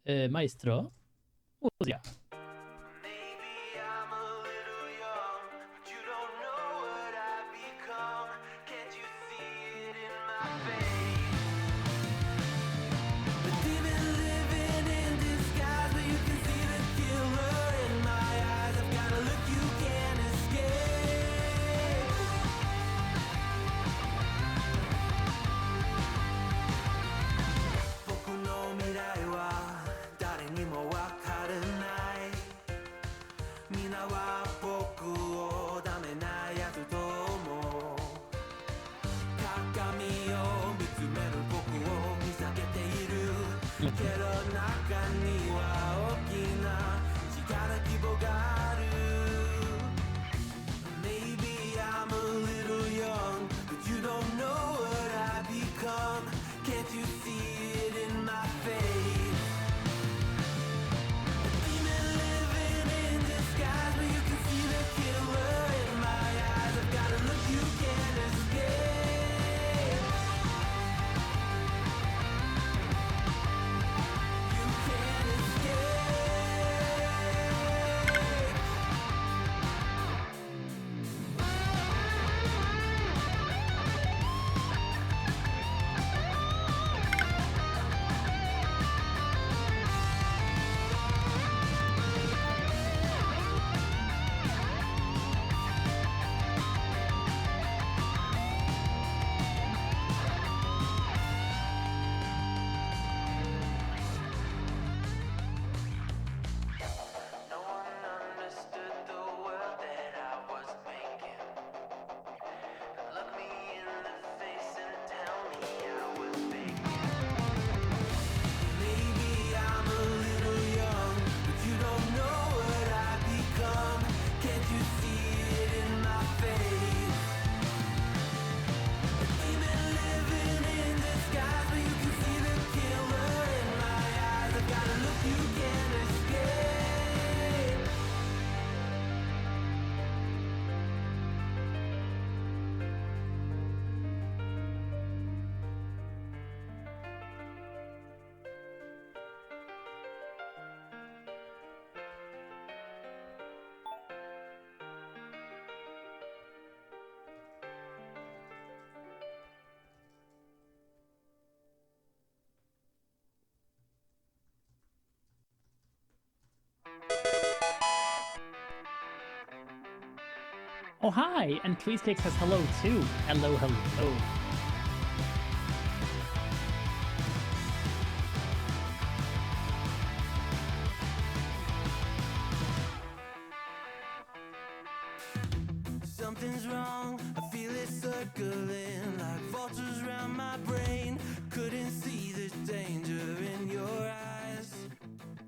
Maestro, musica. Oh, hi! And Tweezcake says hello, too. Hello, hello. Something's wrong, I feel it circling like vultures around my brain. Couldn't see the danger in your eyes.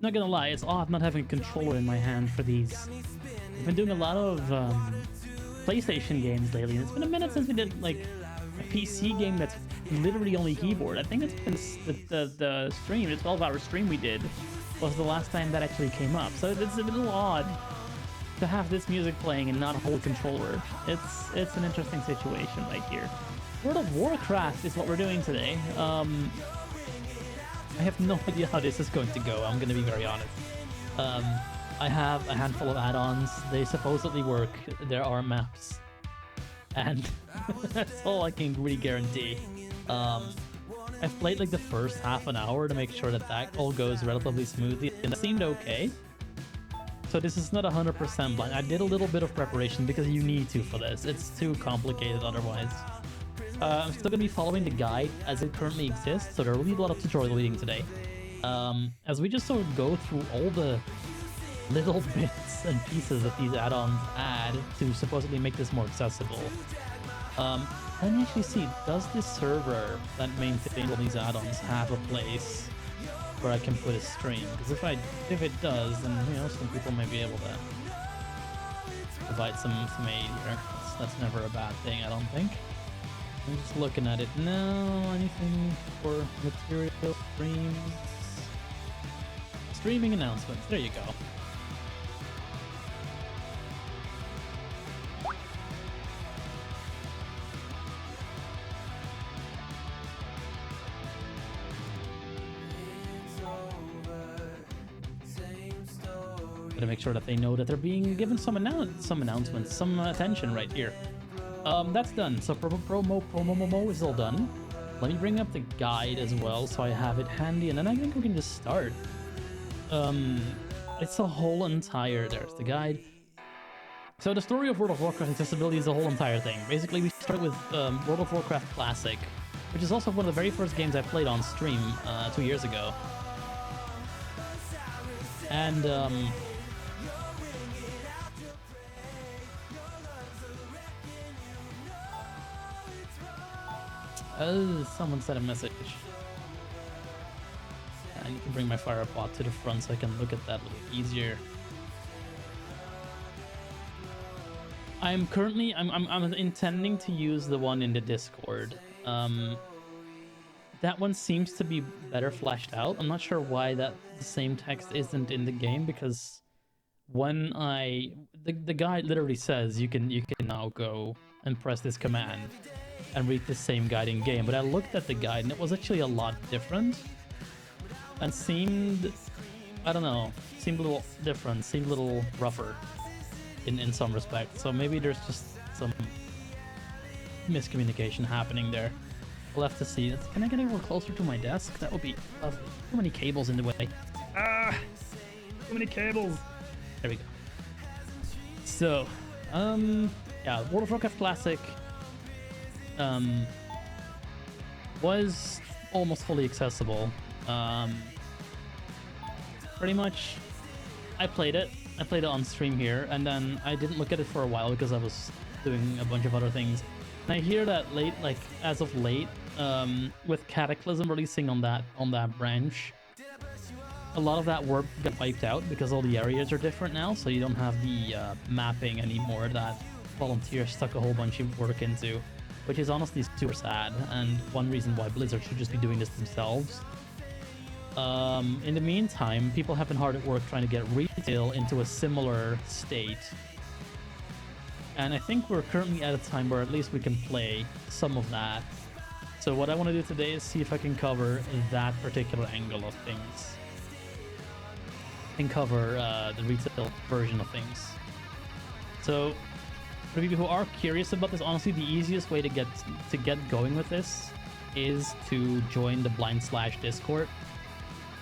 Not gonna lie, it's odd not having a controller in my hand for these. I've been doing a lot of PlayStation games lately, and it's been a minute since we did like a PC game that's literally only keyboard. I think it's been the stream, the 12-hour stream we did, was the last time that actually came up. So it's a little odd to have this music playing and not hold a controller. It's an interesting situation right here. World of Warcraft is what we're doing today. I have no idea how this is going to go, I'm gonna be very honest. I have a handful of add-ons, they supposedly work, there are maps, and that's all I can really guarantee. I've played like the first half an hour to make sure that that all goes relatively smoothly, and it seemed okay. So this is not 100% blind. I did a little bit of preparation because you need to for this, it's too complicated otherwise. I'm still going to be following the guide as it currently exists, so there will be a lot of tutorial reading today. As we just sort of go through all the little bits and pieces that these add-ons add to supposedly make this more accessible. Let me actually see, does this server that maintains all these add-ons have a place where I can put a stream? Because if it does, then you know, some people may be able to provide some aid here. That's never a bad thing, I don't think. I'm just looking at it. No, anything for material streams? Streaming announcements. There you go. It's over. Gotta make sure that they know that they're being given some announcements, some attention right here. That's done. So promo is all done. Let me bring up the guide as well, so I have it handy, and then I think we can just start. It's a whole entire... There's the guide. So the story of World of Warcraft accessibility is a whole entire thing. Basically, we start with World of Warcraft Classic, which is also one of the very first games I played on stream 2 years ago. And someone sent a message. I need to bring my firepot to the front so I can look at that a little easier. I'm intending to use the one in the Discord. That one seems to be better fleshed out. I'm not sure why the same text isn't in the game, because when the guide literally says you can now go and press this command and read the same guide in game, but I looked at the guide and it was actually a lot different and seemed, I don't know, seemed a little different, seemed a little rougher in some respects. So maybe there's just some miscommunication happening there. We'll have to see. Can I get a little closer to my desk? That would be lovely. Too many cables in the way. Ah! Too many cables! There we go. So, yeah, World of Warcraft Classic was almost fully accessible. Pretty much, I played it on stream here, and then I didn't look at it for a while because I was doing a bunch of other things. And I hear that as of late, with Cataclism releasing on that branch, a lot of that work got wiped out because all the areas are different now, so you don't have the mapping anymore that Volunteers stuck a whole bunch of work into, which is honestly super sad, and one reason why Blizzard should just be doing this themselves. In the meantime, people have been hard at work trying to get retail into a similar state. And I think we're currently at a time where at least we can play some of that. So what I want to do today is see if I can cover that particular angle of things. And cover the retail version of things. So for people who are curious about this, honestly, the easiest way to get going with this is to join the // Discord.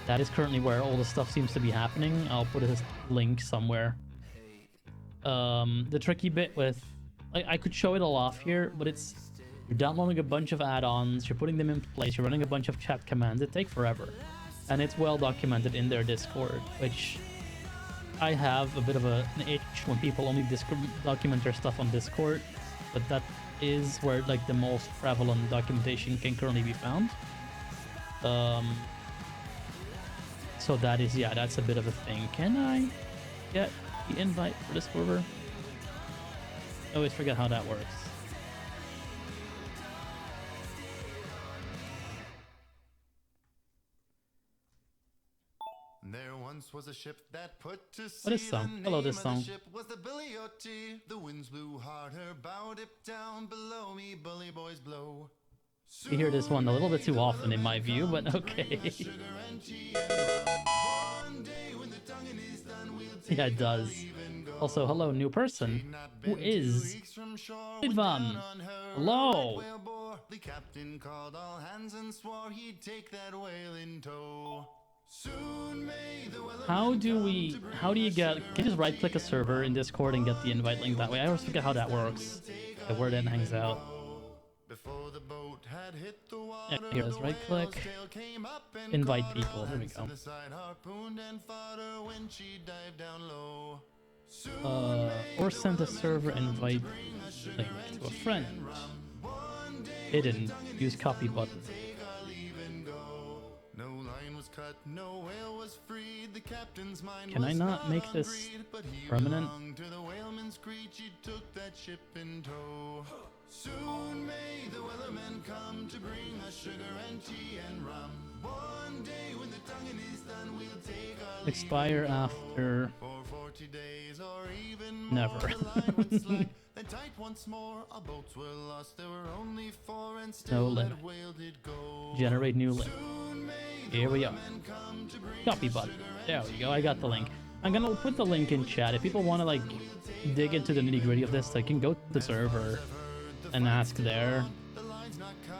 That is currently where all the stuff seems to be happening. I'll put a link somewhere. The tricky bit with... I could show it all off here, but it's... You're downloading a bunch of add-ons, you're putting them in place, you're running a bunch of chat commands. It takes forever. And it's well documented in their Discord, which... I have a bit of an itch when people only document their stuff on Discord, but that is where like the most prevalent documentation can currently be found. So that is, yeah, that's a bit of a thing. Can I get the invite for this server? I always forget how that works. There once was a ship that put to sea. What is song? Hello, this song. The ship was the Billy O.T. The winds blew hard, her bow dipped down below me. Bully boys blow. You hear this one a little bit too often in my view, but okay. Yeah, it does. Also, hello, new person. Who is Ivan? Hello. The captain called all hands and swore he'd take that whale in tow. How do you get... Can you just right click a server in Discord and get the invite link that way? I always forget how that works. Where that hangs out. Yeah, here it is. Right click. Invite people. There we go. Or send a server invite link to a friend. Hidden. Use copy button. Can I not make this permanent? Soon may the wellerman come to bring us sugar and tea and rum. One day when the tonguing is done, we'll take our expire after for 40 days or even never. Then tight once more, our boats were lost. There were only 4 and No still limit. that whale did go. Generate new link. Here we are. Copy button. There we go. I got the link. I'm gonna put the link in chat. If people want to like dig into the nitty-gritty of this, they can go to the server and ask there.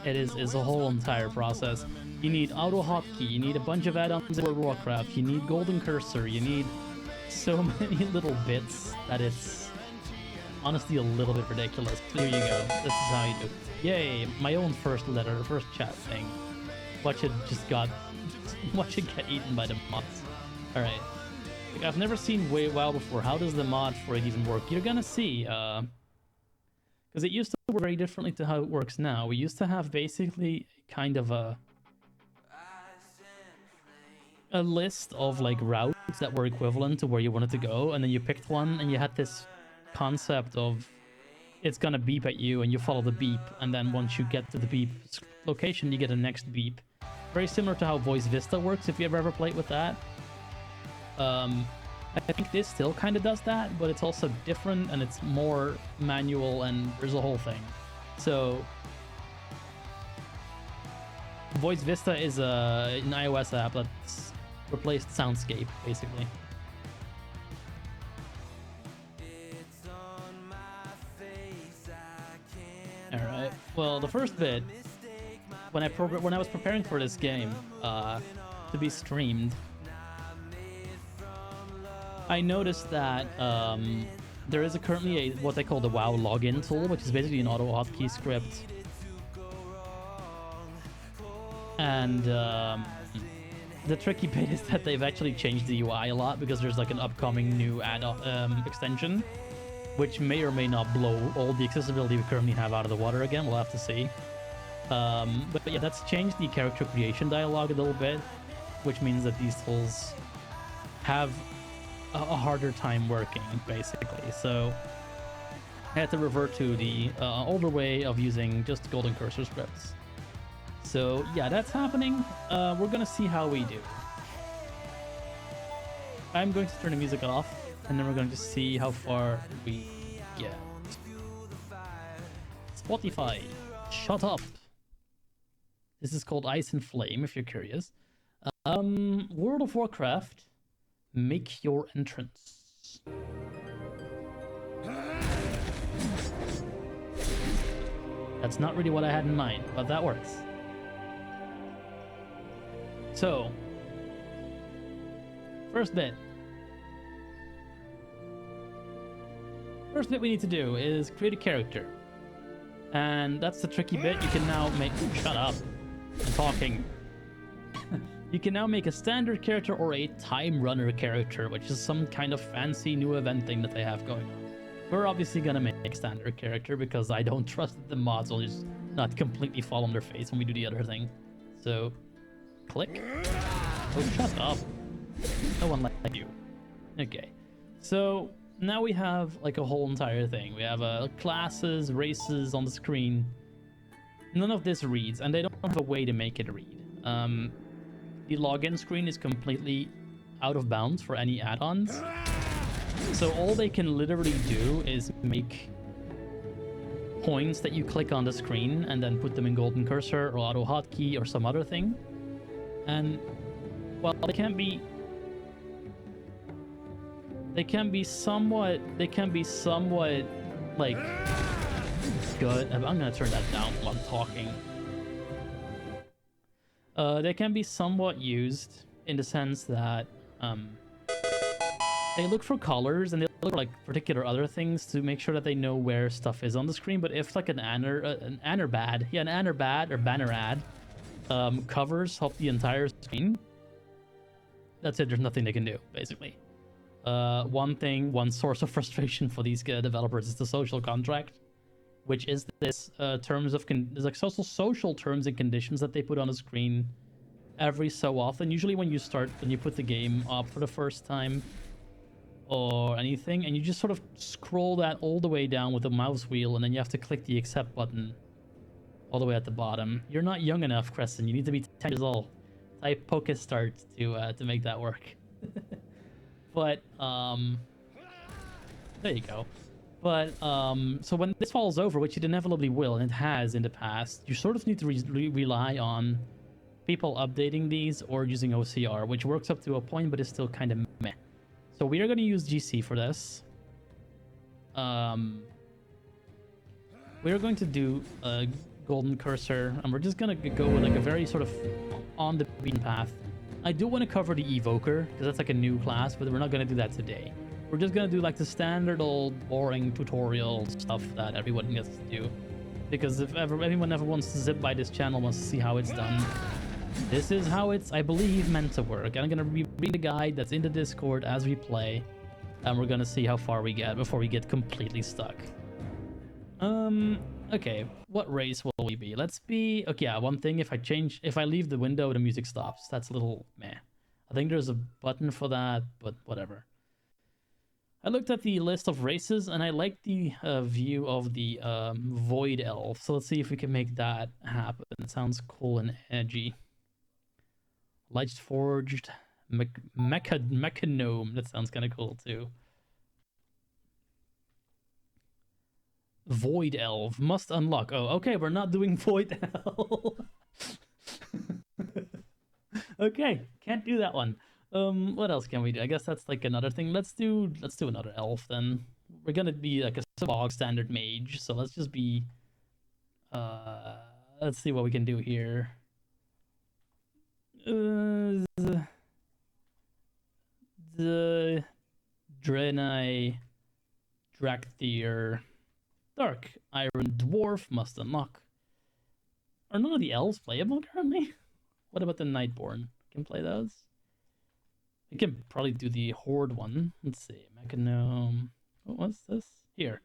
It's a whole entire process. You need auto hotkey, you need a bunch of add-ons in World of Warcraft, you need golden cursor, you need so many little bits that it's honestly a little bit ridiculous. Here you go. This is how you do it. Yay, my own first letter, first chat thing. Watch it get eaten by the mods. Alright. Like, I've never seen WoW before. How does the mod for it even work? You're gonna see, because it used to work very differently to how it works now. We used to have basically kind of a list of like routes that were equivalent to where you wanted to go, and then you picked one, and you had this concept of it's gonna beep at you, and you follow the beep, and then once you get to the beep location, you get a next beep. Very similar to how Voice Vista works, if you ever played with that. I think this still kind of does that, but it's also different, and it's more manual, and there's a whole thing. So Voice Vista is an iOS app that's replaced Soundscape, basically. Alright, well, the first bit, when I was preparing for this game to be streamed, I noticed that there is currently what they call the WoW login tool, which is basically an auto hotkey script. And the tricky bit is that they've actually changed the UI a lot, because there's like an upcoming new add-on extension, which may or may not blow all the accessibility we currently have out of the water again. We'll have to see. But yeah, that's changed the character creation dialogue a little bit, which means that these tools have a harder time working, basically. So I had to revert to the older way of using just golden cursor scripts. So yeah, that's happening. We're gonna see how we do. I'm going to turn the music off, and then we're going to see how far we get. Spotify, shut up. This is called Ice and Flame, if you're curious. World of Warcraft, make your entrance. That's not really what I had in mind, but that works. So, first bit we need to do is create a character. And that's the tricky bit. You can now make... Shut up. I'm talking. You can now make a standard character or a time runner character, which is some kind of fancy new event thing that they have going on. We're obviously gonna make a standard character because I don't trust that the mods will just not completely fall on their face when we do the other thing. So, click. Oh, shut up. No one like you. Okay. So, now we have like a whole entire thing. We have classes, races on the screen. None of this reads, and they don't have a way to make it read. The login screen is completely out of bounds for any add-ons. So all they can literally do is make points that you click on the screen and then put them in golden cursor or auto hotkey or some other thing. And well, they can be somewhat like good. I'm gonna turn that down while I'm talking. They can be somewhat used in the sense that they look for colors and they look for like particular other things to make sure that they know where stuff is on the screen. But if like an Anerbad or banner ad covers up the entire screen, that's it. There's nothing they can do, basically. One source of frustration for these developers is the social contract, which is this there's like social terms and conditions that they put on the screen every so often. Usually when you put the game up for the first time or anything, and you just sort of scroll that all the way down with the mouse wheel, and then you have to click the accept button all the way at the bottom. You're not young enough, Crescent. You need to be 10 years old. Type Pokestart to make that work. But there you go. But so when this falls over, which it inevitably will, and it has in the past, you sort of need to rely on people updating these or using OCR, which works up to a point, but is still kind of meh. So we are going to use GC for this. We're going to do a golden cursor, and we're just going to go with like a very sort of on the beaten path. I do want to cover the evoker because that's like a new class, but we're not going to do that today. We're just going to do like the standard old boring tutorial stuff that everyone gets to do. Because if anyone ever wants to zip by this channel, wants to see how it's done, this is how it's, I believe, meant to work. I'm going to read the guide that's in the Discord as we play, and we're going to see how far we get before we get completely stuck. Okay, what race will we be? Let's be, okay, yeah, one thing, if I leave the window, the music stops. That's a little meh. I think there's a button for that, but whatever. I looked at the list of races, and I like the view of the Void Elf. So let's see if we can make that happen. It sounds cool and edgy. Light Forged Mechanome. That sounds kind of cool, too. Void Elf. Must unlock. Oh, okay, we're not doing Void Elf. Okay, can't do that one. What else can we do? I guess that's like another thing. Let's do another elf then. We're gonna be like a bog standard mage, so let's just be let's see what we can do here. The Draenei Drakthir Dark Iron Dwarf must unlock. Are none of the elves playable currently? What about the Nightborn? Can play those? We can probably do the Horde one. Let's see. Mechanome. What was this? Here.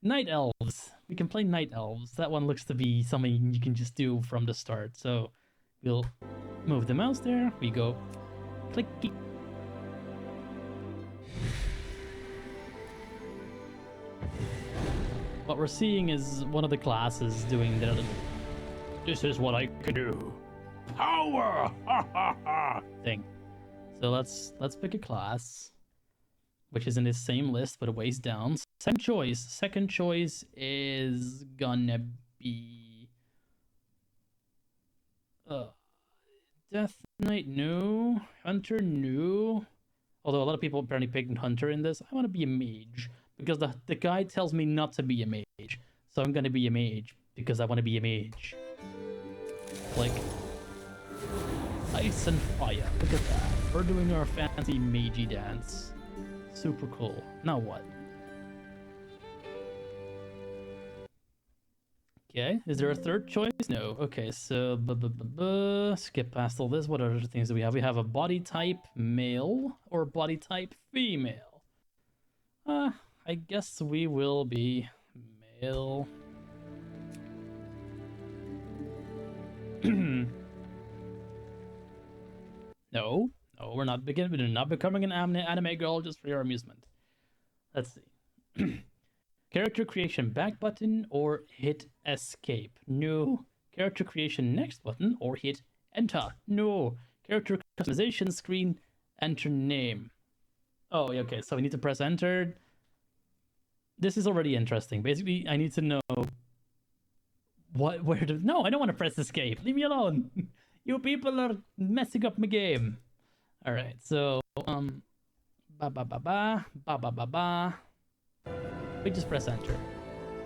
Night Elves. We can play Night Elves. That one looks to be something you can just do from the start. So we'll move the mouse there. We go clicky. What we're seeing is one of the classes doing their little, this is what I can do, power, ha ha ha, thing. So let's pick a class, which is in this same list but a ways down. Second choice is gonna be Death Knight, no. Hunter, no. Although a lot of people apparently picked Hunter in this. I want to be a mage because the guide tells me not to be a mage. So I'm gonna be a mage because I want to be a mage. Like ice and fire. Look at that. We're doing our fancy magey dance. Super cool. Now what? Okay, is there a third choice? No. Okay, so skip past all this. What other things do we have? We have a body type male or body type female. I guess we will be male. No, we're not becoming an anime girl just for your amusement. Let's see. Character creation back button or hit escape. No. Character creation next button or hit enter. No. Character customization screen, enter name. Oh, okay, so we need to press enter. This is already interesting. Basically, I need to know no, I don't want to press escape. Leave me alone. You people are messing up my game. All right, so we just press enter.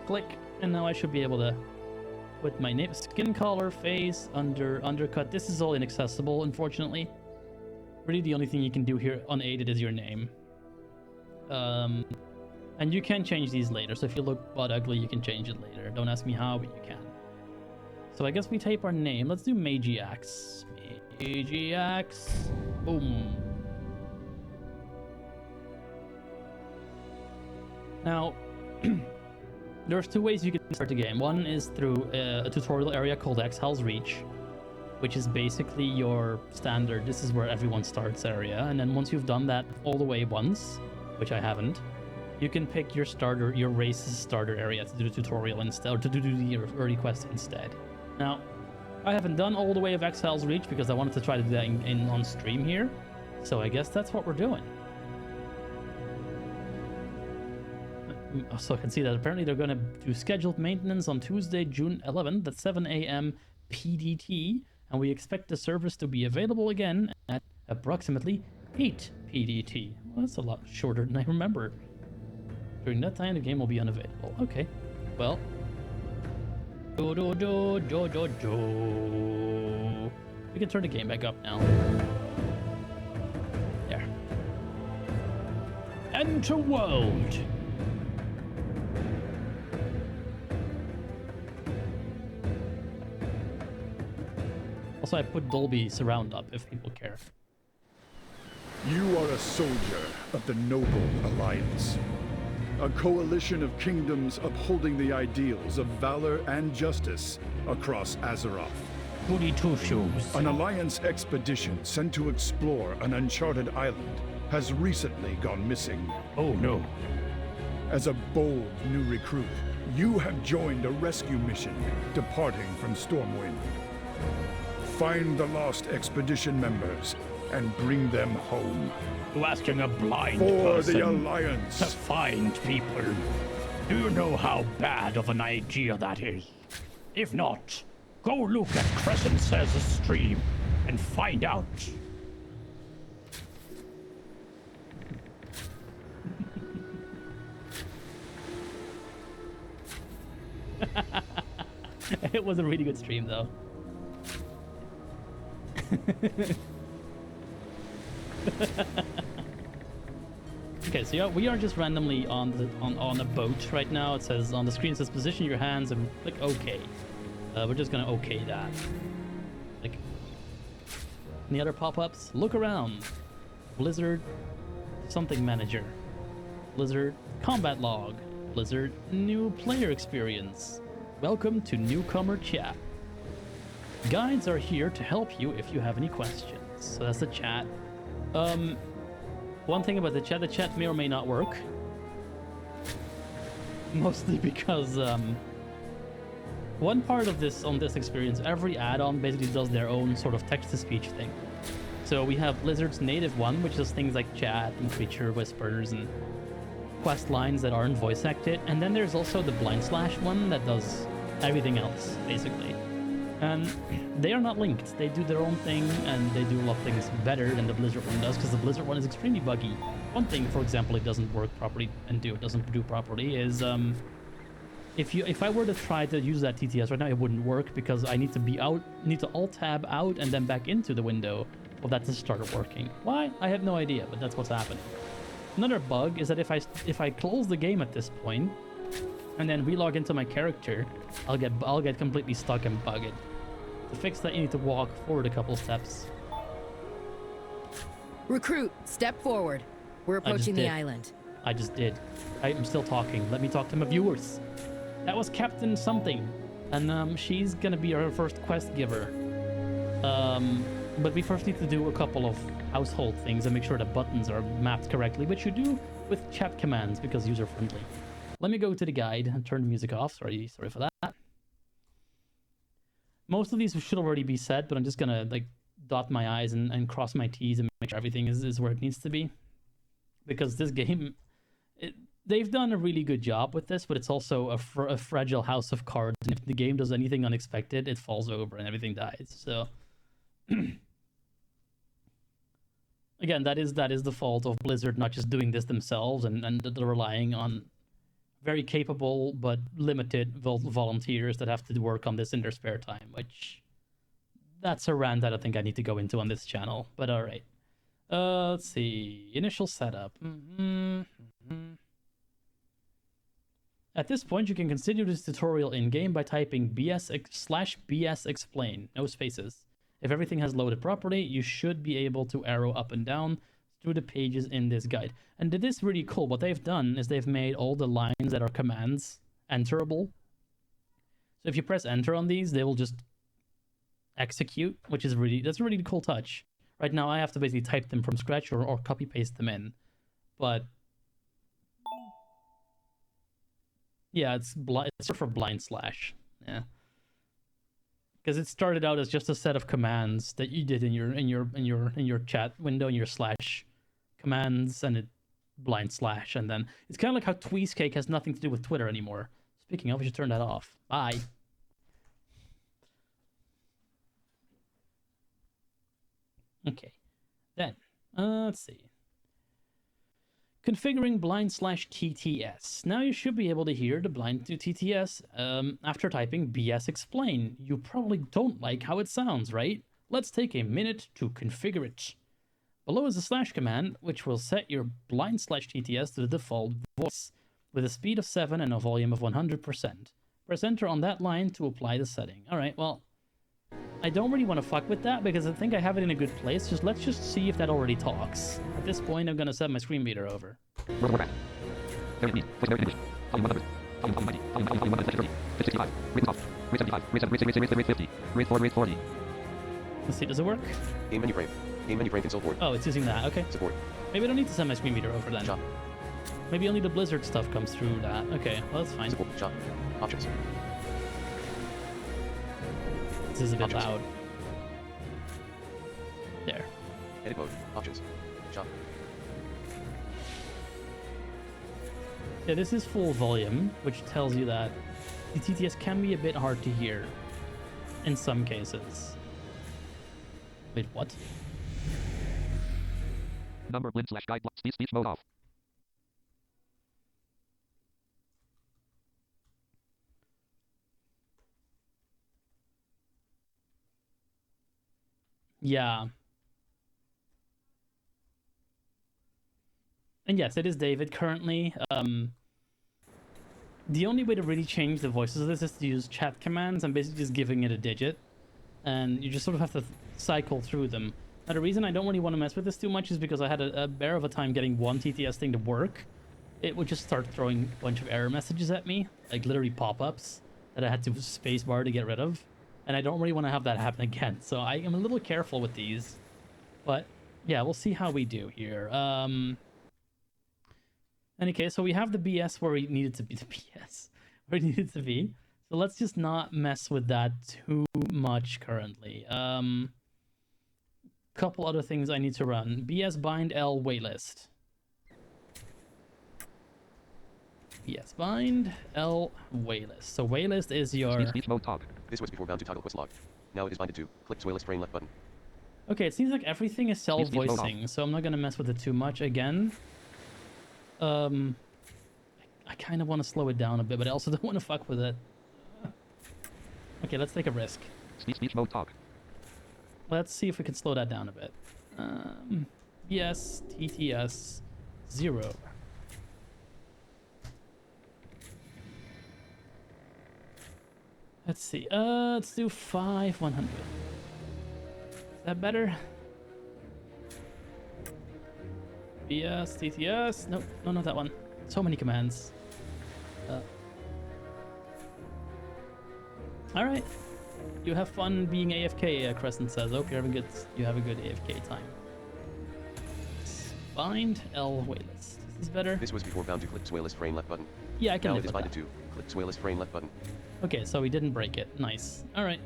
Click, and now I should be able to put my name, skin color, face, undercut. This is all inaccessible, unfortunately. Really, the only thing you can do here unaided is your name. And you can change these later, so if you look butt ugly, you can change it later. Don't ask me how, but you can. So I guess we type our name. Let's do Magiax. Magiax. Boom. Now, there's two ways you can start the game. One is through a tutorial area called Exhal's Reach, which is basically your standard, this is where everyone starts area. And then once you've done that all the way once, which I haven't, you can pick your race's starter area to do the tutorial instead, or to do the early quest instead. Now, I haven't done all the way of Exhal's Reach because I wanted to try to do that on stream here. So I guess that's what we're doing. So I can see that apparently they're going to do scheduled maintenance on Tuesday, June 11th at 7 a.m. PDT. And we expect the service to be available again at approximately 8 PDT. Well, that's a lot shorter than I remember. During that time, the game will be unavailable. Okay, well. We can turn the game back up now. There. Enter world. Also, I put Dolby surround up if people care. You are a soldier of the Noble Alliance. A coalition of kingdoms upholding the ideals of valor and justice across Azeroth. Goody two-shoes. An Alliance expedition sent to explore an uncharted island has recently gone missing. Oh no. As a bold new recruit, you have joined a rescue mission departing from Stormwind. Find the lost expedition members and bring them home. You asking a blind For person the Alliance. to find people. Do you know how bad of an idea that is? If not, go look at Crescent Says stream and find out. It was a really good stream, though. Okay, so yeah, we are just randomly on a boat right now. It says on the screen, it says position your hands and click OK. We're just gonna OK that. Like, any other pop-ups? Look around. Blizzard something manager. Blizzard combat log. Blizzard new player experience. Welcome to newcomer chat. Guides are here to help you if you have any questions. So that's the chat. One thing about the chat may or may not work. Mostly because one part of this on this experience, every add-on basically does their own sort of text-to-speech thing. So we have Blizzard's native one, which does things like chat and creature whispers and quest lines that aren't voice acted, and then there's also the blind slash one that does everything else basically. And they are not linked. They do their own thing, and they do a lot of things better than the Blizzard one does, because the Blizzard one is extremely buggy. One thing, for example, it doesn't work properly and doesn't do properly is if I were to try to use that TTS right now, it wouldn't work because I need to alt tab out and then back into the window for that to start working. Why? I have no idea, but that's what's happening. Another bug is that if I close the game at this point and then relog into my character, I'll get completely stuck and bugged. To fix that, you need to walk forward a couple steps. Recruit, step forward. We're approaching the island. I just did. I'm still talking. Let me talk to my viewers. That was Captain something, and she's gonna be our first quest giver. But we first need to do a couple of household things and make sure the buttons are mapped correctly, which you do with chat commands because user-friendly. Let me go to the guide and turn the music off. Sorry for that. Most of these should already be set, but I'm just gonna like dot my I's and cross my T's and make sure everything is where it needs to be. Because this game, they've done a really good job with this, but it's also a fragile house of cards. And if the game does anything unexpected, it falls over and everything dies. So, again, that is the fault of Blizzard not just doing this themselves and they're relying on very capable but limited volunteers that have to work on this in their spare time, which that's a rant that I think I need to go into on this channel. But all right. Let's see. Initial setup. At this point, you can continue this tutorial in-game by typing /BS explain, no spaces. If everything has loaded properly, you should be able to arrow up and down through the pages in this guide. And it is really cool. What they've done is they've made all the lines that are commands enterable. So if you press enter on these, they will just execute, which is that's a really cool touch. Right now, I have to basically type them from scratch or copy paste them in. But yeah, it's for blind slash. Yeah, because it started out as just a set of commands that you did in your chat window, in your slash commands, and it blind slash, and then it's kind of like how Tweezcake has nothing to do with Twitter anymore. Speaking of, we should turn that off. Bye. Okay. Then Let's see. Configuring blind/TTS. Now you should be able to hear the blind to TTS after typing BS explain. You probably don't like how it sounds, right? Let's take a minute to configure it. Below is a slash command, which will set your blind/TTS to the default voice, with a speed of 7 and a volume of 100%. Press enter on that line to apply the setting. Alright, well, I don't really want to fuck with that because I think I have it in a good place. Let's just see if that already talks. At this point, I'm gonna set my screen reader over. World of Warcraft. Bear with me. Voice very English. Volume 100. Volume 90. Volume 130. Rate 65. Rate top. Rate 75. Rate 50. Rate 4. Rate 40. Let's see, does it work? Game menu frame. Game menu frame console board. Oh, it's using that. Okay. Support. Maybe I don't need to set my screen reader over then. Shop. Maybe only the Blizzard stuff comes through that. Okay, well, that's fine. Support. Shop. Options. This is a bit Options. loud. There. Edit mode. Options. Shop. Yeah, this is full volume, which tells you that the TTS can be a bit hard to hear in some cases. Wait, what? Number blend / guide block. Speech mode off. Yeah. And yes, it is David currently. The only way to really change the voices of this is to use chat commands and basically just giving it a digit. And you just sort of have to cycle through them. Now, the reason I don't really want to mess with this too much is because I had a bear of a time getting one TTS thing to work. It would just start throwing a bunch of error messages at me, like literally pop-ups that I had to spacebar to get rid of. And I don't really want to have that happen again, so I am a little careful with these. But yeah, we'll see how we do here. Any case, so we have the BS where we needed to be. The BS where it needed to be. So let's just not mess with that too much currently. Couple other things I need to run. BS bind L waitlist. BS bind L waitlist. So waitlist is your... Speech mode talk. This was before bound to toggle quest log. Now it is binded to. Click Swaylist frame left button. Okay, it seems like everything is self-voicing, so I'm not gonna mess with it too much again. I kind of want to slow it down a bit, but I also don't want to fuck with it. Okay, let's take a risk. Speech mode talk. Let's see if we can slow that down a bit. BS TTS 0. Let's see. Let's do 5100. Is that better? BS, TTS. Nope, no, not that one. So many commands. All right. You have fun being AFK, Crescent says. Hope you have a good AFK time. Bind L waitlist. Is this better? This was before bound to. Click Swaylist frame left button. Yeah, I can Now live it is with binded that. to. Click Swaylist frame left button. Okay, so we didn't break it. Nice. All right.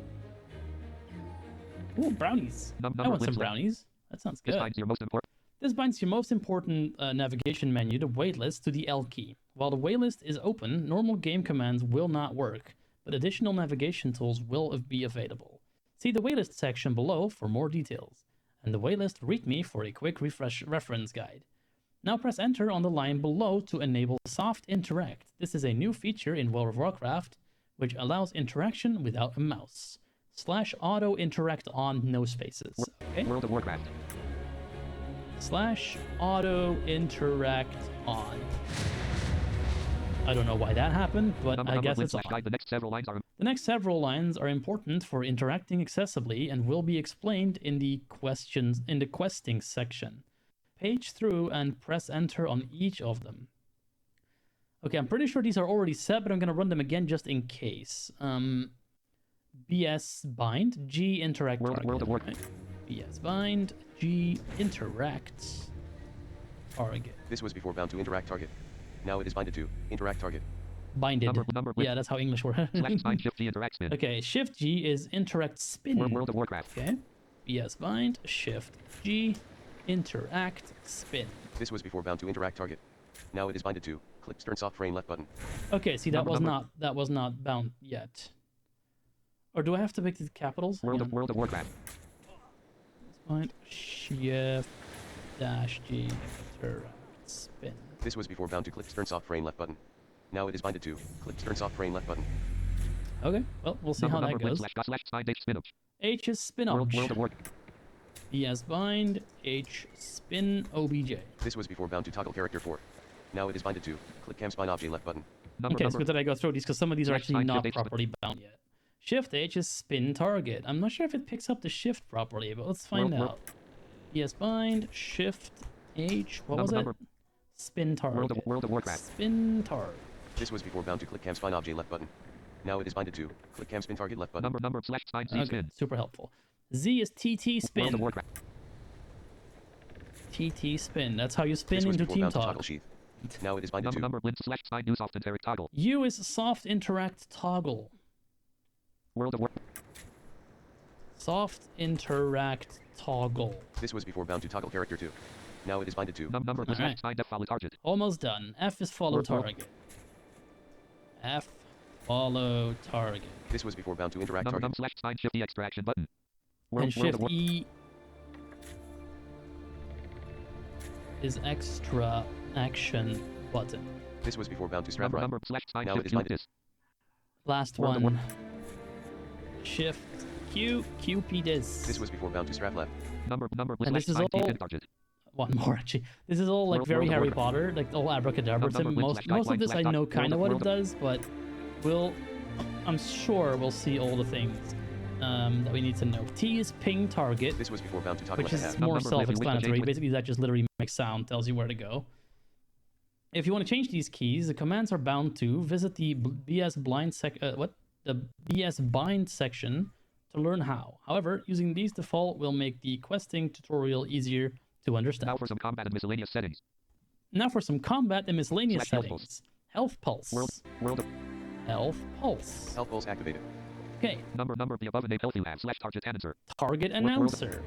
Ooh, brownies. I want some brownies. That sounds good. This binds your most important. This binds your most important navigation menu, the waitlist, to the L key. While the waitlist is open, normal game commands will not work, but additional navigation tools will be available. See the waitlist section below for more details, and the waitlist README for a quick reference guide. Now press enter on the line below to enable Soft Interact. This is a new feature in World of Warcraft, which allows interaction without a mouse. /auto interact on, no spaces. Okay? World of Warcraft. /auto interact on. I don't know why that happened, but I guess it's on. The next several lines are... The next several lines are important for interacting accessibly and will be explained in the questing section. Page through and press enter on each of them. Okay, I'm pretty sure these are already set, but I'm going to run them again just in case. BS bind G interact target. World of Warcraft. BS bind G interact target. This was before bound to interact target. Now it is binded to. Interact target. Binded. Number yeah, that's how English works. /bind Shift G interact spin. Okay, Shift G is interact spin. World of Warcraft. Okay. BS bind Shift G interact spin. This was before bound to interact target. Now it is binded to. Click Stern soft frame left button. Okay, see that was not bound yet. Or do I have to make the capitals? World of Warcraft. Bind Shift dash G, interact, spin. This was before bound to click turn soft frame left button. Now it is binded to click turn soft frame left button. Okay, well, we'll see how that goes. H is spin World obj. of Warcraft. B as bind, H spin obj. This was before bound to toggle character 4. Now it is binded to click cam spine object left button. Okay, it's good that I go through these because some of these are Select actually sign, not Shift H, properly bound yet. Shift H is spin target. I'm not sure if it picks up the shift properly, but let's find World- out. Yes, bind, Shift H, what was Number- it? Spin target. World of Warcraft. Spin target. This was before bound to click cam spine object left button. Now it is binded to click cam spin target left button. Number / sign Z Okay, spin. super helpful. Z is TT World of spin. Warcraft. TT spin. That's how you This spin was into before Team bound to Talk. toggle sheath. Now it is binded to Number blend / sign new soft interact toggle. U is soft interact toggle. World of Warcraft. Soft interact toggle. this was before bound to toggle character 2. Now it is binded to Number / Alright. sign def follow target. Almost done. F is follow World- target. F follow target. this was before bound to interact Number target. / sign shift E extraction button. And World Shift of War- E is extra action button. This was before bound to strap right. Number / sign Now shift it is Q binded. dis. Last World of one. Shift Q Cupidus. This was before bound to strap left. Number And this is sign T all- pin target. One more actually. This is all like World- very World of Harry Warcraft. Potter, like all abracadabra. Number Most / of this I / know kind of what it World of- does, but I'm sure we'll see all the things that we need to know. T is ping target, This was before bound to toggle which left is half. more Number if you wish to change self-explanatory. with- Basically, that just literally makes sound, tells you where to go. If you want to change these keys, the commands are bound to visit the BS bind section to learn how. However, using these default will make the questing tutorial easier to understand. Now for some combat and miscellaneous settings. Now for some combat and miscellaneous Select health settings. Health pulse. World of Health pulse. Health pulse activated. Okay. number the above name health you have / target answer. Target World of- announcer.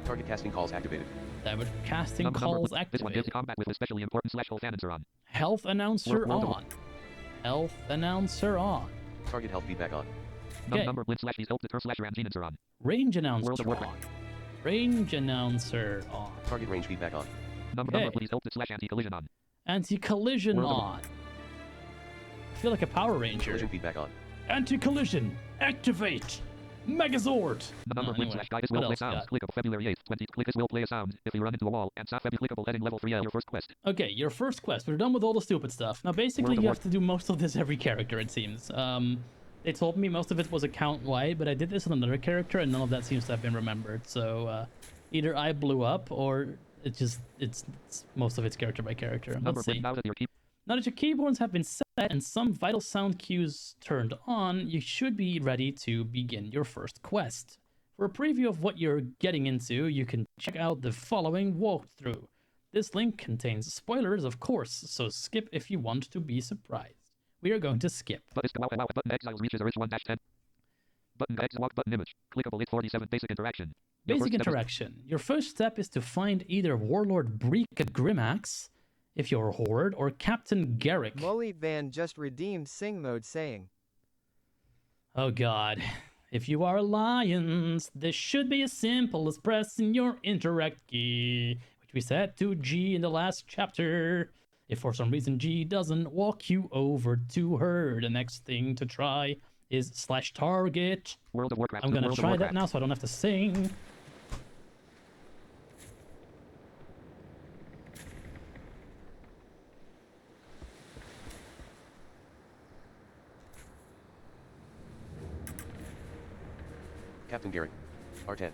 Target casting calls activated. That casting Number calls this one activated. gives combat with especially important / health answer on. Health announcer World of- on. Health announcer on. Target health feedback on. Okay. Number blitz / these help deter / Ramsey answer on. Range announcer World of on. Warcraft. Range announcer on. Target range feedback on. Number Okay. please help / anti-collision on. Anti-collision World of- on. I feel like a Power Ranger. Collision feedback on. Anti-collision. Activate. Megazord. Number Anyway, blitz / guide is what will play else we sounds. got? Click of February 8th, 20. Click is will play a sound. If you run into a wall, and clickable heading level 3 your first quest. Okay, your first quest. We're done with all the stupid stuff. Now, basically, World of you have to do most of this every character, it seems. They told me most of it was account-wide, but I did this on another character, and none of that seems to have been remembered. So, either I blew up, or it's most of it's character by character. Number Let's see. now that your keep. Now that your keyboards have been set and some vital sound cues turned on, you should be ready to begin your first quest. For a preview of what you're getting into, you can check out the following walkthrough. This link contains spoilers, of course, so skip if you want to be surprised. We are going to skip. Button exiles reaches a 1-10. Button X walk button image. Clickable 847 basic interaction. Your Basic first step is- interaction. Your first step is to find either Warlord Breek at Grimax, if you're a Horde, or Captain Garrick. Molly Van just redeemed Sing Mode saying, Oh god. If you are Lions, this should be as simple as pressing your interact key, which we set to G in the last chapter. If for some reason G doesn't walk you over to her, the next thing to try is /target. World of Warcraft. I'm gonna World of try that Warcraft. now so I don't have to sing. Captain Garrick. R10.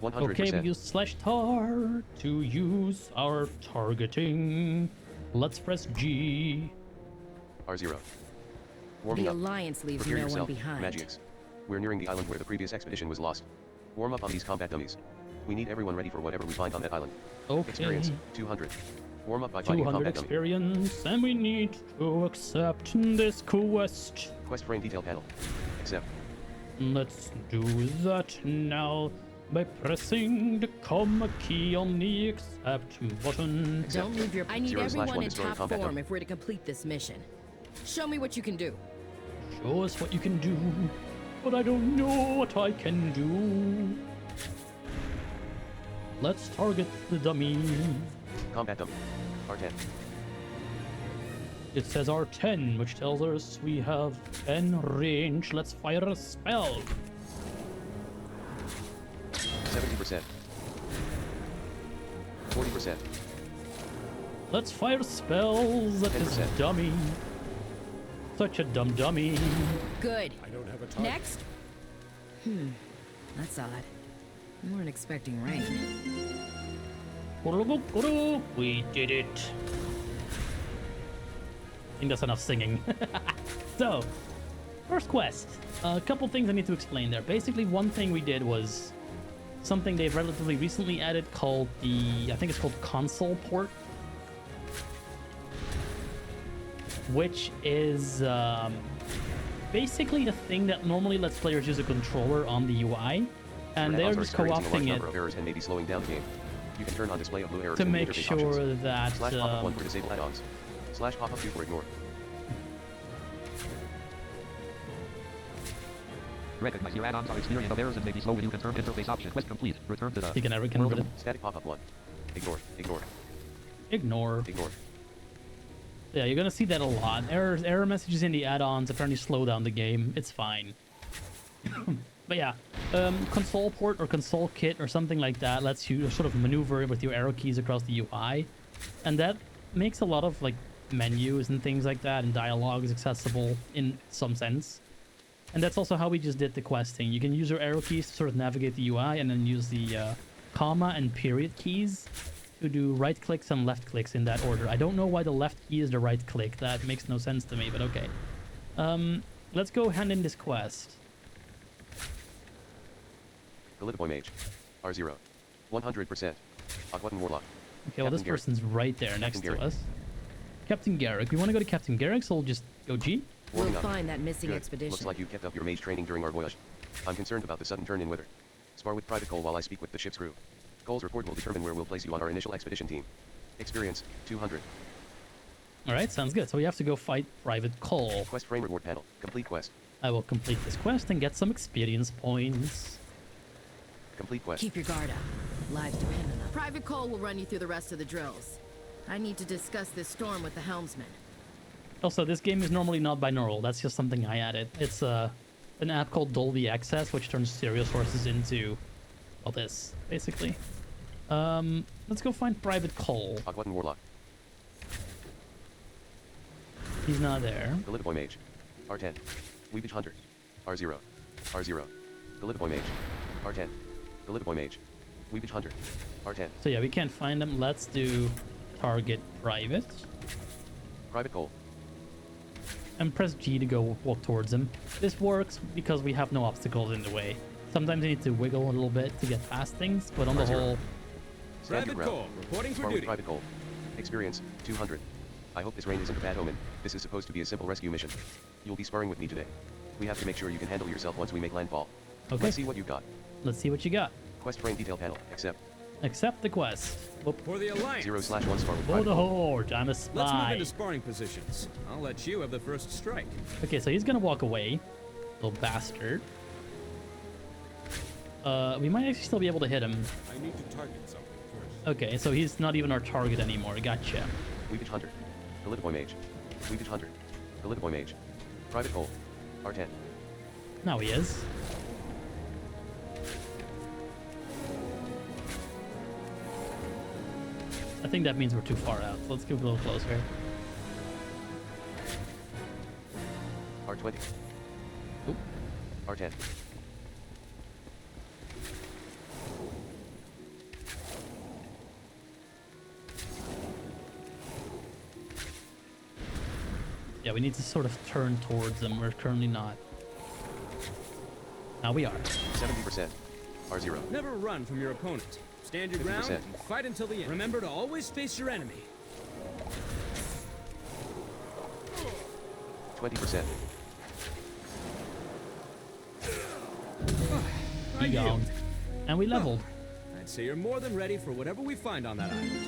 100%. Okay, we use /tar to use our targeting. Let's press G. R0. The Warming up. Alliance leaves Prepare no one yourself, behind. Magix. We're nearing the island where the previous expedition was lost. Warm up on these combat dummies. We need everyone ready for whatever we find on that island. Okay. Experience, 200. Warm up by fighting a 200 combat dummy. experience, and we need to accept this quest. Quest frame detail panel. Accept. Let's do that now by pressing the comma key on the accept button. Don't leave your. I need 0/1 everyone in destroy top combat form dummy. if we're to complete this mission. Show me what you can do. Show us what you can do, but I don't know what I can do. Let's target the dummy. Combat dummy. R10. It says R10, which tells us we have 10 range. Let's fire a spell. 70%. 40%. Let's fire spells at this 10%. dummy. Such a dumb dummy. Good. I don't have a target. Next. That's odd. We weren't expecting rain. We did it. I think that's enough singing. So, first quest. A couple things I need to explain there. Basically, one thing we did was something they've relatively recently added called I think it's called console port. Which is basically a thing that normally lets players use a controller on the UI. And they're just co-opting it of errors and maybe slowing down the game. You can turn on display of blue errors to in the make interface sure options. that Slash pop-up 1 for disable add-ons. Slash pop-up 2 for ignore. Recognize your add-ons are experiencing of errors and may be slow when you confirm interface option. Quest complete. Return to the... you can never can read it. Static pop-up 1. Ignore. Ignore. Ignore. Ignore. Yeah, you're gonna see that a lot. Error messages in the add-ons apparently slow down the game. It's fine. But yeah, console port or console kit or something like that lets you sort of maneuver with your arrow keys across the UI, and that makes a lot of like menus and things like that and dialogues accessible in some sense. And that's also how we just did the questing. You can use your arrow keys to sort of navigate the UI, and then use the comma and period keys to do right clicks and left clicks in that order. I don't know why the left key is the right click. That makes no sense to me, but okay. Let's go hand in this quest. Gallipoli Mage. R0. 100%. Agwatan Warlock. Okay, well, this Garrick. person's right there next to Garrick. us. Captain Garrick. We want to go to Captain Garrick, so we'll just go G. We'll Warming up. find that missing Good. expedition. Looks like you kept up your mage training during our voyage. I'm concerned about the sudden turn in weather. Spar with Private Cole while I speak with the ship's crew. Cole's report will determine where we'll place you on our initial expedition team. Experience, 200. Alright, sounds good. So we have to go fight Private Cole. Quest frame reward panel. Complete quest. I will complete this quest and get some experience points. Complete quest. Keep your guard up. Lives depend on it. Private Cole will run you through the rest of the drills. I need to discuss this storm with the helmsman. Also, this game is normally not binaural. That's just something I added. It's an app called Dolby Access, which turns stereo sources into, well, this, basically. Let's go find Private Cole. Agwatan Warlock. He's not there. Gallipoli Mage. R10. Weepage Hunter. R0. R0. Gallipoli Mage. R10. Gallipoli Mage. Weepage Hunter. R10. So yeah, we can't find him. Let's do target private. Private Cole. And press G to go walk towards him. This works because we have no obstacles in the way. Sometimes you need to wiggle a little bit to get past things, but on the whole... Stand your Private ground. Cole, reporting for Spar with duty. Private Cole. Experience, 200. I hope this rain isn't a bad omen. This is supposed to be a simple rescue mission. You'll be sparring with me today. We have to make sure you can handle yourself once we make landfall. Okay, Let's see what you've got. let's see what you got. Quest frame detail panel. Accept. Accept the quest. Whoop. For the Alliance. 0/1 spar with For Private the Cole. Horde, I'm a Let's move spy. into sparring positions. I'll let you have the first strike. Okay, so he's gonna walk away. Little bastard. We might actually still be able to hit him. I need to target something first. Okay, so he's not even our target anymore. Gotcha. Weepage Hunter. Gallipoli Mage. Weepage Hunter. Gallipoli Mage. Private Cole. R10. Now he is. I think that means we're too far out. So let's get a little closer. R20. Oop. R10. Yeah, we need to sort of turn towards them. We're currently not. Now we are. 70%. R0. Never run from your opponent. Stand your ground 50%. and fight until the end. Remember to always face your enemy. 20%. I Be gone. yield. And we leveled. I'd say you're more than ready for whatever we find on that island.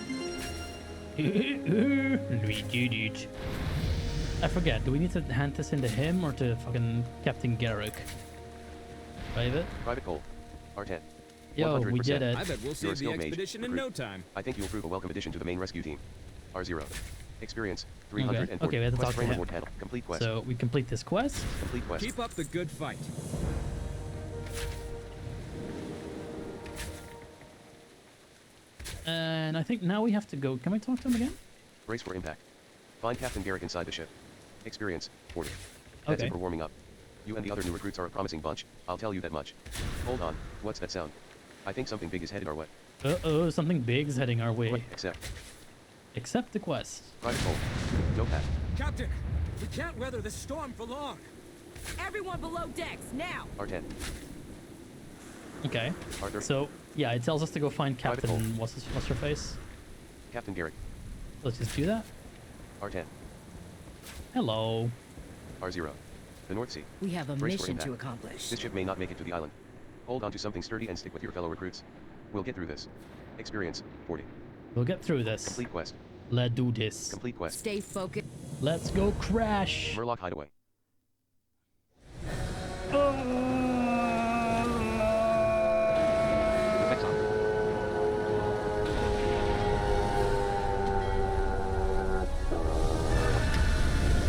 We did it. I forget, do we need to hand this into him or to fucking Captain Garrick? Private? Private Cole. R10. Yo, we did 100%. it. I bet we'll You're a save the skilled mage. expedition in Recruit. no time. I think you'll prove a welcome addition to the main rescue team. R0. Experience 340. Okay, we have to Quest talk to frame him. reward panel. Complete quest. So we complete this quest. Complete quest. Keep up the good fight. And I think now we have to go. Can we talk to him again? Brace for impact. Find Captain Garrick inside the ship. Experience 40. That's Okay. it for warming up. You and the other new recruits are a promising bunch. I'll tell you that much. Hold on. What's that sound? I think something big is headed our way. Uh-oh, something big's heading our way. Accept the quest. private hole. No path. Captain, we can't weather this storm for long. Everyone below decks, now! R10. Okay. Arthur. So, yeah, it tells us to go find Private Captain... hole. What's her face? Captain Garrick. Let's just do that. R10. Hello. R0. The North Sea. We have a Brace for mission to impact. accomplish. This ship may not make it to the island. Hold on to something sturdy and stick with your fellow recruits. We'll get through this. Experience 40. We'll get through this. Complete quest. Let's do this. Complete quest. Stay focused. Let's go crash. Murloc hideaway. Effects on.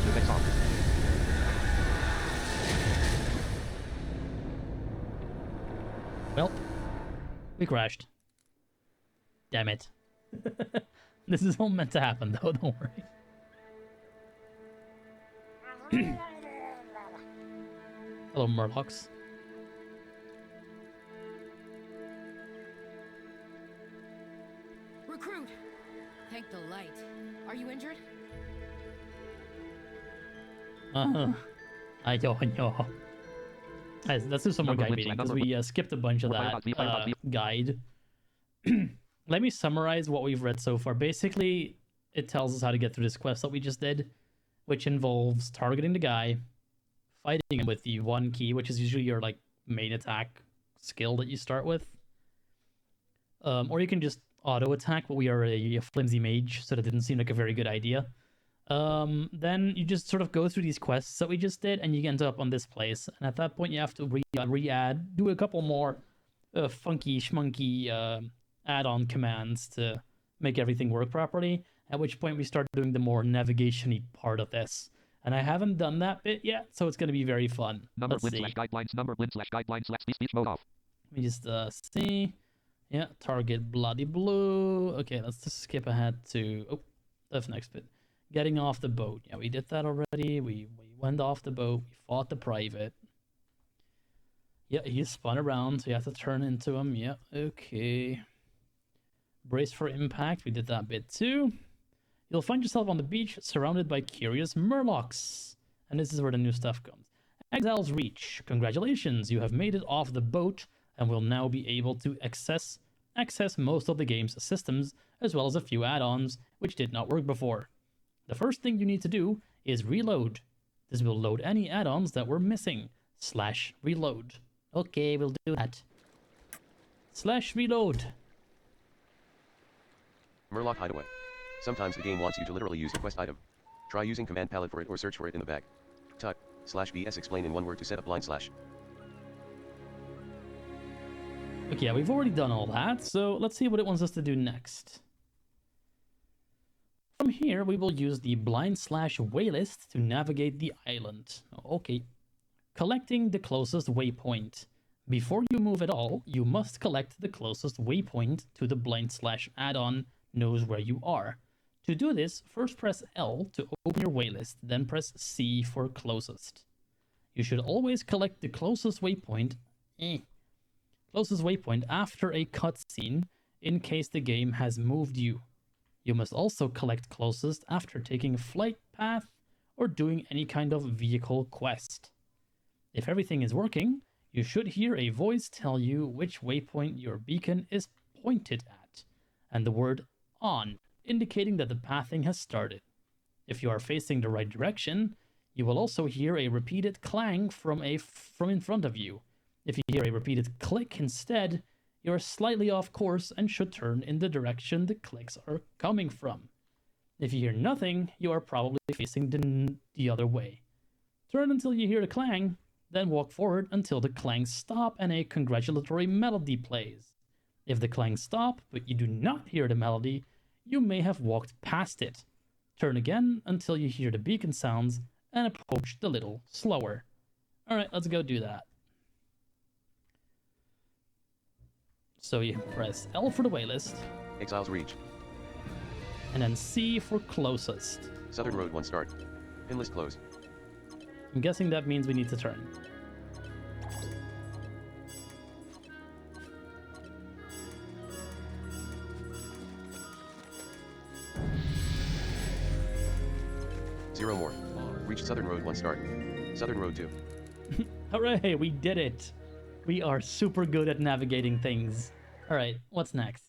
Effects on. Well, we crashed. Damn it. This is all meant to happen, though. Don't worry. Hello, Murlocs. Recruit! Thank the light. Are you injured? Ayo. Let's do some more Number guide blips, reading, number because we skipped a bunch of that guide. Let me summarize what we've read so far. Basically, it tells us how to get through this quest that we just did, which involves targeting the guy, fighting him with the one key, which is usually your like main attack skill that you start with. Or you can just auto attack, but we are a flimsy mage, so that didn't seem like a very good idea. Then you just sort of go through these quests that we just did, and you end up on this place. And at that point, you have to re-add, do a couple more funky schmunky add-on commands to make everything work properly. At which point we start doing the more navigation-y part of this. And I haven't done that bit yet, so it's going to be very fun. Number Let's blip see. slash guidelines. Number blip slash guidelines slash speech mode off. Let me just see. Yeah, target bloody blue. Okay, let's just skip ahead to... Oh, that's the next bit. Getting off the boat. Yeah, we did that already. We went off the boat. We fought the private. Yeah, he spun around, so you have to turn into him. Yeah, okay. Brace for impact. We did that bit too. You'll find yourself on the beach surrounded by curious murlocs. And this is where the new stuff comes. Exile's Reach. Congratulations, you have made it off the boat and will now be able to access most of the game's systems, as well as a few add-ons which did not work before. The first thing you need to do is reload. This will load any add-ons that were missing. /reload. Okay, we'll do that. /reload. Murloc hideaway. Sometimes the game wants you to literally use a quest item. Try using command palette for it or search for it in the bag. Type /bs explain in one word to set up /. Okay, yeah, we've already done all that, so let's see what it wants us to do next. From here, we will use the blind/waylist to navigate the island. Okay. Collecting the closest waypoint. Before you move at all, you must collect the closest waypoint to the blind/add-on knows where you are. To do this, first press L to open your waylist, then press C for closest. You should always collect the closest waypoint after a cutscene in case the game has moved you. You must also collect closest after taking a flight path or doing any kind of vehicle quest. If everything is working, you should hear a voice tell you which waypoint your beacon is pointed at, and the word on, indicating that the pathing has started. If you are facing the right direction, you will also hear a repeated clang from in front of you. If you hear a repeated click instead, you are slightly off course and should turn in the direction the clicks are coming from. If you hear nothing, you are probably facing the other way. Turn until you hear the clang, then walk forward until the clangs stop and a congratulatory melody plays. If the clangs stop, but you do not hear the melody, you may have walked past it. Turn again until you hear the beacon sounds and approach a little slower. Alright, let's go do that. So you press L for the waylist, Exiles Reach. and then C for closest. Southern Road 1 start. Pin list closed. I'm guessing that means we need to turn. Zero more. Reached Southern Road 1 start. Southern Road 2. Hooray, we did it! We are super good at navigating things. Alright, what's next?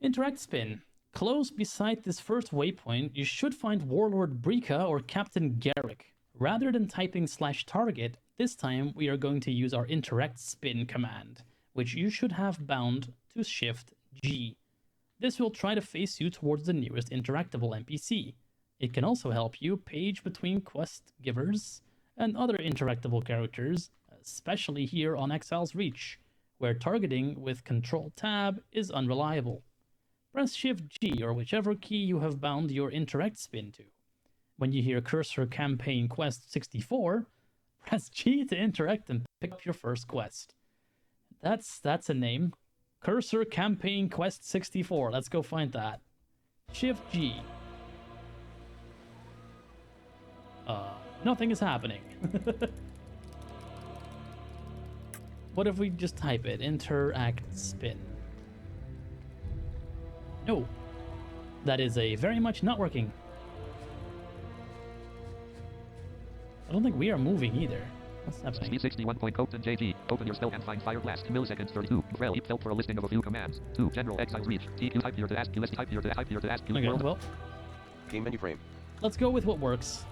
Interact spin. Close beside this first waypoint, you should find Warlord Brika or Captain Garrick. Rather than typing /target, this time we are going to use our interact spin command, which you should have bound to Shift G. This will try to face you towards the nearest interactable NPC. It can also help you page between quest givers and other interactable characters, especially here on Exile's Reach, where targeting with Control-Tab is unreliable. Press Shift-G or whichever key you have bound your interact spin to. When you hear Cursor Campaign Quest 64, press G to interact and pick up your first quest. That's a name. Cursor Campaign Quest 64. Let's go find that. Shift-G. Nothing is happening. What if we just type it? Interact spin. No. That is very much not working. I don't think we are moving either. What's happening? 61 point open JG. Open your spell and find Fire Blast. Milliseconds 32. Vrel felt for a listing of a few commands. 2. General Exiles Reach. TQ type here to ask you. List type here to ask you. Okay, well. Game menu frame. Let's go with what works.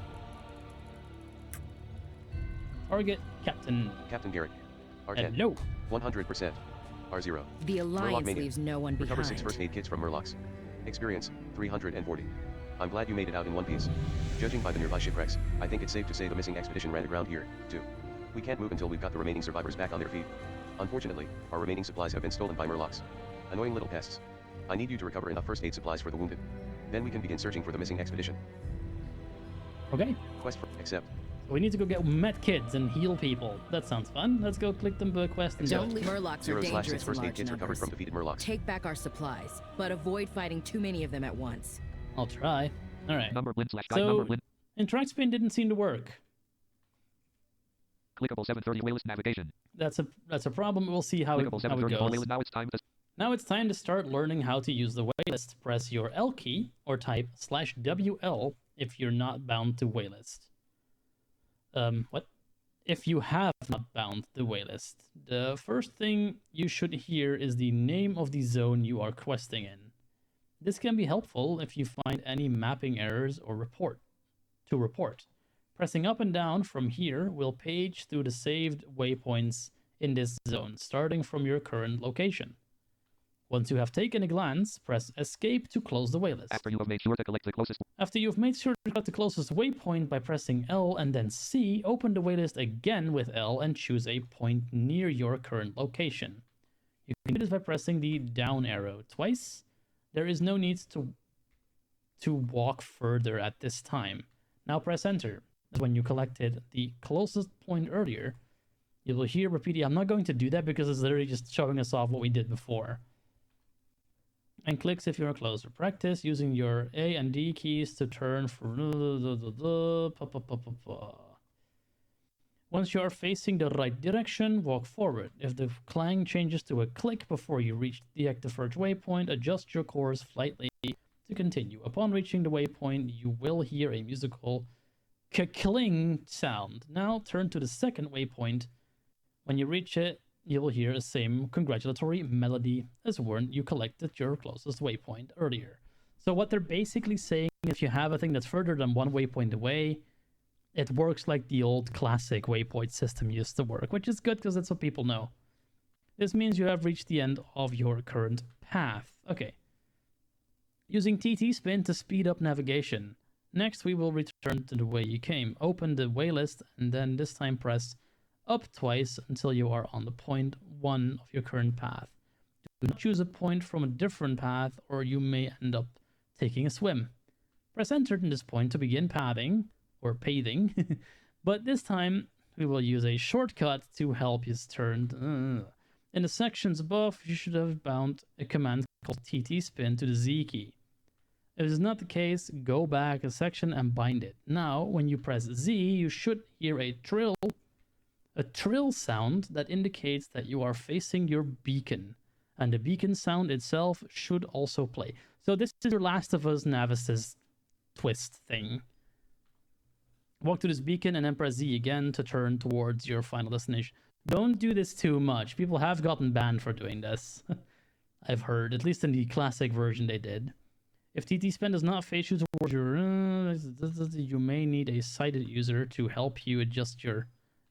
Target Captain. Captain Garrick. R10. Hello. 100%. R0. The Alliance Mania. leaves no one Recover behind. 6 first aid kits from Murlocs. Experience, 340. I'm glad you made it out in one piece. Judging by the nearby shipwrecks, I think it's safe to say the missing expedition ran aground here, too. We can't move until we've got the remaining survivors back on their feet. Unfortunately, our remaining supplies have been stolen by Murlocs. Annoying little pests. I need you to recover enough first aid supplies for the wounded. Then we can begin searching for the missing expedition. Okay. Quest for accept. We need to go get med kids and heal people. That sounds fun. Let's go click the quest and Don't go. leave. Murlocs are 0/6 dangerous in first aid large kits recovered numbers. from defeated Murlocs. Take back our supplies, but avoid fighting too many of them at once. I'll try. Alright. Number blend /guide So, number blend. interact spin didn't seem to work. Clickable 730 waylist navigation. That's a problem. We'll see how it Clickable 734 goes. waylist. Now it's time to start learning how to use the waylist. Press your L key or type /WL if you're not bound to waylist. What? If you have not bound the waylist, the first thing you should hear is the name of the zone you are questing in. This can be helpful if you find any mapping errors or report. Pressing up and down from here will page through the saved waypoints in this zone, starting from your current location. Once you have taken a glance, press Escape to close the waylist. After you have made sure to collect the closest. After you've made sure to cut the closest waypoint by pressing L and then C, open the waylist again with L and choose a point near your current location. You can do this by pressing the down arrow twice. There is no need to walk further at this time. Now press Enter. When you collected the closest point earlier, you will hear repeating. I'm not going to do that because it's literally just showing us off what we did before. And clicks if you're closer. Practice using your A and D keys to turn for... Once you are facing the right direction, walk forward. If the clang changes to a click before you reach the active waypoint, adjust your course slightly to continue. Upon reaching the waypoint, you will hear a musical cling sound. Now turn to the second waypoint. When you reach it, you will hear the same congratulatory melody as when you collected your closest waypoint earlier. So what they're basically saying, if you have a thing that's further than one waypoint away, it works like the old classic waypoint system used to work, which is good because that's what people know. This means you have reached the end of your current path. Okay. Using TT spin to speed up navigation. Next, we will return to the way you came. Open the waylist and then this time press up twice until you are on the point 1 of your current path. Do not choose a point from a different path, or you may end up taking a swim. Press enter in this point to begin pathing, or pathing, but this time we will use a shortcut to help you turn. In the sections above, you should have bound a command called TT spin to the Z key. If it is not the case, go back a section and bind it. Now, when you press Z, you should hear a trill sound that indicates that you are facing your beacon, and the beacon sound itself should also play. So this is your Last of Us Navis' twist thing. Walk to this beacon and then press Z again to turn towards your final destination. Don't do this too much. People have gotten banned for doing this. I've heard, at least in the classic version they did. If TT spin does not face you towards your... you may need a sighted user to help you adjust your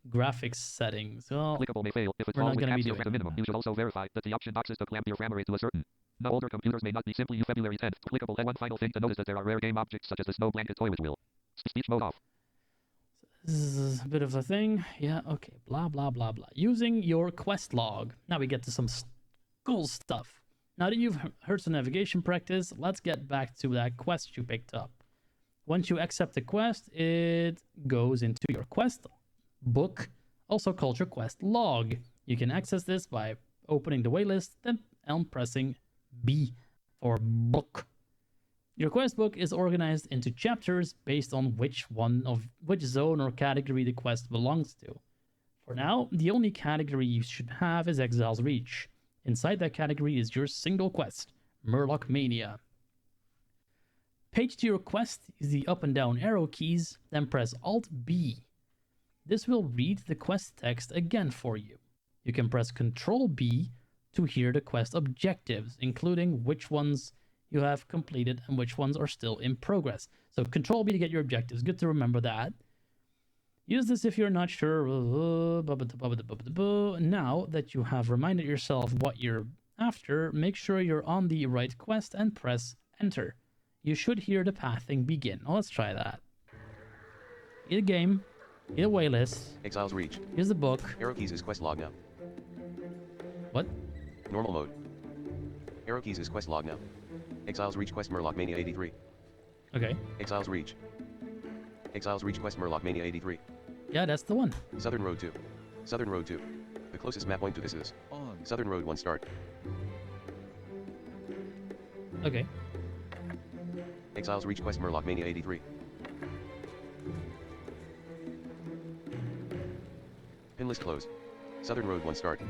graphics settings. Well, Clickable may fail if it's we're all not with going to be capsules doing at a minimum. You should also verify that the option boxes to clamp your frame rate to a certain. No older computers may not be simply February 10th. Clickable. And one final thing to notice that there are rare game objects such as the snow blanket toilet wheel. Speech mode off. This is a bit of a thing. Yeah, okay. Blah, blah, blah, blah. Using your quest log. Now we get to some cool stuff. Now that you've heard some navigation practice, let's get back to that quest you picked up. Once you accept the quest, it goes into your quest book, also called your quest log. You can access this by opening the waitlist and pressing B for book. Your quest book is organized into chapters based on which zone or category the quest belongs to. For now, the only category you should have is Exile's Reach. Inside that category is your single quest, Murloc Mania. Page to your quest is the up and down arrow keys, then press Alt-B. This will read the quest text again for you. You can press Control-B to hear the quest objectives, including which ones you have completed and which ones are still in progress. So Control-B to get your objectives. Good to remember that. Use this if you're not sure. Now that you have reminded yourself what you're after, make sure you're on the right quest and press Enter. You should hear the pathing begin. Oh, let's try that. Get a game. Get a waitlist. Exile's Reach. Here's the book. Arrow keys is quest log now. What? Normal mode. Arrow keys is quest log now. Exile's Reach quest Murloc Mania 83. Okay. Exile's Reach. Exile's Reach quest Murloc Mania 83. Yeah, that's the one. Southern Road 2. Southern Road 2. The closest map point to this is on Southern Road 1 start. Okay. Exile's Reach quest Murloc Mania 83. Pin list closed. Southern Road 1 start.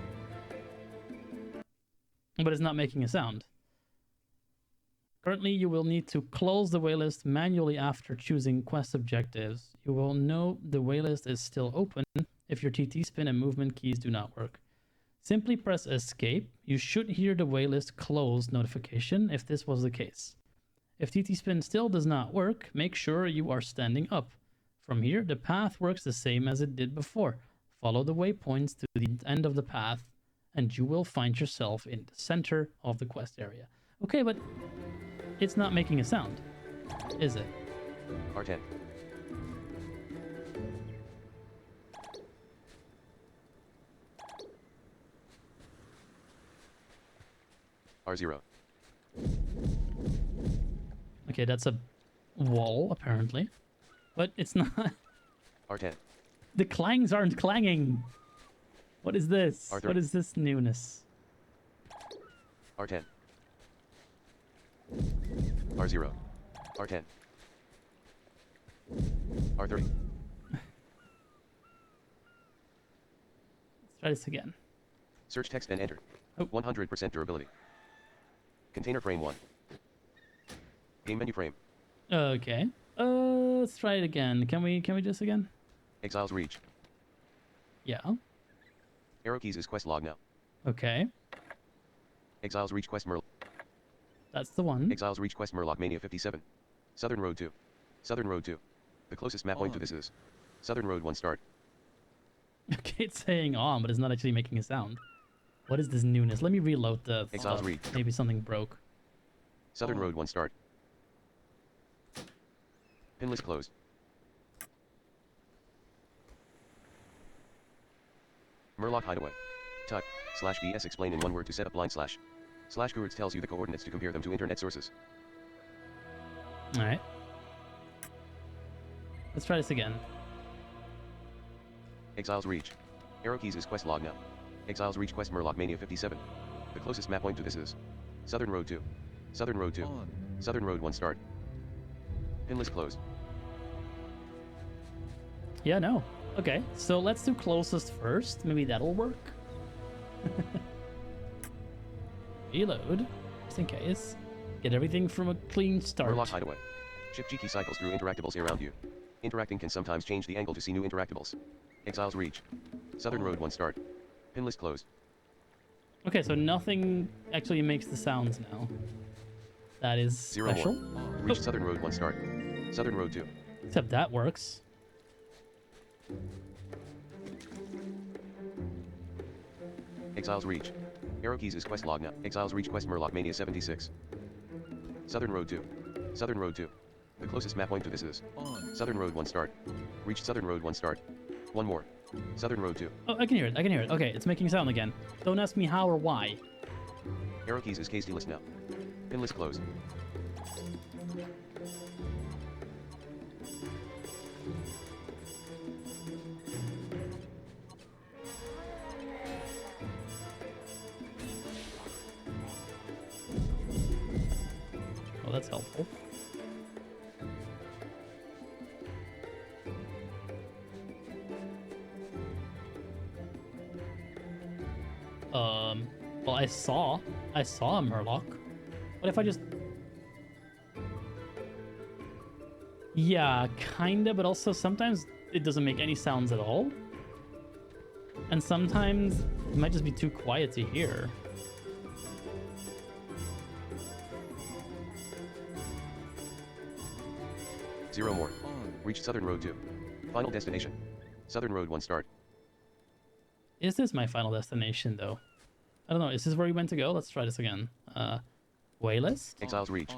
But it's not making a sound. Currently, you will need to close the waitlist manually after choosing quest objectives. You will know the waitlist is still open if your TT spin and movement keys do not work. Simply press escape. You should hear the waitlist close notification if this was the case. If TT spin still does not work, make sure you are standing up. From here, the path works the same as it did before. Follow the waypoints to the end of the path, and you will find yourself in the center of the quest area. Okay, but it's not making a sound, is it? R10. R0. Okay, that's a wall, apparently. But it's not... R10. The clangs aren't clanging! What is this? R3. What is this newness? R10. R0. R10. R30. Let's try this again. Search text and enter. Oh. 100% durability. Container frame 1. Game menu frame. Okay. Let's try it again. Can we do this again? Exile's Reach. Yeah. Arrow keys is quest log now. Okay. Exile's Reach quest Murloc. That's the one. Exile's Reach quest Murloc Mania 57. Southern Road 2. Southern Road 2. The closest map point to this is Southern Road 1 start. Okay, it's saying on, but it's not actually making a sound. What is this newness? Let me reload the Exile's stuff. Reach. Maybe something broke. Southern Road 1 start. Pin list closed. Murloc Hideaway. Tuck, /BS explain in one word to set up line slash. /Keywords tells you the coordinates to compare them to internet sources. Alright. Let's try this again. Exiles Reach. Arrow keys is quest log now. Exiles Reach quest Murloc Mania 57. The closest map point to this is Southern Road 2. Southern Road 2. Southern Road 1 start. Pin list closed. Yeah, no. Okay, so let's do closest first. Maybe that'll work. Reload, just in case. Get everything from a clean start. Murloc Hideaway. Shift G key cycles through interactables around you. Interacting can sometimes change the angle to see new interactables. Exiles Reach. Southern Road 1 start. Pin list closed. Okay, so nothing actually makes the sounds now. That is special. Reach Southern Road 1 start. Southern Road 2. Except that works. Exiles Reach. Arrow keys is quest log now. Exiles Reach quest Murloc Mania 76. Southern Road 2. Southern Road 2. The closest map point to this is Southern Road 1 start. Reach Southern Road 1 start. One more. Southern Road 2. Oh, I can hear it. I can hear it. Okay, it's making sound again. Don't ask me how or why. Arrow keys is KSD list now. Pin list closed. Oh, that's helpful. Well, I saw a Murloc. What if I just... Yeah, kinda, but also sometimes it doesn't make any sounds at all. And sometimes it might just be too quiet to hear. Zero more. Reach Southern Road 2. Final destination. Southern Road 1 start. Is this my final destination, though? I don't know. Is this where we meant to go? Let's try this again. Waylist. Exiles Reach.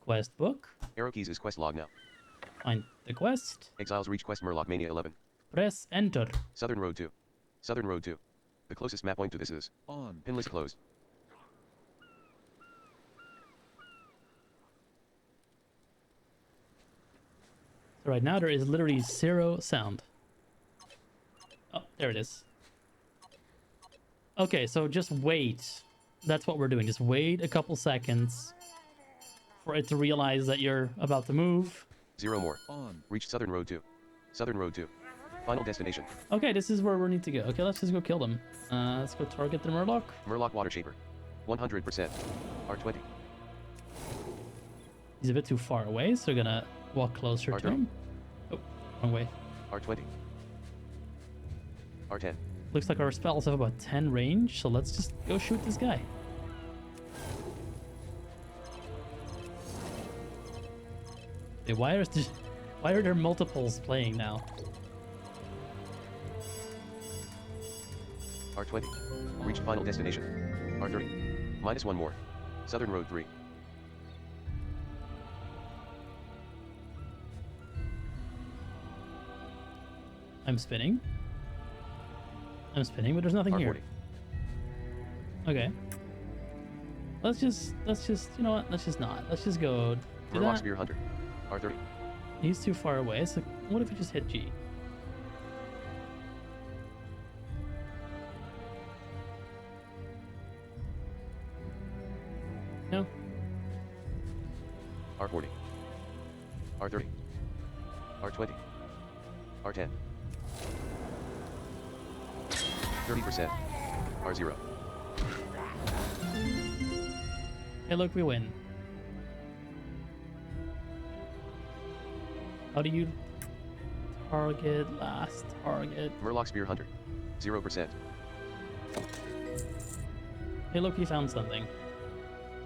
Quest book. Arrow keys is quest log now. Find the quest. Exiles Reach quest Murloc Mania 11. Press enter. Southern Road 2. Southern Road 2. The closest map point to this is Pin list closed. So right now there is literally zero sound. Oh, there it is. Okay, so just wait. That's what we're doing. Just wait a couple seconds for it to realize that you're about to move. Zero more. Reach Southern Road 2. Southern Road 2. Final destination. Okay, this is where we need to go. Okay, let's just go kill them. Let's go target the Murloc. Murloc Water Shaper. 100%. R20. He's a bit too far away, so we're gonna walk closer to him. Oh, wrong way. R20. R10. Looks like our spells have about 10 range, so let's just go shoot this guy. Hey, why are there multiples playing now? R20. Reach final destination. R30. Minus one more. Southern Road 3. I'm spinning, but there's nothing R40. here. Okay. Let's just, you know what? Let's just not. Let's just go do Murloc that. Spear Hunter. R30. He's too far away, so what if we just hit G? No? R40. R30. R20. R10. 30%. R0. Hey, look, we win. How do you target last target? Murloc Spear Hunter. 0%. Hey, look, we found something.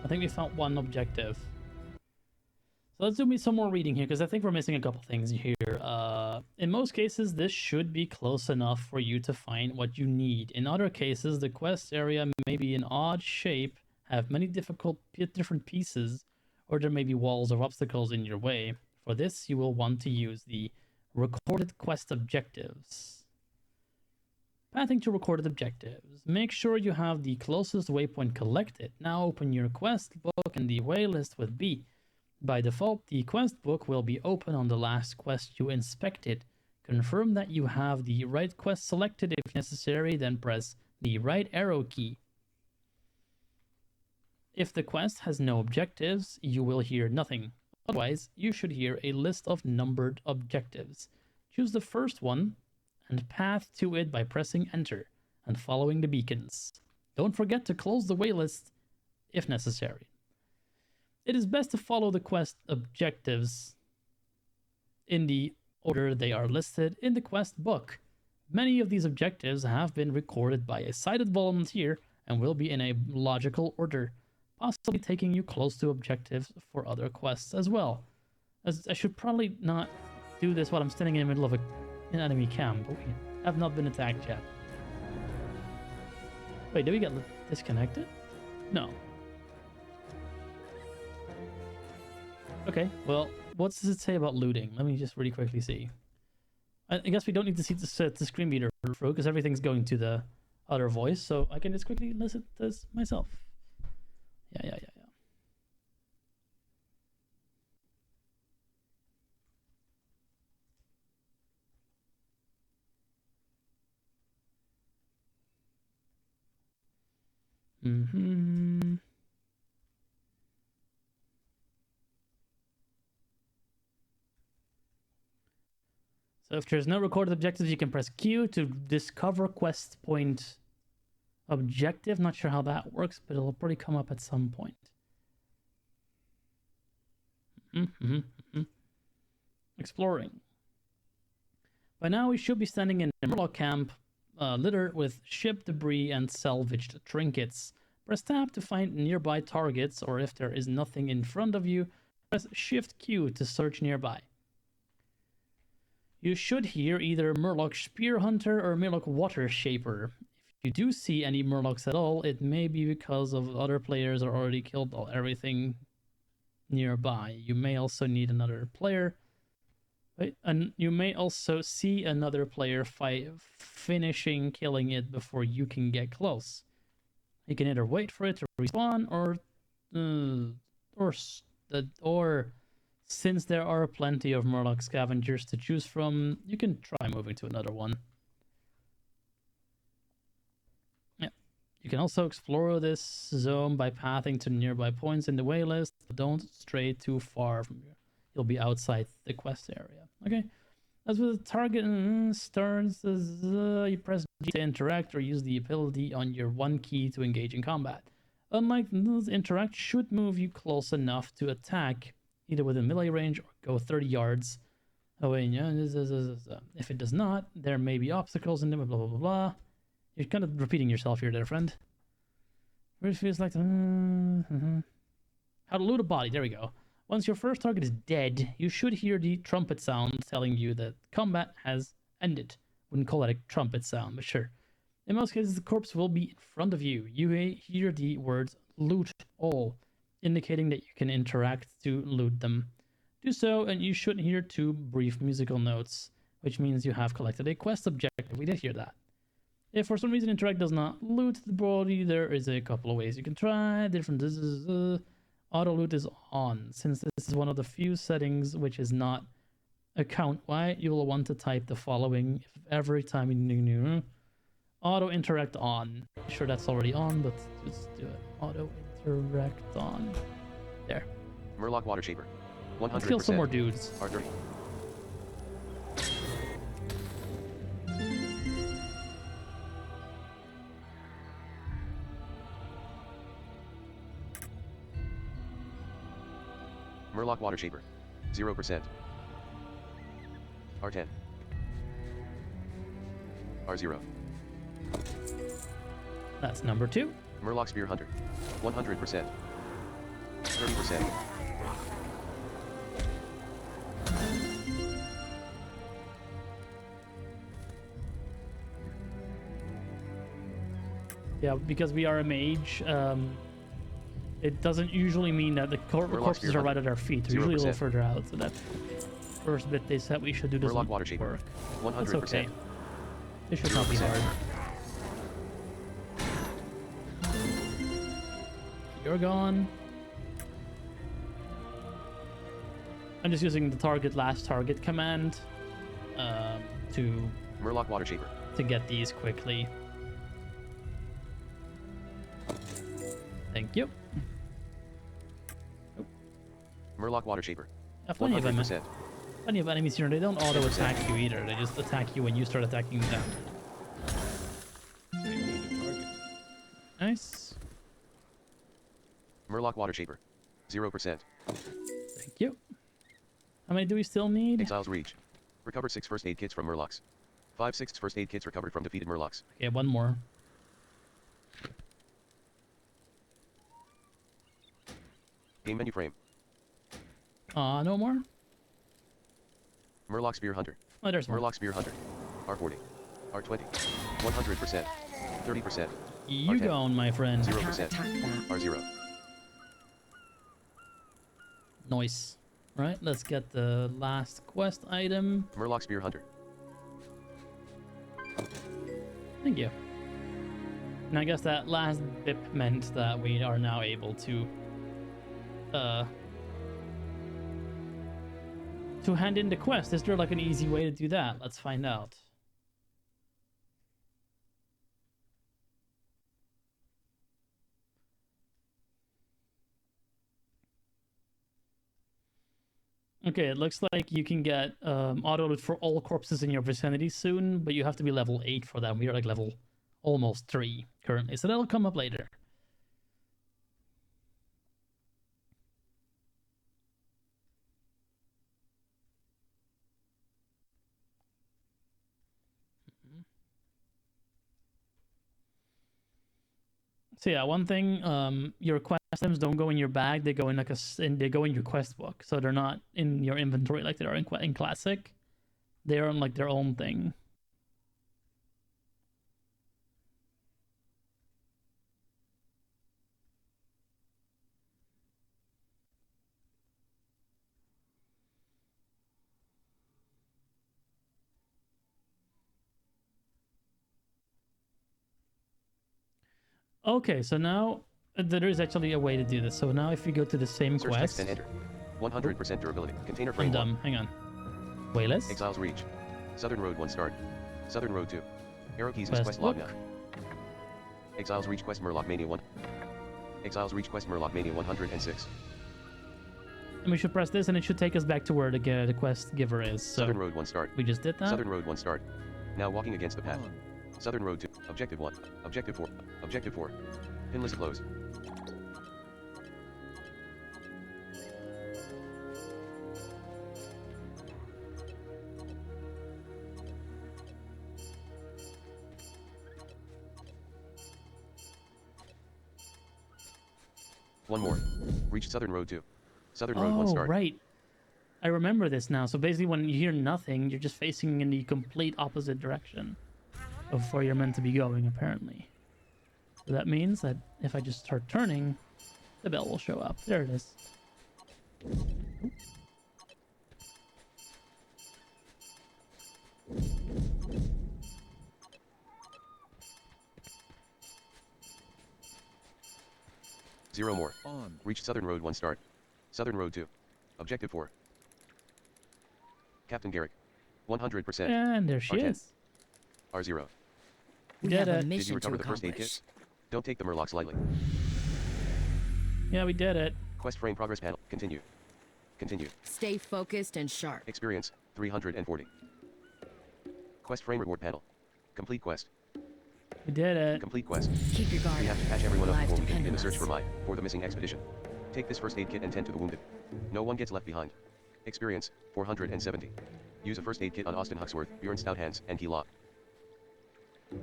I think we found one objective. So let's do me some more reading here, because I think we're missing a couple things here. In most cases, this should be close enough for you to find what you need. In other cases, the quest area may be an odd shape, have many different pieces, or there may be walls or obstacles in your way. For this, you will want to use the recorded quest objectives. Pathing to recorded objectives. Make sure you have the closest waypoint collected. Now open your quest book and the waylist with B. By default, the quest book will be open on the last quest you inspected. Confirm that you have the right quest selected if necessary, then press the right arrow key. If the quest has no objectives, you will hear nothing. Otherwise, you should hear a list of numbered objectives. Choose the first one and path to it by pressing enter and following the beacons. Don't forget to close the waylist if necessary. It is best to follow the quest objectives in the order they are listed in the quest book. Many of these objectives have been recorded by a sighted volunteer and will be in a logical order, possibly taking you close to objectives for other quests as well. As I should probably not do this while I'm standing in the middle of an enemy camp, but we have not been attacked yet. Wait, did we get disconnected? No. Okay, well, what does it say about looting? Let me just really quickly see. I guess we don't need to see the screen meter through because everything's going to the other voice, so I can just quickly listen to this myself. Yeah. So if there's no recorded objectives, you can press Q to discover quest point objective. Not sure how that works, but it'll probably come up at some point. Exploring. By now we should be standing in a Murloc camp littered with ship debris and salvaged trinkets. Press tab to find nearby targets, or if there is nothing in front of you, press Shift Q to search nearby. You should hear either Murloc Spear Hunter or Murloc Water Shaper. If you do see any Murlocs at all, it may be because of other players are already killed everything nearby. You may also need another player. And you may also see another player finishing killing it before you can get close. You can either wait for it to respawn or since there are plenty of Murloc scavengers to choose from, you can try moving to another one. Yeah. You can also explore this zone by pathing to nearby points in the waylist, but don't stray too far from here. You'll be outside the quest area. Okay. As with the target starts, you press G to interact or use the ability on your 1 key to engage in combat. Unlike this, interact should move you close enough to attack, either within melee range or go 30 yards away. If it does not, there may be obstacles in them, blah, blah, blah, blah. You're kind of repeating yourself here, there, friend. It feels like... How to loot a body, there we go. Once your first target is dead, you should hear the trumpet sound telling you that combat has ended. Wouldn't call it a trumpet sound, but sure. In most cases, the corpse will be in front of you. You may hear the words loot all, indicating that you can interact to loot them. Do so, and you should hear 2 brief musical notes, which means you have collected a quest objective. We did hear that. If for some reason interact does not loot the body, there is a couple of ways you can try. Auto loot is on. Since this is one of the few settings which is not account-wide, you will want to type the following every time you auto interact on. Sure, that's already on, but just do it. Auto interact on. There. Murloc Water Shaper. 100%. Let's kill some more dudes. R30. Murloc Water Shaper. 0%. R10. R0. That's number 2. Murloc Spear Hunter. 100%. 30%. Yeah, because we are a mage, it doesn't usually mean that the corpses are right at our feet. They're usually a little further out, so that first bit they said we should do doesn't Murloc Water Shaper. work. 100%. That's okay. It should not be hard. You're gone. I'm just using the target last target command to Murloc Water Shaper. get these quickly. Thank you. Murloc Water Shaper. Plenty of 100%. Plenty of enemies here. They don't auto attack you either. They just attack you when you start attacking them. Nice. Murloc Water Shaper. 0%. Thank you. How many do we still need? Exile's Reach. Recovered 6 first aid kits from Murlocs. 5/6 first aid kits recovered from defeated Murlocs. Okay, one more. Game menu frame. No more? Murloc Spear Hunter. Oh, there's more. Murloc Spear Hunter. R40. R20. 100%. 30%. You R10. going, my friend. 0%. R0. Nice. Right, let's get the last quest item. Murloc Spear Hunter. Thank you. And I guess that last bip meant that we are now able to hand in the quest. Is there like an easy way to do that? Let's find out. Okay, it looks like you can get auto loot for all corpses in your vicinity soon, but you have to be level 8 for that. We are like level almost 3 currently, so that'll come up later. So yeah, one thing, your quest items don't go in your bag; they go in like they go in your quest book. So they're not in your inventory like they are in Classic. They're on like their own thing. Okay, so now there is actually a way to do this. So now if you go to the same Search quest... text and enter. 100% durability. Container I'm frame 1. dumb. Hang on. Wayless? Exile's Reach. Southern Road 1 start. Southern Road 2. Arrow keys is Quest quest log book. now. Exile's Reach quest Murloc Mania 1. Exile's Reach quest Murloc Mania 106. And we should press this and it should take us back to where the quest giver is. So Southern Road 1 start. we just did that. Southern Road 1 start. Now walking against the path. Southern Road 2. Objective 1. Objective 4. Objective 4. Pin list closed. One more. Reach Southern Road 2. Southern Road 1 Oh, start. right. I remember this now. So basically when you hear nothing, you're just facing in the complete opposite direction of where you're meant to be going, apparently. So that means that if I just start turning, the bell will show up. There it is. Zero more. Reach Southern Road 1 start. Southern Road 2. Objective 4. Captain Garrick. 100%. And there she R10. is. R0. We Did have a it. Did mission you recover to the first aid accomplish. kit? Don't take the Murlocs lightly. Yeah, we did it. Quest frame progress panel. Continue. Continue. Stay focused and sharp. Experience. 340. Quest frame reward panel. Complete quest. We did it. Complete quest. Keep your guard We have up. to patch everyone up Lives before we can depend begin on the search us. for the missing expedition. Take this first aid kit and tend to the wounded. No one gets left behind. Experience. 470. Use a first aid kit on Austin Huxworth, Bjorn Stouthands, and Key Lock.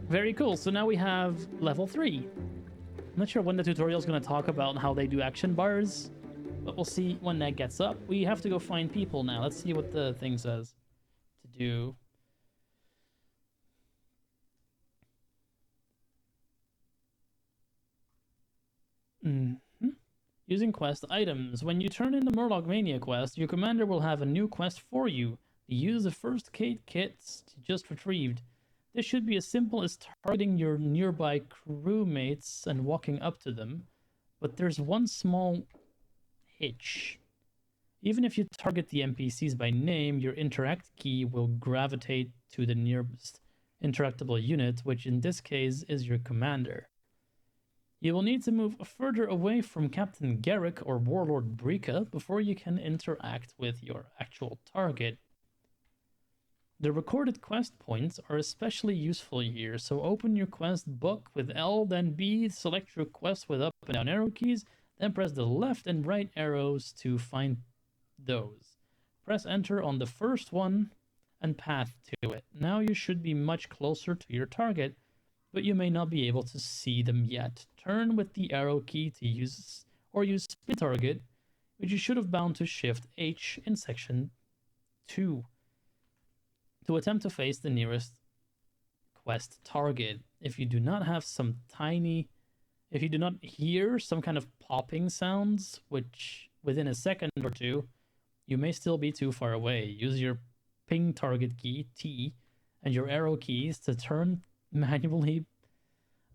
Very cool. So now we have level 3. I'm not sure when the tutorial is going to talk about how they do action bars, but we'll see when that gets up. We have to go find people now. Let's see what the thing says to do. Using quest items. When you turn in the Murloc Mania quest, your commander will have a new quest for you. Use the first aid kits just retrieved. This should be as simple as targeting your nearby crewmates and walking up to them, But there's one small hitch. Even if you target the NPCs by name, your interact key will gravitate to the nearest interactable unit, which in this case is your commander. You will need to move further away from Captain Garrick or Warlord Brika before you can interact with your actual target. The recorded quest points are especially useful here, so open your quest book with L, then B, select your quest with up and down arrow keys, then press the left and right arrows to find those. Press enter on the first one and path to it. Now you should be much closer to your target, but you may not be able to see them yet. Turn with the arrow key to use spin target, which you should have bound to Shift H in section 2 to attempt to face the nearest quest target. If you do not hear some kind of popping sounds, which within a second or two, you may still be too far away. Use your ping target key, T, and your arrow keys to turn manually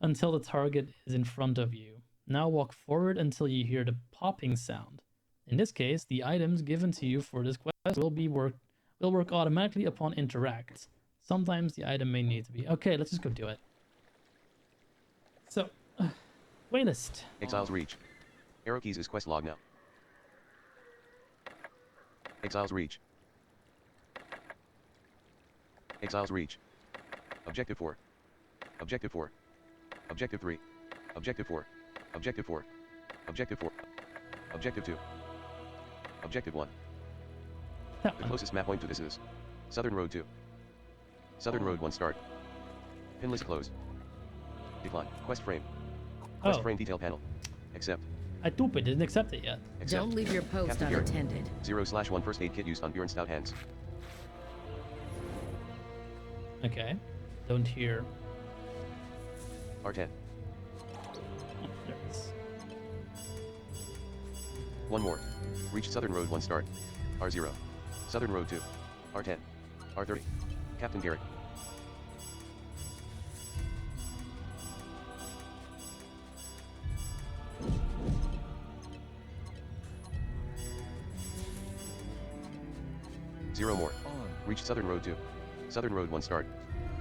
until the target is in front of you. Now walk forward until you hear the popping sound. In this case, the items given to you for this quest will work automatically upon interact. Sometimes the item may need to be... Okay, let's just go do it. So, playlist. Exile's Reach. Arrow keys is quest log now. Exile's Reach. Exile's Reach. Objective 4. Objective 4. Objective 3. Objective 4. Objective 4. Objective 4. Objective 2. Objective 1. The closest map point to this is Southern Road 2. Southern Road 1 start. Pin list closed. Decline. Quest frame. Quest frame detail panel. Accept. I didn't accept it yet. Accept. Don't leave your post Captain Garrett. unattended. 0/1 first aid kit used on Bjorn Stout hands. Okay. Don't hear. R10. Oh, there it is. One more. Reach Southern Road 1 start. R0. Southern Road 2. R10. R30. Captain Garrett. Zero more. Reach Southern Road 2. Southern Road 1 start.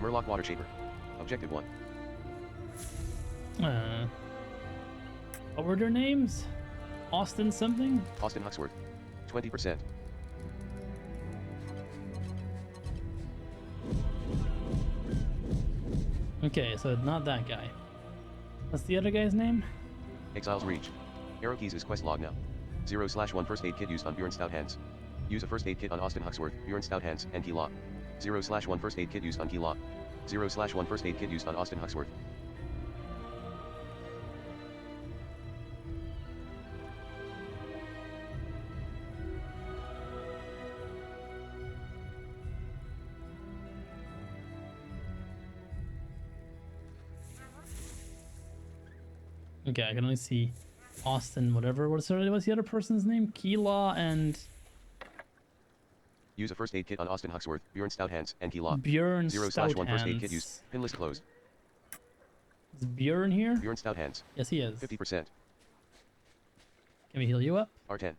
Murloc Water Shaper. Objective 1. What were their names? Austin something? Austin Huxworth. 20%. Okay, so not that guy. What's the other guy's name? Exile's Reach. Arrow keys is quest log now. 0/1 first aid kit used on Bjorn Stout hands. Use a first aid kit on Austin Huxworth, Bjorn Stout hands, and key lock. 0/1 first aid kit used on key lock. 0/1 first aid kit used on Austin Huxworth. Okay, I can only see Austin, whatever. What's the other person's name? Keela and... Use a first aid kit on Austin Huxworth, Bjorn Stout hands, and key lock. Bjorn 0/1 first aid kit Stouthands. used. Pin list closed. Is Bjorn here? Bjorn Stout hands. Yes, he is. 50%. Can we heal you up? R10.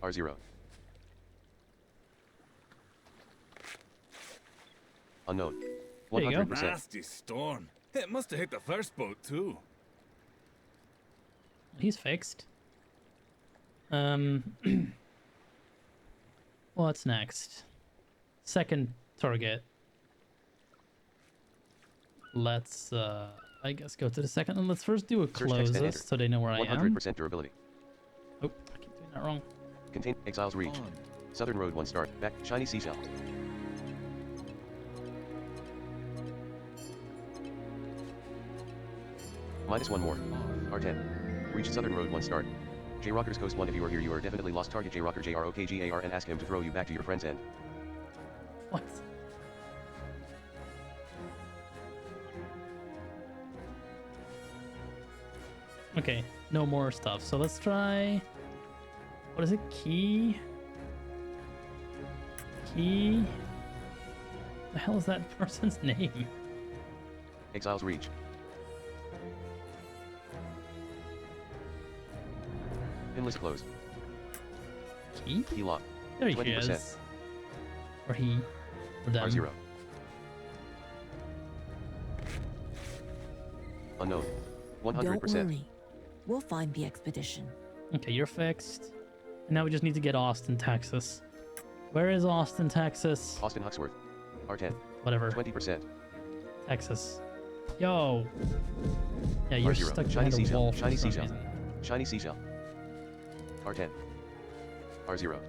R0. Unknown. There you go. 100%. Nasty storm. It must have hit the first boat too. He's fixed. What's next? Second target. Let's, I guess go to the second, and let's first do a Search text close and this enter. so they know where I am. 100% durability. Oh, I keep doing that wrong. Contain Exile's Reach. Southern Road 1 start. Back. Shiny Seashell. -1 more. R10. Reach Southern Road 1 start. J Rockers Coast 1. If you are here, you are definitely lost. Target J Rocker JROKGAR and ask him to throw you back to your friend's end. What? Okay, no more stuff. So let's try... What is it? Key? Key? The hell is that person's name? Exile's Reach. Pin list closed. He? Key lock. There he 20%. is. Or he. Or them. R0. Unknown. 100%. Don't worry. We'll find the expedition. Okay, you're fixed. And now we just need to get Austin, Texas. Where is Austin, Texas? Austin Huxworth. R10. Whatever. 20%. Texas. Yo. Yeah, you're R0. stuck Shiny behind a seashell. wall for Shiny some seashell. reason. Shiny seashell. R10. R0.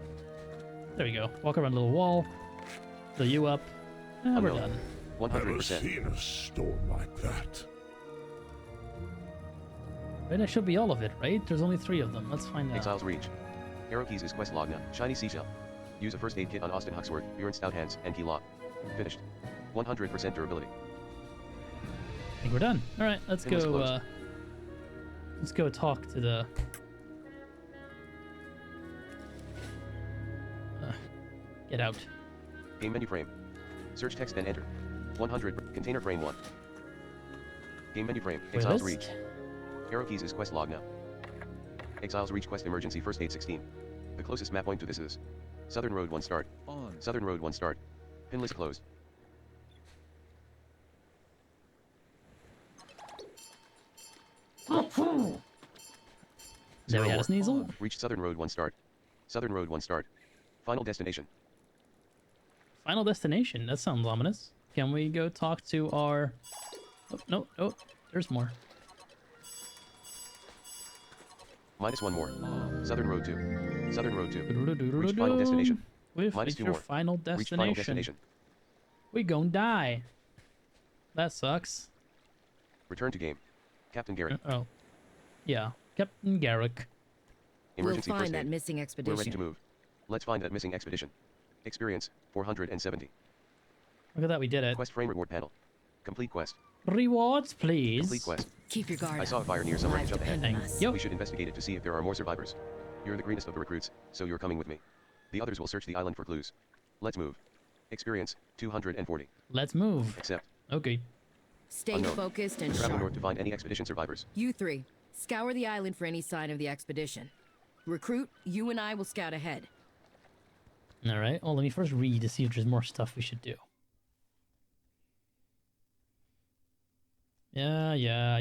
There we go. Walk around a little wall. Fill you up. And we're Unknown. done. 100%. seen a storm like that. Right, that should be all of it, right? There's only 3 of them. Let's find out. Exiles Reach. Arrow keys is quest log now. Shiny seashell. Use a first aid kit on Austin Huxworth, Bjorn Stout Hands, and key lock. Finished. 100% durability. I think we're done. All right, let's Pin list go. closed. Let's go talk to the. Get out. Game menu frame. Search text and enter. 100. Container frame 1. Game menu frame. Exiles Wait, Reach. Arrow keys is quest log now. Exiles Reach quest emergency first aid 16. The closest map point to this is Southern Road 1 start. On. Southern Road 1 start. Pin list closed. There we had a Sneasel. Reach Southern Road 1 start. Southern Road 1 start. Final destination. Final destination. That sounds ominous. Can we go talk to our? Oh, no, oh, there's more. -1 more. Southern Road 2. Southern Road 2. Reach Reach final destination. We've -2 reached your more. final Reach final destination. destination. We gon' die. That sucks. Return to game. Captain Garrett. Oh, yeah, Captain Garrick. Emergency we'll first find that aid. missing We're ready to expedition. move. Let's find that missing expedition. Experience 470. Look at that, we did it. Quest frame reward panel. Complete quest. Rewards, please. Complete quest. Keep your guard I saw a up. fire near somewhere. Lives Jump ahead. depend on us. Yo. We should investigate it to see if there are more survivors. You're the greenest of the recruits, so you're coming with me. The others will search the island for clues. Let's move. Experience 240. Let's move. Accept. Okay. Stay Unknown. focused and Travel sharp. north to find any expedition survivors. You 3, scour the island for any sign of the expedition. Recruit, you and I will scout ahead. All right. Well, let me first read to see if there's more stuff we should do. Yeah.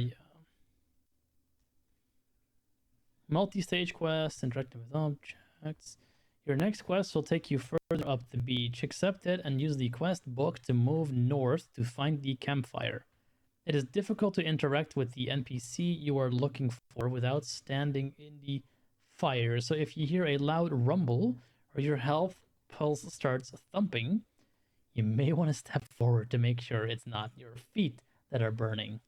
Multi-stage quest, interacting with objects. Your next quest will take you further up the beach. Accept it and use the quest book to move north to find the campfire. It is difficult to interact with the NPC you are looking for without standing in the fire. So if you hear a loud rumble or your health pulse starts thumping, you may want to step forward to make sure it's not your feet that are burning.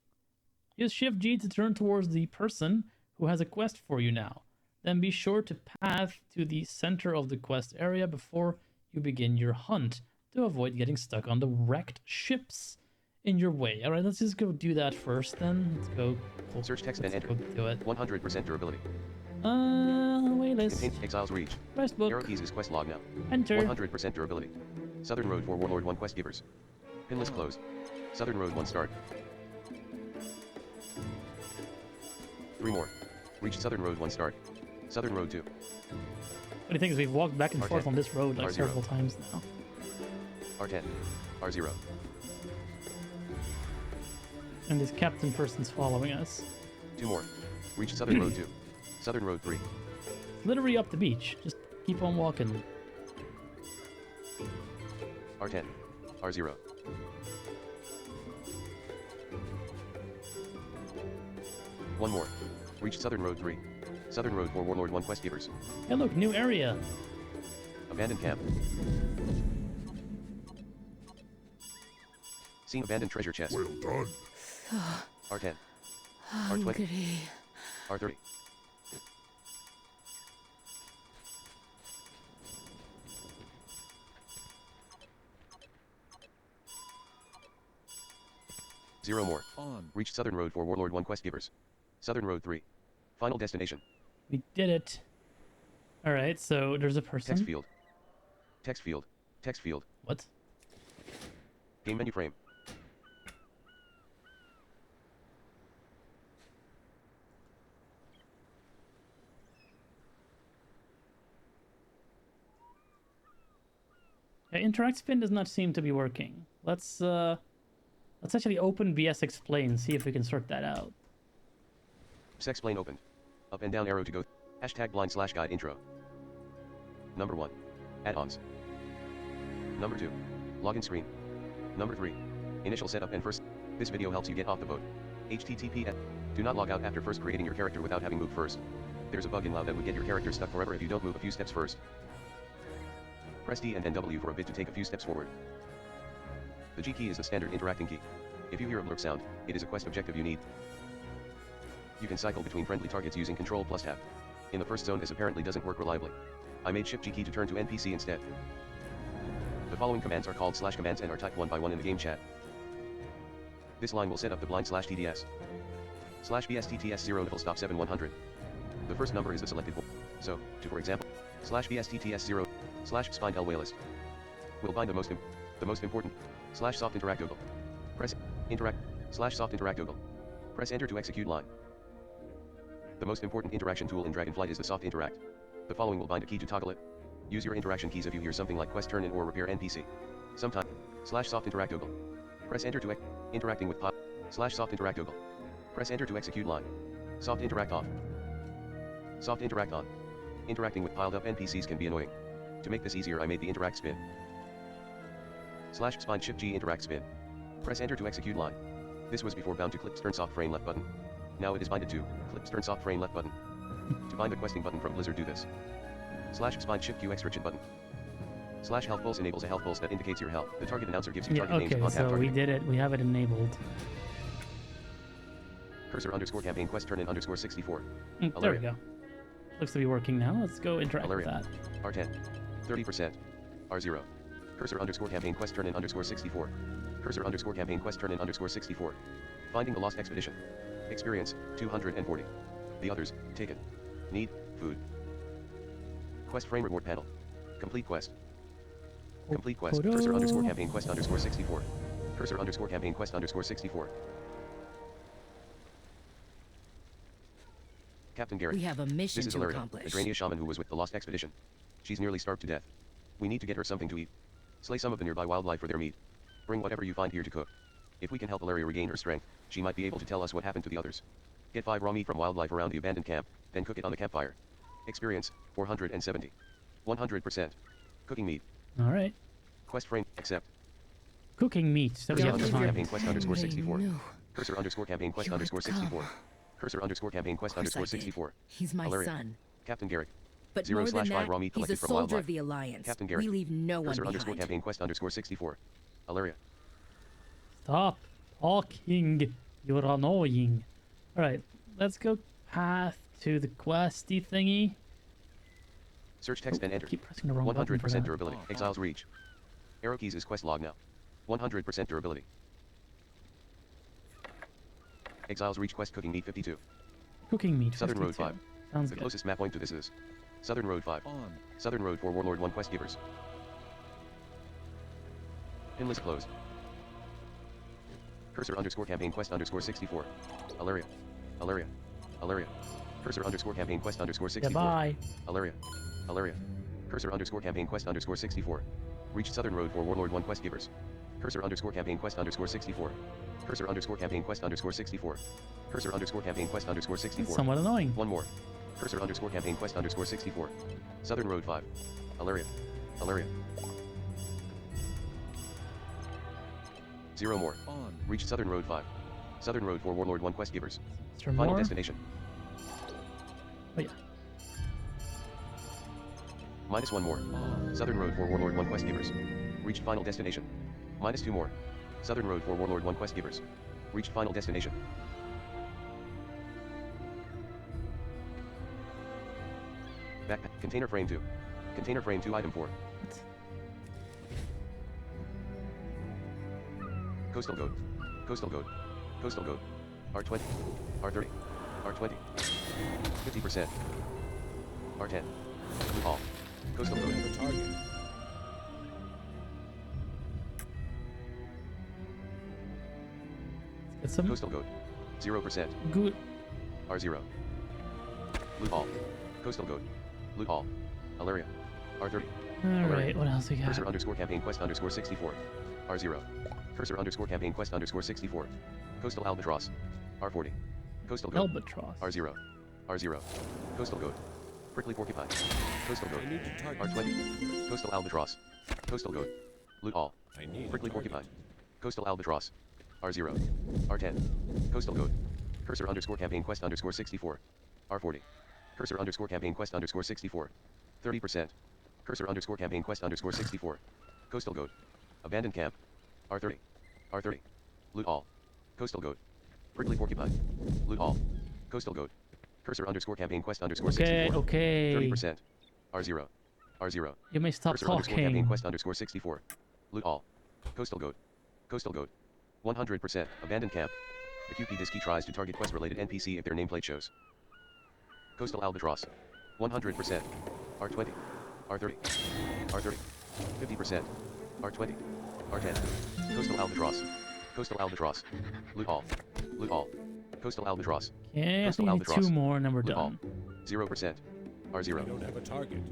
Use Shift G to turn towards the person who has a quest for you now. Then be sure to path to the center of the quest area before you begin your hunt to avoid getting stuck on the wrecked ships in your way. Alright, let's just go do that first then. Let's go. Search text and let's enter. go do it. 100% durability. Wait, let's. Contain Exiles Reach. Quest book. Arrow keys is quest log now. Enter. 100% durability. Southern Road 4 Warlord 1 quest givers. Pin list closed. Southern Road 1 start. 3 more. Reach Southern Road 1 start. Southern Road 2. Funny thing is, we've walked back and forth R10. on this road like R0. several times now. R10. R0. And this captain person's following us. 2 more. Reach Southern Road 2. Southern Road 3. Literally up the beach. Just keep on walking. R10. R0. One more. Reach Southern Road 3. Southern Road 4 Warlord 1 quest givers. Hey, look, new area. Abandoned camp. Seen abandoned treasure chest. Well done. R10. R20. R30. Zero more. On. Reach Southern Road 4 Warlord 1 quest givers. Southern Road 3. Final destination. We did it. Alright, so there's a person. Text field. Text field. Text field. What? Game menu frame. Yeah, interact spin does not seem to be working. Let's actually open VS Explain, see if we can sort that out. Sexplain opened. Up and down arrow to go. Hashtag blind/guide intro. Number 1. Add-ons. Number 2. Login screen. Number 3. Initial setup and first. This video helps you get off the boat. HTTPS. Do not log out after first creating your character without having moved first. There's a bug in WoW that would get your character stuck forever if you don't move a few steps first. Press D and then W for a bit to take a few steps forward. The G key is the standard interacting key. If you hear a blurp sound, it is a quest objective you need. You can cycle between friendly targets using Control plus Tab. In the first zone this apparently doesn't work reliably. I made Shift G key to turn to NPC instead. The following commands are called /commands and are typed one by one in the game chat. This line will set up the blind/TDS. /BSTTS0 nibble stop 7100. The first number is the selected one. So, for example, /BSTTS0 /spine L whalist. We'll bind the most important /soft interact ogle. Press interact /soft interact ogle. Press enter to execute line. The most important interaction tool in Dragonflight is the soft interact. The following will bind a key to toggle it. Use your interaction keys if you hear something like quest turn in or repair NPC. Sometime /soft interact ogle. Press enter to interacting with pop /soft interact ogle. Press enter to execute line. Soft interact off. Soft interact on. Interacting with piled up NPCs can be annoying. To make this easier I made the interact spin. /spine shift G interact spin. Press enter to execute line. This was before bound to click turn soft frame left button. Now it is binded to click turn soft frame left button. To bind the questing button from Blizzard do this. /spine shift Q extraction button. /health pulse enables a health pulse that indicates your health. The target announcer gives you target names upon tap so target. we did it. We have it enabled. Cursor _campaign quest turn in _64. There we go. Looks to be working now. Let's go interact with that. R10. 30%. R0. Cursor _campaign quest turn in _64. Cursor _campaign quest turn in _64. Finding the lost expedition. Experience 240. The others taken. Need food. Quest frame reward panel. Complete quest. Complete quest. Cursor _campaign quest _64. Cursor _campaign quest _64. Captain Garrett. We have a mission This is to Ilaria, accomplish. the Drania shaman who was with the lost expedition. She's nearly starved to death. We need to get her something to eat. Slay some of the nearby wildlife for their meat. Bring whatever you find here to cook. If we can help Ilaria regain her strength, she might be able to tell us what happened to the others. Get 5 raw meat from wildlife around the abandoned camp, then cook it on the campfire. Experience 470. 100%. Cooking meat. All right. Quest frame accept. Cooking meat. So we Cursor have _campaign time. quest _64. Cursor _campaign quest _64. Cursor _campaign quest _64. He's my Ilaria. son. Captain Garrick. But 0 more than /5 that, raw meat he's a collected from soldier wildlife. of the Alliance. Captain Garrick. We leave no one Cursor behind. _campaign quest _64. Ilaria. Stop talking. You're annoying. All right. Let's go path to the questy thingy. Search text and enter. Keep pressing the wrong button for 100% that. durability. Exile's reach. Arrow keys is quest log now. 100% durability. Exile's reach quest cooking meat 52. Cooking meat. Southern Road 52. 5. Sounds The good. closest map point to this is Southern Road 5. Southern Road 4 Warlord 1 quest givers. Pin list closed. Cursor _campaign quest _64. Ilaria. Ilaria. Ilaria. Cursor _campaign quest _64. Goodbye. Ilaria. Ilaria. Cursor _campaign quest _64. Reached Southern Road for Warlord 1 quest givers. Cursor _campaign quest _64. Cursor _campaign quest _64. Cursor _campaign quest _64. It's somewhat annoying. One more. Cursor _campaign quest _64. Southern Road 5. Ilaria. Ilaria. 0 more. Reached Southern Road 5. Southern Road for Warlord 1 quest givers. Final more? destination. Oh yeah. -1 more. Southern Road for Warlord 1 quest givers. Reached final destination. -2 more. Southern Road for Warlord 1 quest givers. Reached final destination. Backpack. Container frame 2. Container frame 2 item 4. Coastal goat. Coastal goat. Coastal goat. R20. R30. R20. 50%. R10. All. Coastal goat. Target. Get some Coastal goat. 0%. good. R0. Loot all. Coastal goat. Loot all. Ilaria. R30. Alright, what else we got? Cursor underscore campaign quest underscore 64. R0. Cursor underscore campaign quest underscore 64. Coastal Albatross. R40. Coastal Goat. Albatross. R0. R0. Coastal Goat. Prickly Porcupine. Coastal Goat. R20. Coastal Albatross. Coastal Goat. Loot all. Prickly Porcupine. Coastal Albatross. R0. R10. Coastal Goat. Cursor underscore campaign quest underscore 64. R40. Cursor underscore campaign quest underscore 64. 30%. Cursor underscore campaign quest underscore 64. Coastal Goat. Abandoned camp. R30. R30. Loot all. Coastal Goat. Prickly Porcupine. Loot all. Coastal Goat. Cursor underscore campaign quest underscore 64. Okay. 30%. R0. R0. You may stop Cursor underscore campaign talking. quest underscore 64. Loot all. Coastal Goat. Coastal Goat. 100%. Abandoned camp. The QP Disky tries to target quest-related NPC if their nameplate shows. Coastal Albatross. 100%. R20. R30. R30. 50%. R20. R10. Coastal Albatross. Coastal Albatross. Loot all. Loot all. Coastal Albatross. Okay, I Coastal think we need Albatross. 2 more and then we're Loot all. done. 0%. R0. don't have a target.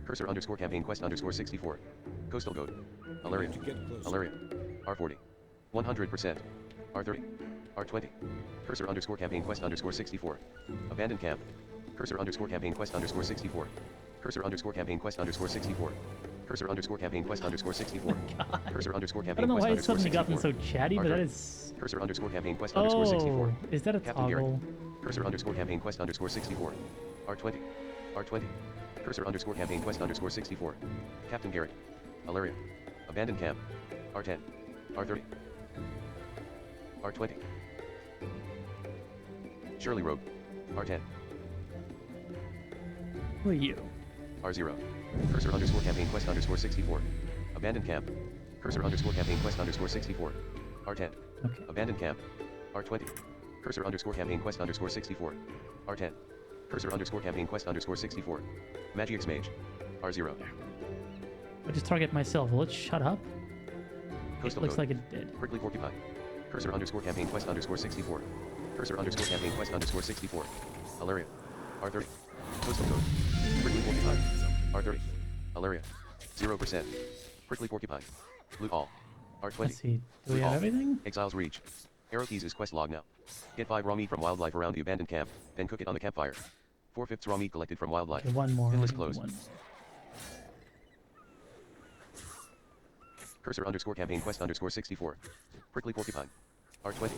Cursor underscore campaign quest underscore 64. Coastal Goat. Alaria. Alaria. R40. 100%. R30. R20. Cursor underscore campaign quest underscore 64. Abandoned camp. Cursor underscore campaign quest underscore 64. Cursor underscore campaign quest underscore 64. Cursor underscore campaign quest underscore 64. Cursor underscore I campaign don't know quest why it's underscore suddenly 64. gotten so chatty, but that R30. is... Cursor underscore campaign quest underscore 64. Oh, is that a Captain Garrett. toggle? Cursor underscore campaign quest underscore 64. R20. R20. Cursor underscore campaign quest underscore 64. Captain Garrett. Alaria. Abandoned camp. R10. R30. R20. Shirley Rogue. R10. Who are you? R0. Cursor underscore campaign quest underscore 64. Abandoned camp. Cursor underscore campaign quest underscore 64. R10. Okay. Abandoned camp. R20. Cursor underscore campaign quest underscore 64. R10. Cursor underscore campaign quest underscore 64. Magix Mage. R0. I just target myself. Will it shut up? Coastal It looks Goat. like it did. Prickly Porcupine. Cursor underscore campaign quest underscore 64. Cursor underscore campaign quest underscore 64. Alaria. R30. Coastal Goat. Prickly Porcupine. R30. Alaria. 0%. Prickly Porcupine. Loot all. R20. Let's see. Do we Loot have all. everything? Exiles Reach. Arrow keys is quest log now. Get 5 raw meat from wildlife around the abandoned camp, then cook it on the campfire. 4/5 raw meat collected from wildlife. Okay, one more. Pinless closed. One. Cursor underscore campaign quest underscore 64. Prickly Porcupine. R20.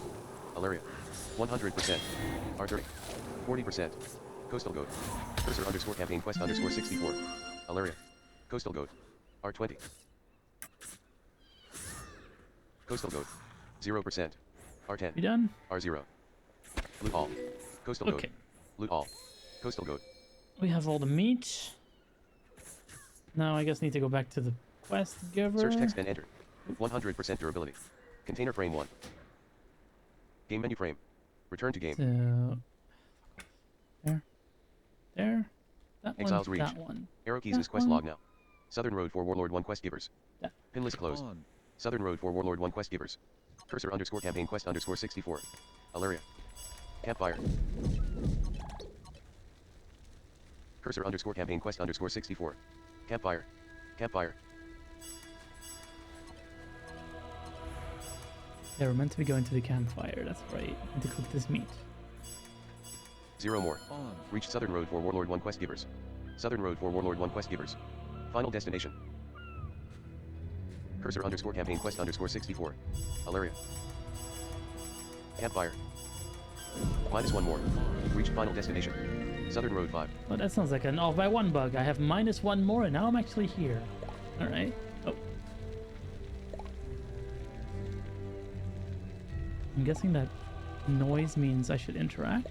Alaria. 100%. R30. 40%. Coastal Goat. Cursor underscore campaign quest underscore 64. Alaria. Coastal Goat. R20. Coastal Goat. 0%. R10. You done? R0. Loot all. Coastal Okay. Goat. Loot all. Coastal Goat. We have all the meat. Now I guess need to go back to the quest giver. Search text and enter. 100% durability. Container frame 1. Game menu frame. Return to game. So there. That Exiles one. Reach. That one. Arrow keys That is quest one. log now. Southern Road for Warlord 1 quest givers. That. Pin list closed. Southern Road for Warlord 1 quest givers. Cursor underscore campaign quest underscore 64. Alaria. Campfire. Cursor underscore campaign quest underscore 64. Campfire. Campfire. Yeah, we're meant to be going to the campfire. That's right. And to cook this meat. 0 more. Reach Southern Road for Warlord 1 quest givers. Southern Road for Warlord 1 quest givers. Final destination. Cursor underscore campaign quest underscore 64. Alaria. Campfire. -1 more. Reach final destination. Southern Road 5. Oh, that sounds like an off by 1 bug. I have -1 more and now I'm actually here. Alright. Oh. I'm guessing that noise means I should interact.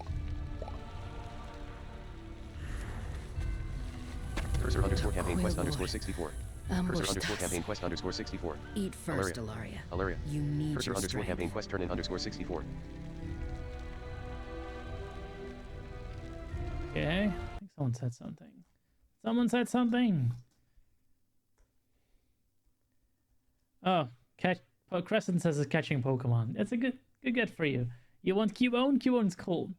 Cursor underscore campaign quest Oh, underscore Lord. 64. Ambush Cursor underscore task. campaign quest underscore 64. Eat first, Alaria. Ilaria. Alaria. You need Cursor your underscore strength. campaign quest turn in underscore 64. Okay. I think someone said something. Someone said something. Oh, Crescent says it's catching Pokemon. That's a good get for you. You want Cubone? Cubone's cool.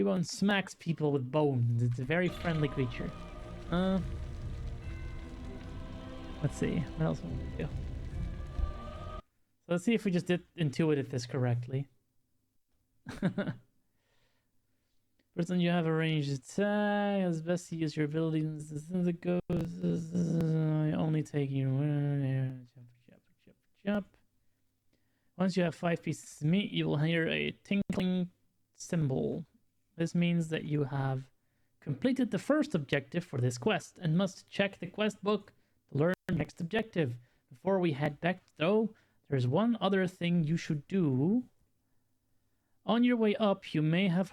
Cubone smacks people with bones. It's a very friendly creature. Let's see. What else want to do? So let's see if we just did intuited this correctly. Person, you have a ranged attack. It's best to use your abilities. It goes. Only take you. Once you have 5 pieces of meat, you will hear a tinkling symbol. This means that you have completed the first objective for this quest and must check the quest book to learn the next objective. Before we head back, though, there's one other thing you should do. On your way up, you may have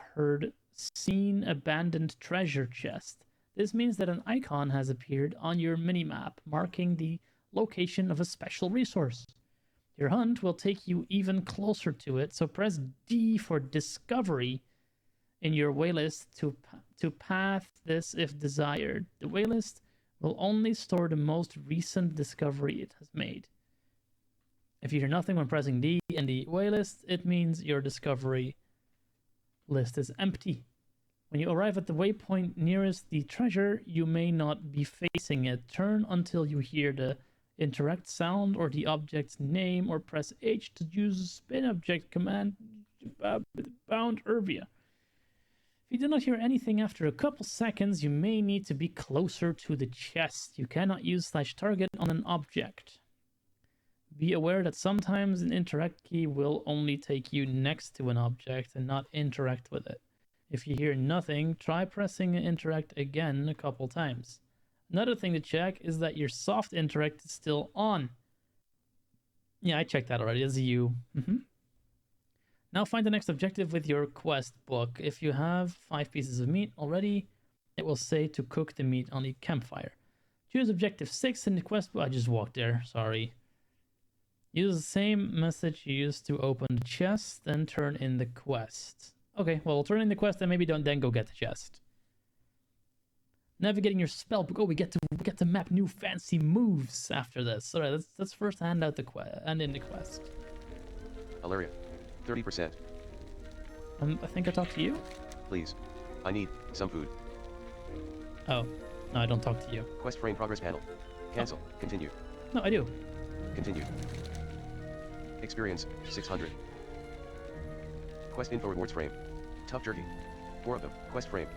seen abandoned treasure chest. This means that an icon has appeared on your minimap, marking the location of a special resource. Your hunt will take you even closer to it, so press D for discovery in your waylist to path this if desired. The waylist will only store the most recent discovery it has made. If you hear nothing when pressing D in the waylist, it means your discovery list is empty. When you arrive at the waypoint nearest the treasure, you may not be facing it. Turn until you hear the interact sound or the object's name, or press H to use the spin object command bound Irvia. If you do not hear anything after a couple seconds, you may need to be closer to the chest. You cannot use /target on an object. Be aware that sometimes an interact key will only take you next to an object and not interact with it. If you hear nothing, try pressing interact again a couple times. Another thing to check is that your soft interact is still on. Yeah, I checked that already. It's a U. Now find the next objective with your quest book. If you have 5 pieces of meat already, it will say to cook the meat on the campfire. Choose objective 6 in the quest book. I just walked there, sorry. Use the same message you used to open the chest, then turn in the quest. Okay, well, turn in the quest and maybe then go get the chest. Navigating your spell book. Oh, we get to map new fancy moves after this. All right, let's first hand out the quest. Alaria, 30%. I think I talked to you. Please, I need some food. Oh, no, I don't talk to you. Quest frame progress panel. Cancel. Continue. No, I do. Continue. Experience 600. Quest info rewards frame. Tough jerky. 4 of them. Quest frame.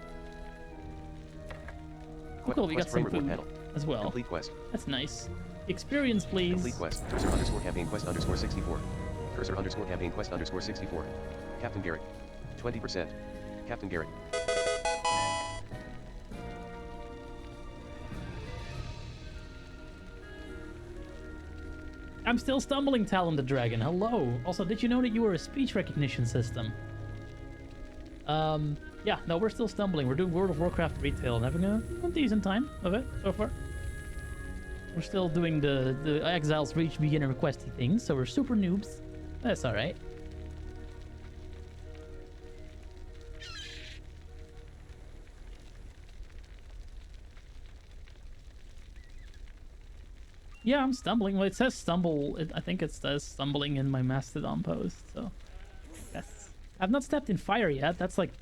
Oh, cool, we got some food panel. as well. Complete quest. That's nice. Experience, please. Complete quest. Cursor _ campaign quest _ 64. Cursor _ campaign quest _ 64. Captain Garrett. 20%. Captain Garrett. I'm still stumbling, Talon the Dragon. Hello. Also, did you know that you were a speech recognition system? Yeah, no, we're still stumbling. We're doing World of Warcraft Retail and having a decent time of it so far. We're still doing the Exiles Reach beginner requesty things, so we're super noobs. That's alright. Yeah, I'm stumbling. Well, it says stumble. I think it says stumbling in my Mastodon post, so... Yes. I've not stepped in fire yet. That's like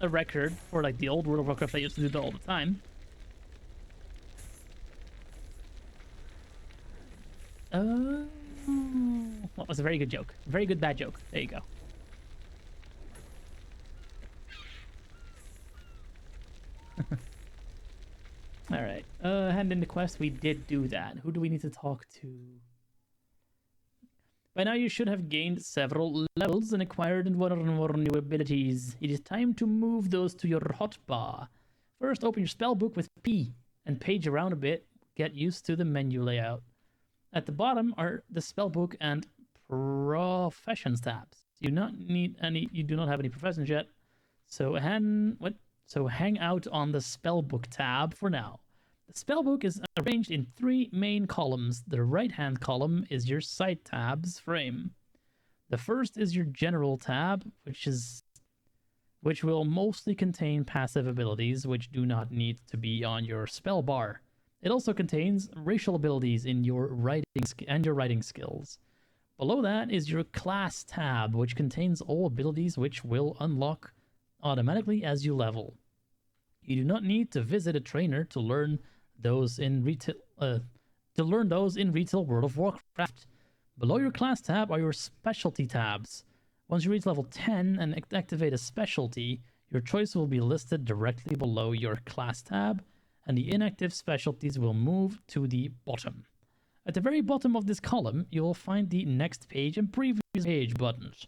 a record for like the old World of Warcraft I used to do that all the time. Well, that was a very good joke. Very good bad joke. There you go. Alright, hand in the quest, we did do that. Who do we need to talk to? By now you should have gained several levels and acquired one or more new abilities. It is time to move those to your hotbar. First, open your spellbook with P and page around a bit. Get used to the menu layout. At the bottom are the spellbook and professions tabs. You do not have any professions yet, so hang out on the spellbook tab for now. The spellbook is arranged in 3 main columns. The right-hand column is your site tabs frame. The first is your general tab, which will mostly contain passive abilities which do not need to be on your spell bar. It also contains racial abilities in your writing skills. Below that is your class tab, which contains all abilities which will unlock automatically as you level. You do not need to visit a trainer to learn those in retail. Retail World of Warcraft. Below your class tab are your specialty tabs. Once you reach level 10 and activate a specialty, your choice will be listed directly below your class tab, and the inactive specialties will move to the bottom. At the very bottom of this column, you will find the next page and previous page buttons.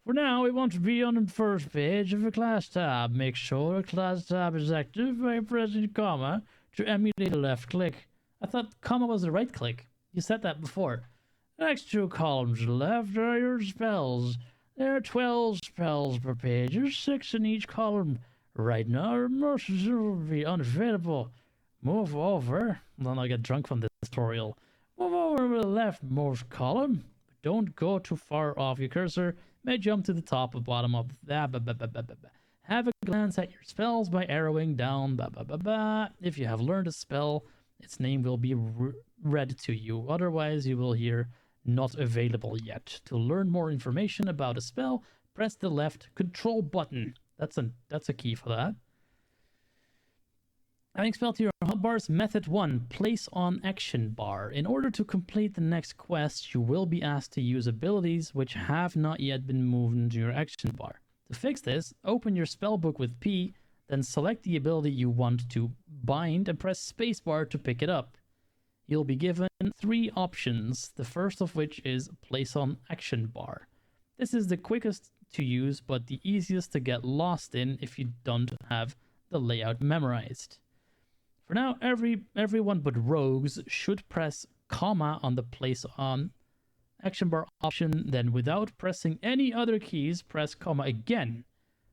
For now, we want to be on the first page of the class tab. Make sure the class tab is active by pressing comma to emulate a left click. I thought comma was the right click. You said that before. The next two columns to the left are your spells. There are 12 spells per page. There's 6 in each column. Right now, most of them will be unavailable. Move over. Then I get drunk from this tutorial. Move over to the leftmost column. Don't go too far off your cursor. May jump to the top or bottom of that. Have a glance at your spells by arrowing down. If you have learned a spell, its name will be read to you. Otherwise, you will hear not available yet. To learn more information about a spell, press the left control button. That's a key for that. Adding spell to your hotbars. Method 1. Place on action bar. In order to complete the next quest, you will be asked to use abilities which have not yet been moved into your action bar. To fix this, open your spellbook with P, then select the ability you want to bind and press spacebar to pick it up. You'll be given 3 options, the first of which is place on action bar. This is the quickest to use, but the easiest to get lost in if you don't have the layout memorized. For now, everyone but rogues should press comma on the place on action bar option, then without pressing any other keys, press comma again.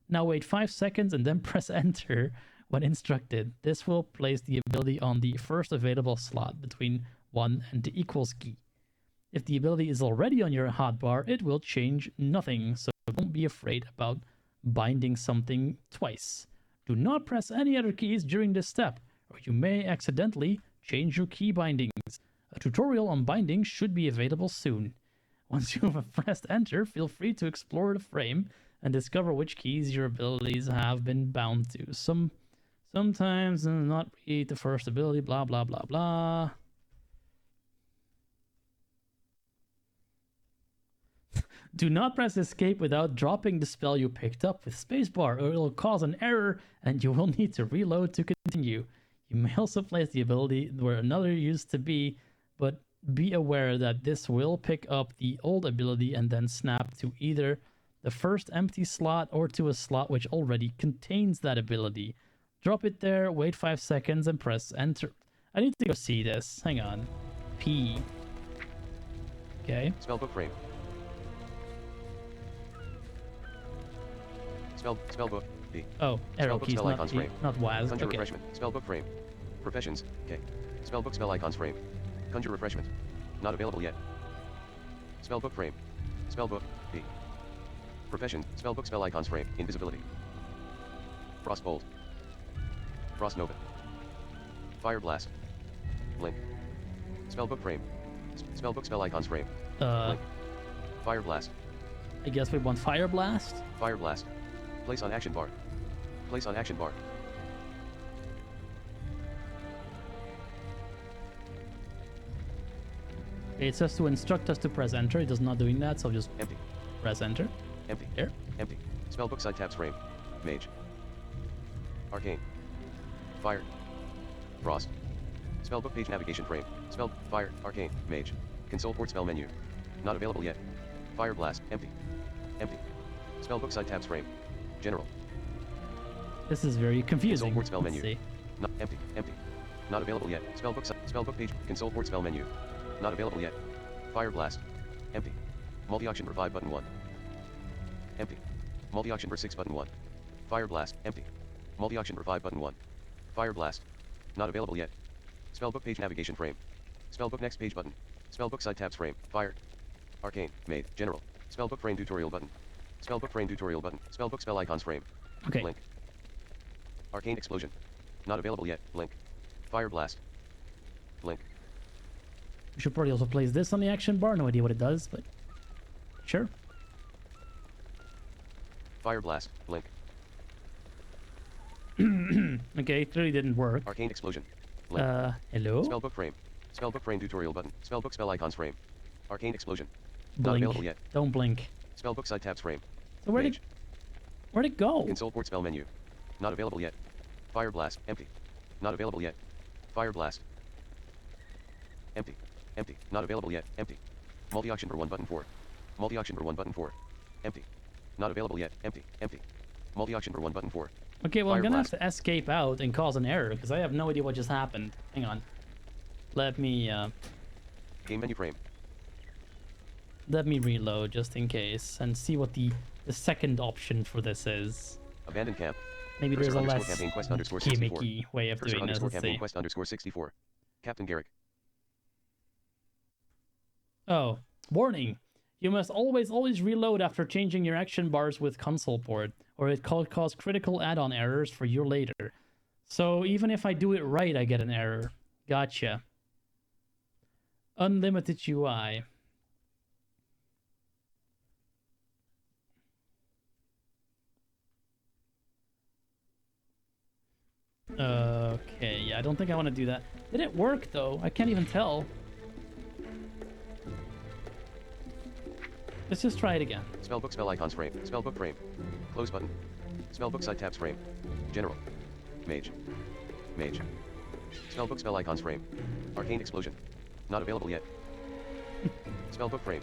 Now wait 5 seconds and then press enter when instructed. This will place the ability on the first available slot between 1 and the equals key. If the ability is already on your hotbar, it will change nothing, so don't be afraid about binding something twice. Do not press any other keys during this step, or you may accidentally change your key bindings. A tutorial on binding should be available soon. Once you have pressed enter, feel free to explore the frame and discover which keys your abilities have been bound to. Sometimes not read the first ability, blah blah blah blah. Do not press escape without dropping the spell you picked up with spacebar, or it will cause an error and you will need to reload to continue. You may also place the ability where another used to be, but be aware that this will pick up the old ability and then snap to either the first empty slot or to a slot which already contains that ability. Drop it there, wait 5 seconds, and press enter. I need to go see this. Hang on. P. Okay. Spellbook frame. Spellbook. B. Oh, arrow Spellbook keys, spell not icons E, frame. not WAS. Conjure Okay. refreshment. Spellbook frame. Professions. K. Spellbook spell icons frame. Conjure refreshment. Not available yet. Spellbook frame. Spellbook. B. Profession. Spellbook spell icons frame. Invisibility. Frost bolt. Frost nova. Fire blast. Blink. Spellbook frame. Spellbook spell icons frame. Blink. Fire blast. I guess we want Fire Blast. Fire blast. Place on action bar. Place on action bar. Okay, it says to instruct us to press enter. It is not doing that, so just Empty. press enter. Empty. Here. Empty. Spellbook side tabs frame. Mage. Arcane. Fire. Frost. Spellbook page navigation frame. Spell. Fire. Arcane. Mage. Console port spell menu. Not available yet. Fire blast. Empty. Empty. Spellbook side tabs frame. General. This is very confusing. Console port spell Let's menu. see. Not empty. Empty. Not available yet. Spellbook page. Console port spell menu. Not available yet. Fire blast. Empty. Multi-auction revive button 1. Empty. Multi-auction for 6 button 1. Fire blast. Empty. Multi-auction revive button 1. Fire blast. Not available yet. Spellbook page navigation frame. Spellbook next page button. Spellbook side tabs frame. Fire. Arcane. Made. General. Spellbook frame tutorial button. Spellbook frame tutorial button. Spellbook spell icons frame. Okay. Blink. Arcane explosion. Not available yet. Blink. Fire blast. Blink. We should probably also place this on the action bar. No idea what it does, but sure. Fire blast. Blink. Okay, clearly didn't work. Arcane explosion. Link. Hello? Spellbook frame. Spellbook frame tutorial button. Spellbook spell icons frame. Arcane explosion. Not Blink. available yet. Don't blink. Spellbook side tabs frame. So where'd it go? Console port spell menu. Not available yet. Fire blast. Empty. Not available yet. Fire blast. Empty. Empty. Not available yet. Empty. Multi-auction for 1 button 4. Multi-auction for 1 button 4. Empty. Not available yet. Empty. Empty. Multi-auction for 1 button 4. Okay, well, Fire I'm gonna blast. have to escape out and cause an error because I have no idea what just happened. Hang on. Let me Game menu frame. reload just in case and see what the second option for this is. Abandoned camp. Maybe there's a less campaign quest underscore 64. gimmicky way of Cursor doing this. underscore Let's campaign see. quest underscore 64. Captain Garrick. Oh, warning. You must always reload after changing your action bars with console port, or it could cause critical add-on errors for you later. So even if I do it right, I get an error. Gotcha. Unlimited UI. Okay, yeah, I don't think I want to do that. Did it work, though? I can't even tell. Let's just try it again. Spellbook spell icons frame. Spellbook frame. Close button. Spellbook side tabs frame. General. Mage. Mage. Spellbook spell icons frame. Arcane explosion. Not available yet. Spellbook frame.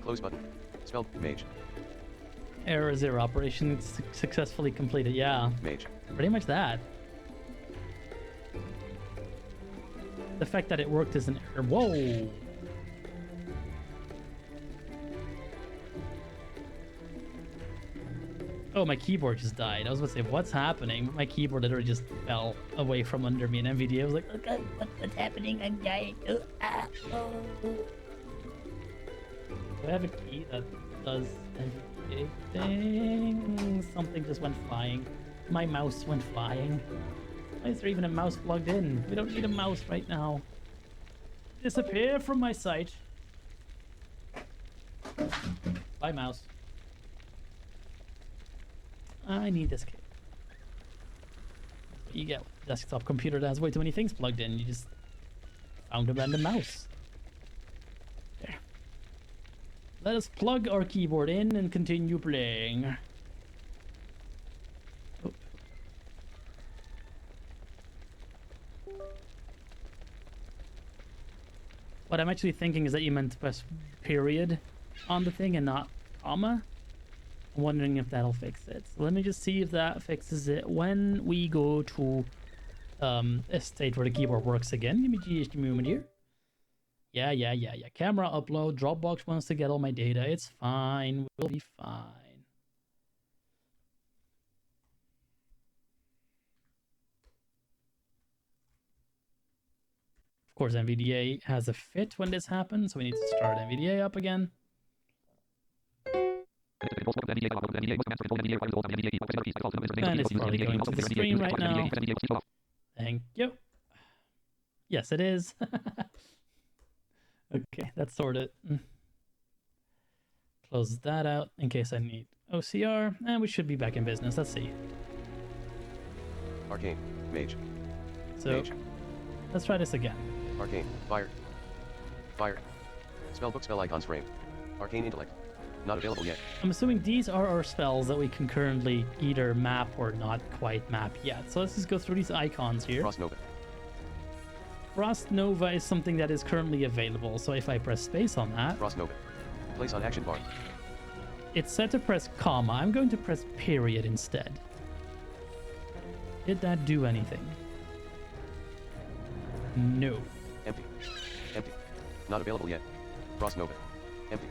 Close button. Spell mage. Error 0. Operation successfully completed. Yeah. Mage. Pretty much that. The fact that it worked is an error. Whoa! Oh, my keyboard just died. I was about to say, what's happening? My keyboard literally just fell away from under me, and NVIDIA was like, okay, what's happening? I'm dying. Do I have a key that does NVDA thing? Something just went flying. My mouse went flying. Why is there even a mouse plugged in? We don't need a mouse right now. Disappear from my sight. Bye, mouse. I need this key. You get a desktop computer that has way too many things plugged in. You just found a random mouse. There. Let us plug our keyboard in and continue playing. Oh. What I'm actually thinking is that you meant to press period on the thing and not comma. I'm wondering if that'll fix it. So let me just see if that fixes it when we go to a state where the keyboard works again. Give me just a moment here. Yeah. Camera upload. Dropbox wants to get all my data. It's fine. We'll be fine. Of course, NVDA has a fit when this happens, so we need to start NVDA up again. And it's probably going to the stream right now. Thank you. Yes, it is. Okay, that's sorted. Close that out in case I need OCR, and we should be back in business. Let's see. Arcane. Mage. So, Mage. let's try this again. Arcane. Fire. Fire. Spellbook spell icons frame. Arcane intellect. Not available yet. I'm assuming these are our spells that we can currently either map or not quite map yet. So let's just go through these icons here. Frost Nova. Frost Nova is something that is currently available. So if I press space on that, Frost Nova. Place on action bar. it's set to press comma. I'm going to press period instead. Did that do anything? No. Empty. Empty. Not available yet. Frost Nova. Empty.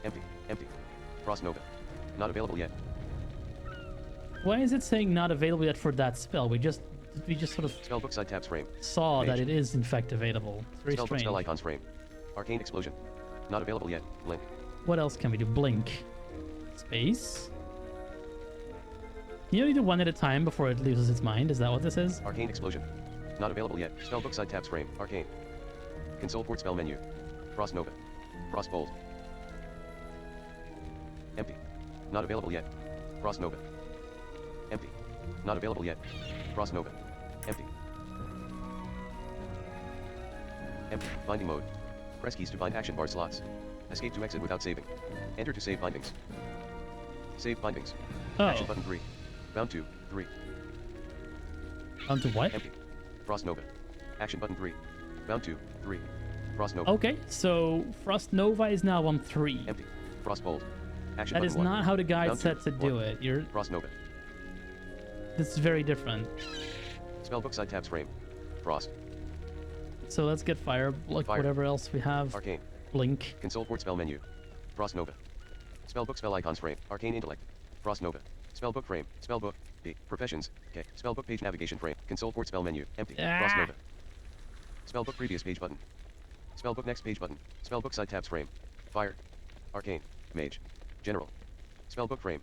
Empty. Empty. Frost Nova. Not available yet. Why is it saying not available yet for that spell? We just sort of Spellbook side tabs frame. saw Mage. that it is in fact available. It's very Spellbook strange. spell icons frame. Arcane explosion. Not available yet. Blink. What else can we do? Blink. Space. You only do one at a time before it loses its mind. Is that what this is? Arcane explosion. Not available yet. Spellbook side tabs frame. Arcane. Console port spell menu. Frost Nova. Frost Bolt. Empty. Not available yet. Frost Nova. Empty. Not available yet. Frost Nova. Empty. Empty. Binding mode. Press keys to bind action bar slots. Escape to exit without saving. Enter to save bindings. Save bindings. Oh. Action button 3. Bound 2, 3. Bound to what? Empty. Frost Nova. Action button 3. Bound 2, 3. Frost Nova. Okay, so Frost Nova is now on 3. Empty. Frost Bolt. Action That button is 1. not how the guide Bound said 2, to do 1. it. You're. Frost Nova. This is very different. Spellbook side tabs frame. Frost. So let's get fire, like Fire. whatever else we have. Arcane. Blink. Console port spell menu. Frost Nova. Spellbook spell icons frame. Arcane intellect. Frost Nova. Spellbook frame. Spellbook. B. Professions. K. Spellbook page navigation frame. Console port spell menu. Empty. Frost Nova. Spellbook previous page button. Spellbook next page button. Spellbook side tabs frame. Fire. Arcane. Mage. General. Spellbook frame.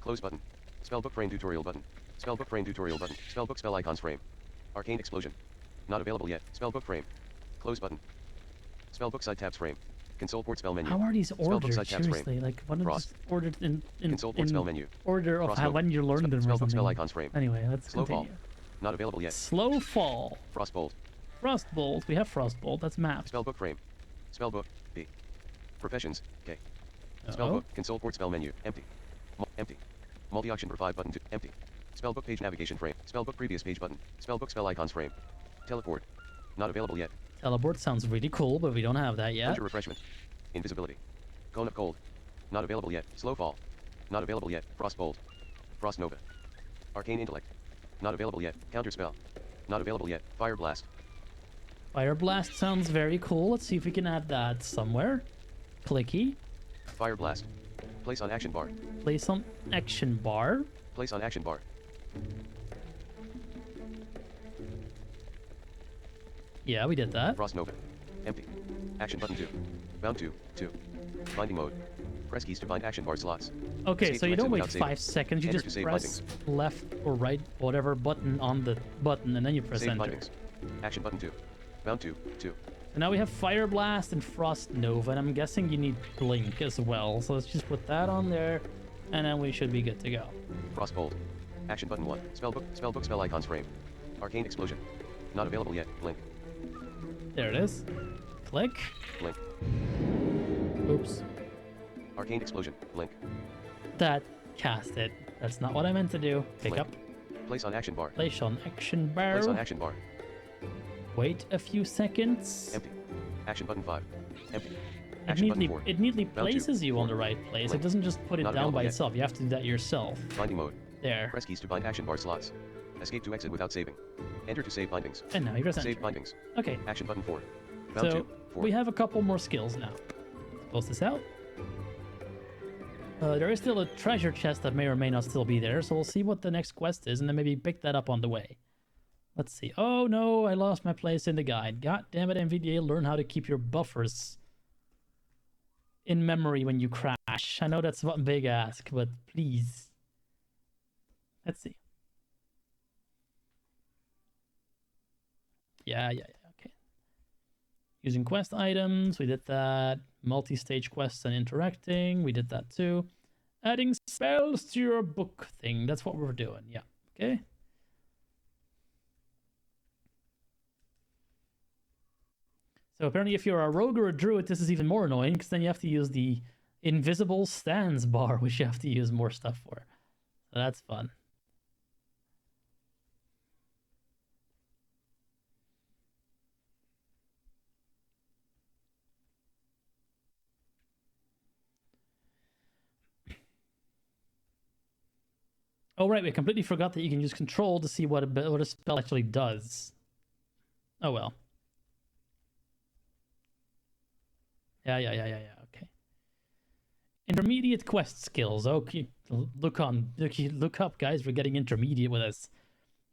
Close button. Spellbook frame tutorial button. Spellbook frame tutorial button. Spellbook spell icons frame. Arcane explosion. Not available yet. Spellbook frame. Close button. Spellbook side tabs frame. Console port spell menu. How are these Spellbook ordered? side tabs Seriously, frame. like what are Frost. these ordered in Console port spell menu. order of Frost how Nova. when you learned them or Spellbook something? spell icons frame. Anyway, let's Slow continue. fall. Not available yet. Slow fall. Frostbolt. Frostbolt. We have Frostbolt. That's map. Spellbook frame. Spellbook. B. Professions. K. Oh. Spellbook. Console port spell menu. Empty. Empty. Multi-auction for 5 button 2. Empty. Spellbook page navigation frame. Spellbook previous page button. Spellbook spell icons frame. Teleport. Not available yet. Teleport sounds really cool, but we don't have that yet. Hunter refreshment. Invisibility. Cone of cold. Not available yet. Slow fall. Not available yet. Frostbolt. Frost Nova. Arcane intellect. Not available yet. Counter spell. Not available yet. Fire blast. Fire blast sounds very cool. Let's see if we can add that somewhere. Clicky. Fire blast. Place on action bar. Place on action bar. Place on action bar. Yeah, we did that. Frost Nova. Empty. Action button 2. Bound 2, 2. Binding mode. Press keys to bind action bar slots. Okay, Escape so to you don't exit wait without saving. 5 seconds. You Enter to just save press bindings. left or right, whatever button on the button, and then you press Save enter. bindings. Action button 2. Bound 2, 2. So now we have Fire Blast and Frost Nova, and I'm guessing you need Blink as well. So let's just put that on there, and then we should be good to go. Frostbolt. Action button 1. Spellbook spell icons frame. Arcane explosion. Not available yet. Blink. There it is. Click. Blink. Oops. Arcane explosion. Blink. That cast it. That's not what I meant to do. Pick Blink. up. Place on action bar. Place on action bar. Place on action bar. Wait a few seconds. Empty. Action button 5. Empty. It Action neatly, button 4. it neatly Bound 2, places you on 4. the right place. Blink. It doesn't just put it Not down available by yet. itself. You have to do that yourself. Binding mode. There. Press keys to bind action bar slots. Escape to exit without saving. Enter to save bindings. And now you press Save enter. bindings. Okay. Action button 4. Bound So 2, 4. we have a couple more skills now. Close this out. There is still a treasure chest that may or may not still be there, so we'll see what the next quest is and then maybe pick that up on the way. Let's see. Oh no, I lost my place in the guide. God damn it, NVDA, learn how to keep your buffers in memory when you crash. I know that's a big ask, but please. Let's see. Yeah, okay. Using quest items, we did that. Multi-stage quests and interacting, we did that too. Adding spells to your book thing, that's what we're doing, yeah, okay. So apparently if you're a rogue or a druid, this is even more annoying, because then you have to use the invisible stands bar, which you have to use more stuff for. So that's fun. Oh right, we completely forgot that you can use control to see what a spell actually does. Oh well. Yeah, okay. Intermediate quest skills. Okay, look up, guys. We're getting intermediate with us.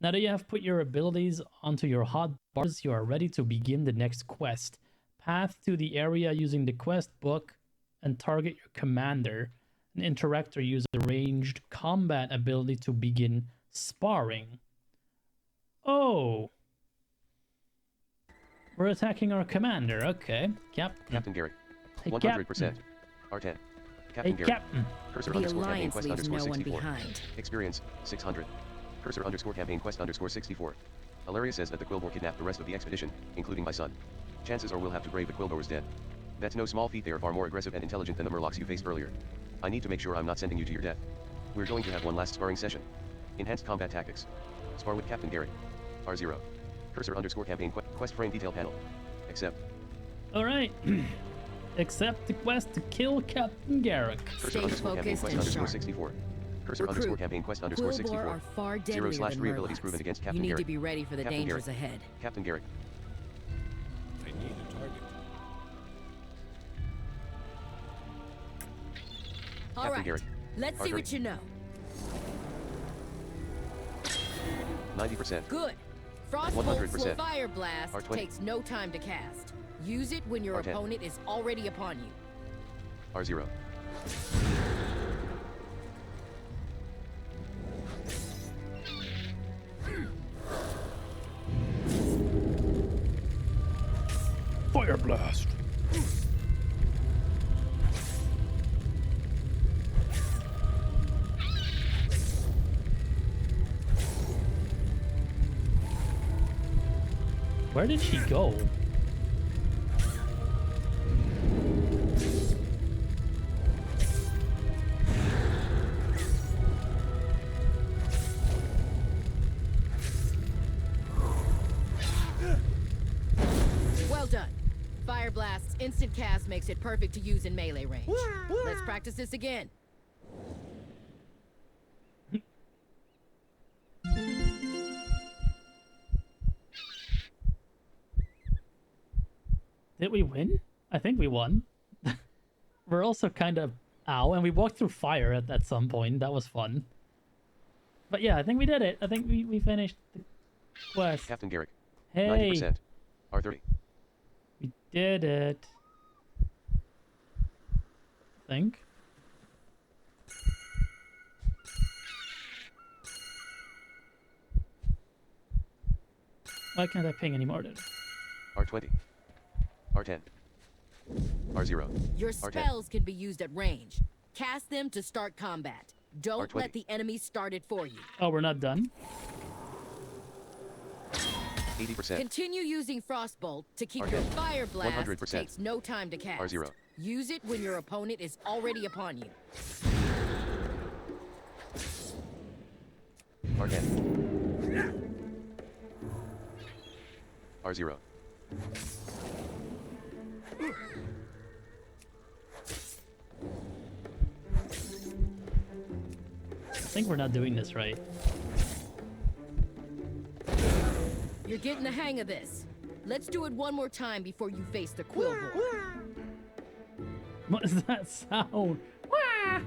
Now that you have put your abilities onto your hotbars, you are ready to begin the next quest. Path to the area using the quest book and target your commander. An interactor use a ranged combat ability to begin sparring. Oh! We're attacking our commander, okay. Captain Gary. Hey, 100%. R10. Captain Hey, Gary. Captain. Cursor The underscore campaign Alliance quest leaves underscore no one 64. behind. Experience 600. Cursor underscore campaign quest underscore 64. Alaria says that the Quillbore kidnapped the rest of the expedition, including my son. Chances are we'll have to brave the Quillbores dead. That's no small feat. They are far more aggressive and intelligent than the Murlocs you faced earlier. I need to make sure I'm not sending you to your death. We're going to have one last sparring session. Enhanced combat tactics. Spar with Captain Garrick. R0. Cursor underscore campaign quest frame detail panel. Accept. Alright. Accept the quest to kill Captain Garrick. Cursor Stay underscore campaign focused quest and underscore sharp. 64. Cursor Recruit. underscore campaign quest underscore Quillbore 64. are far deadlier 0/3 than abilities Murlocs. proven against You Captain need to Garrick. be ready for the Captain dangers Garrick. ahead. Captain Garrick. I need a target. All Captain right, Garrick. let's see R30. what you know. 90%. Good. Frostbolt's 100%. Fire Blast R20. takes no time to cast. Use it when your R10. opponent is already upon you. R0. Fire blast. Where did she go? Well done. Fire Blast's instant cast makes it perfect to use in melee range. Let's practice this again. Did we win? I think we won. We're also kind of... Ow, and we walked through fire at some point. That was fun. But yeah, I think we did it. I think we finished the quest. Captain Garrick. Hey, 90%. R30. we did it. I think. Why can't I ping anymore, dude? R20. R10. R0. Your R10. spells can be used at range. Cast them to start combat. Don't R20. let the enemy start it for you. Oh, we're not done? 80%. Continue using Frostbolt to keep R10. your Fire Blast 100%. takes no time to cast. R0. Use it when your opponent is already upon you. R10. R0. I think we're not doing this right. You're getting the hang of this. Let's do it one more time before you face the Quillbore. What does that sound? Wah!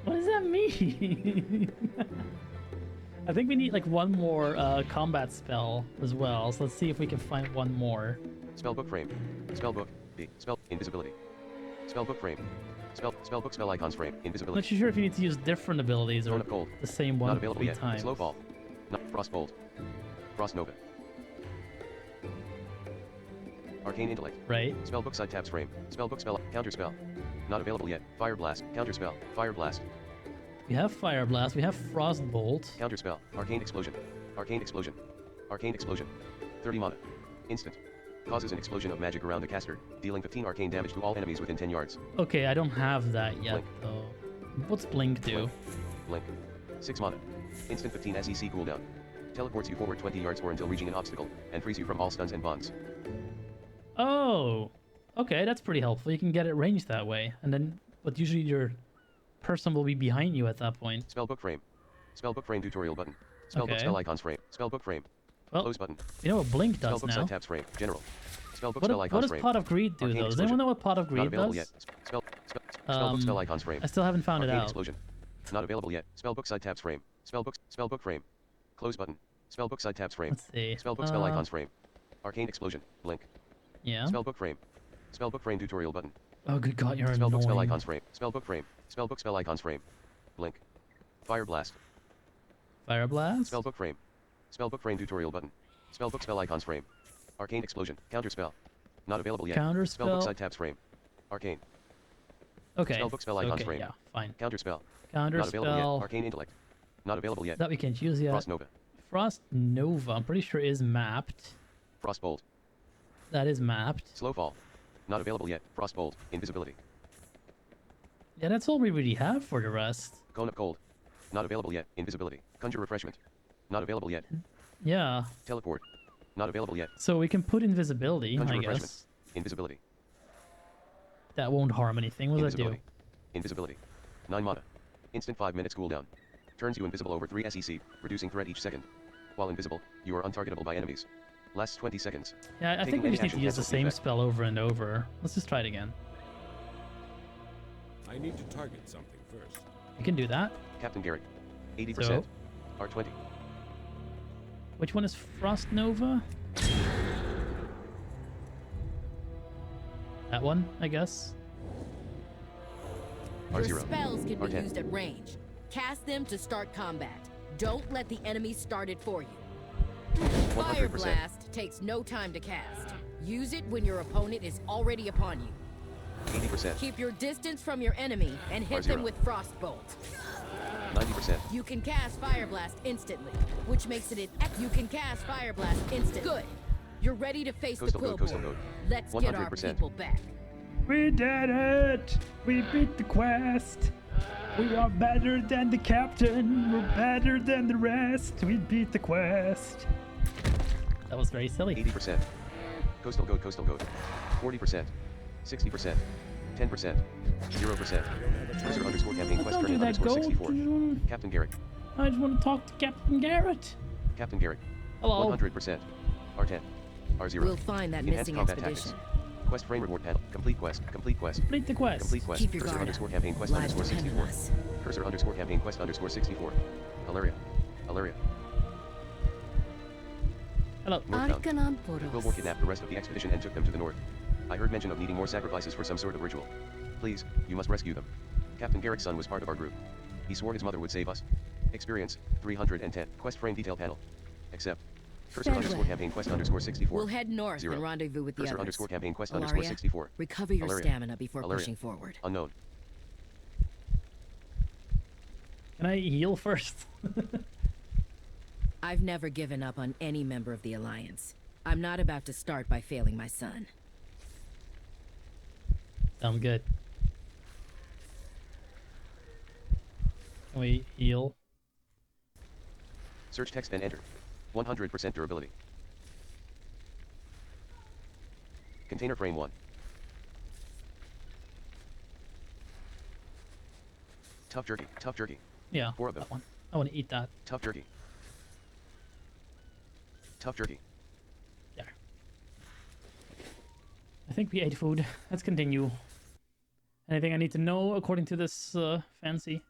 What does that mean? I think we need like one more combat spell as well. So let's see if we can find one more. Spellbook frame. Spellbook. B. Spell. Invisibility. Spellbook frame. Spellbook spell icons frame. I'm not Invisibility. too sure if you need to use different abilities or Throne of Cold. the same Not one available 3 yet. times. Slow fall. Not Frostbolt. Frost Nova. Arcane Intellect. Right? Spellbook side tabs frame. Spellbook spell. Counter spell. Not available yet. Fire blast. Counter spell. Fire blast. We have Fire Blast, we have Frostbolt. Counter spell. Arcane explosion. Arcane explosion. Arcane explosion. 30 mana. Instant. Causes an explosion of magic around the caster, dealing 15 arcane damage to all enemies within 10 yards. Okay, I don't have that yet Blink. though. What's Blink do? Blink. 6 mana. Instant 15 SEC cooldown. Teleports you forward 20 yards or until reaching an obstacle, and frees you from all stuns and bonds. Oh! Okay, that's pretty helpful. You can get it ranged that way. And then, but usually your person will be behind you at that point. Spellbook frame. Spellbook frame tutorial button. Spellbook Okay. spell icons frame. Spellbook frame. Well, Close button. you know what Blink does Spellbook now? side tabs frame. General. Spellbook What, spell what icons does frame. Pot of Greed do Arcane though? Does explosion. anyone know what Pot of Not Greed available does? yet. Spellbook spell icons frame. I still haven't found it Arcane out. explosion. Not available yet. Spellbook side tabs frame. Spellbook frame. Close button. Spellbook side tabs frame. Let's see. Spellbook spell icons frame. Arcane explosion. Blink. Yeah. Spellbook frame. Spellbook frame tutorial button. Oh good god, you're Spellbook spell annoying. icons frame. Spellbook frame. Spellbook spell icons frame. Blink. Fire blast. Fire Blast? Spellbook frame. Spellbook frame tutorial button. Spellbook spell icons frame. Arcane explosion. Counter spell. Not available yet. Counter Spellbook spell. side tabs frame. Arcane. Okay. Spellbook spell icons okay, frame. yeah, fine. Counterspell. Counter Not available yet. spell Arcane intellect. Not available yet. that we can't use yet. Frost Nova. Frost Nova, I'm pretty sure is mapped. Frost Bolt. That is mapped. Slow fall. Not available yet. Frost Bolt. Invisibility. Yeah, that's all we really have for the rest. Cone of cold. Not available yet. Invisibility. Conjure refreshment. Not available yet. Yeah. Teleport. Not available yet. So we can put invisibility, Conjure I refreshment. guess. Invisibility. That won't harm anything. What does that do? Invisibility. 9 mana. Instant 5 minutes cooldown. Turns you invisible over 3 SEC, reducing threat each second. While invisible, you are untargetable by enemies. Lasts 20 seconds. Yeah, I think we just need to use the same spell over and over. Let's just try it again. I need to target something first. We can do that. Captain Garrett. 80%. So? R20. Which one is Frost Nova? That one, I guess. Your R0. spells can be R10. used at range. Cast them to start combat. Don't let the enemy start it for you. Fire 100%. Blast takes no time to cast. Use it when your opponent is already upon you. 80%. Keep your distance from your enemy and hit R0. them with Frostbolt. 90%. You can cast Fire Blast instantly, which makes it you can cast Fire Blast instantly. Good. You're ready to face Coastal the code, Quill coastal Board. code. Let's get our 100%. people back. We did it! We beat the quest! We are better than the captain! We're better than the rest! We beat the quest! That was very silly. 80%. Coastal code, coastal code. 40%. 60%. 10%. 0%. Cursor underscore campaign quest Don't do turn that, underscore Gold. 64. Captain Garrett. I just want to talk to Captain Garrett. Captain Garrett. Hello. 100%. R10. R0. We'll find that Enhanced missing combat expedition. tactics. Quest frame reward panel. Complete quest. Complete quest. Complete the quest. Complete quest. Keep your Cursor guard underscore up. campaign quest Lives underscore depend on 64. us. Cursor underscore campaign quest underscore 64. Alaria. Alaria. Hello. Northbound. Quillmore kidnapped the rest of the expedition and took them to the north. I heard mention of needing more sacrifices for some sort of ritual. Please, you must rescue them. Captain Garrick's son was part of our group. He swore his mother would save us. Experience, 310. Quest frame detail panel. Accept. Cursor Farewell. underscore campaign quest underscore 64. We'll head north 0. and rendezvous with the Cursor others. underscore campaign quest underscore Alaria, 64. recover your Alaria. stamina before Alaria. pushing forward. Unknown. Can I heal first? I've never given up on any member of the Alliance. I'm not about to start by failing my son. Sound good. Can we heal? Search text and enter. 100% durability. Container frame 1. Tough jerky. Tough jerky. Yeah, 4 of them. that one. I want to eat that. Tough jerky. Tough jerky. There. I think we ate food. Let's continue. Anything I need to know according to this fancy?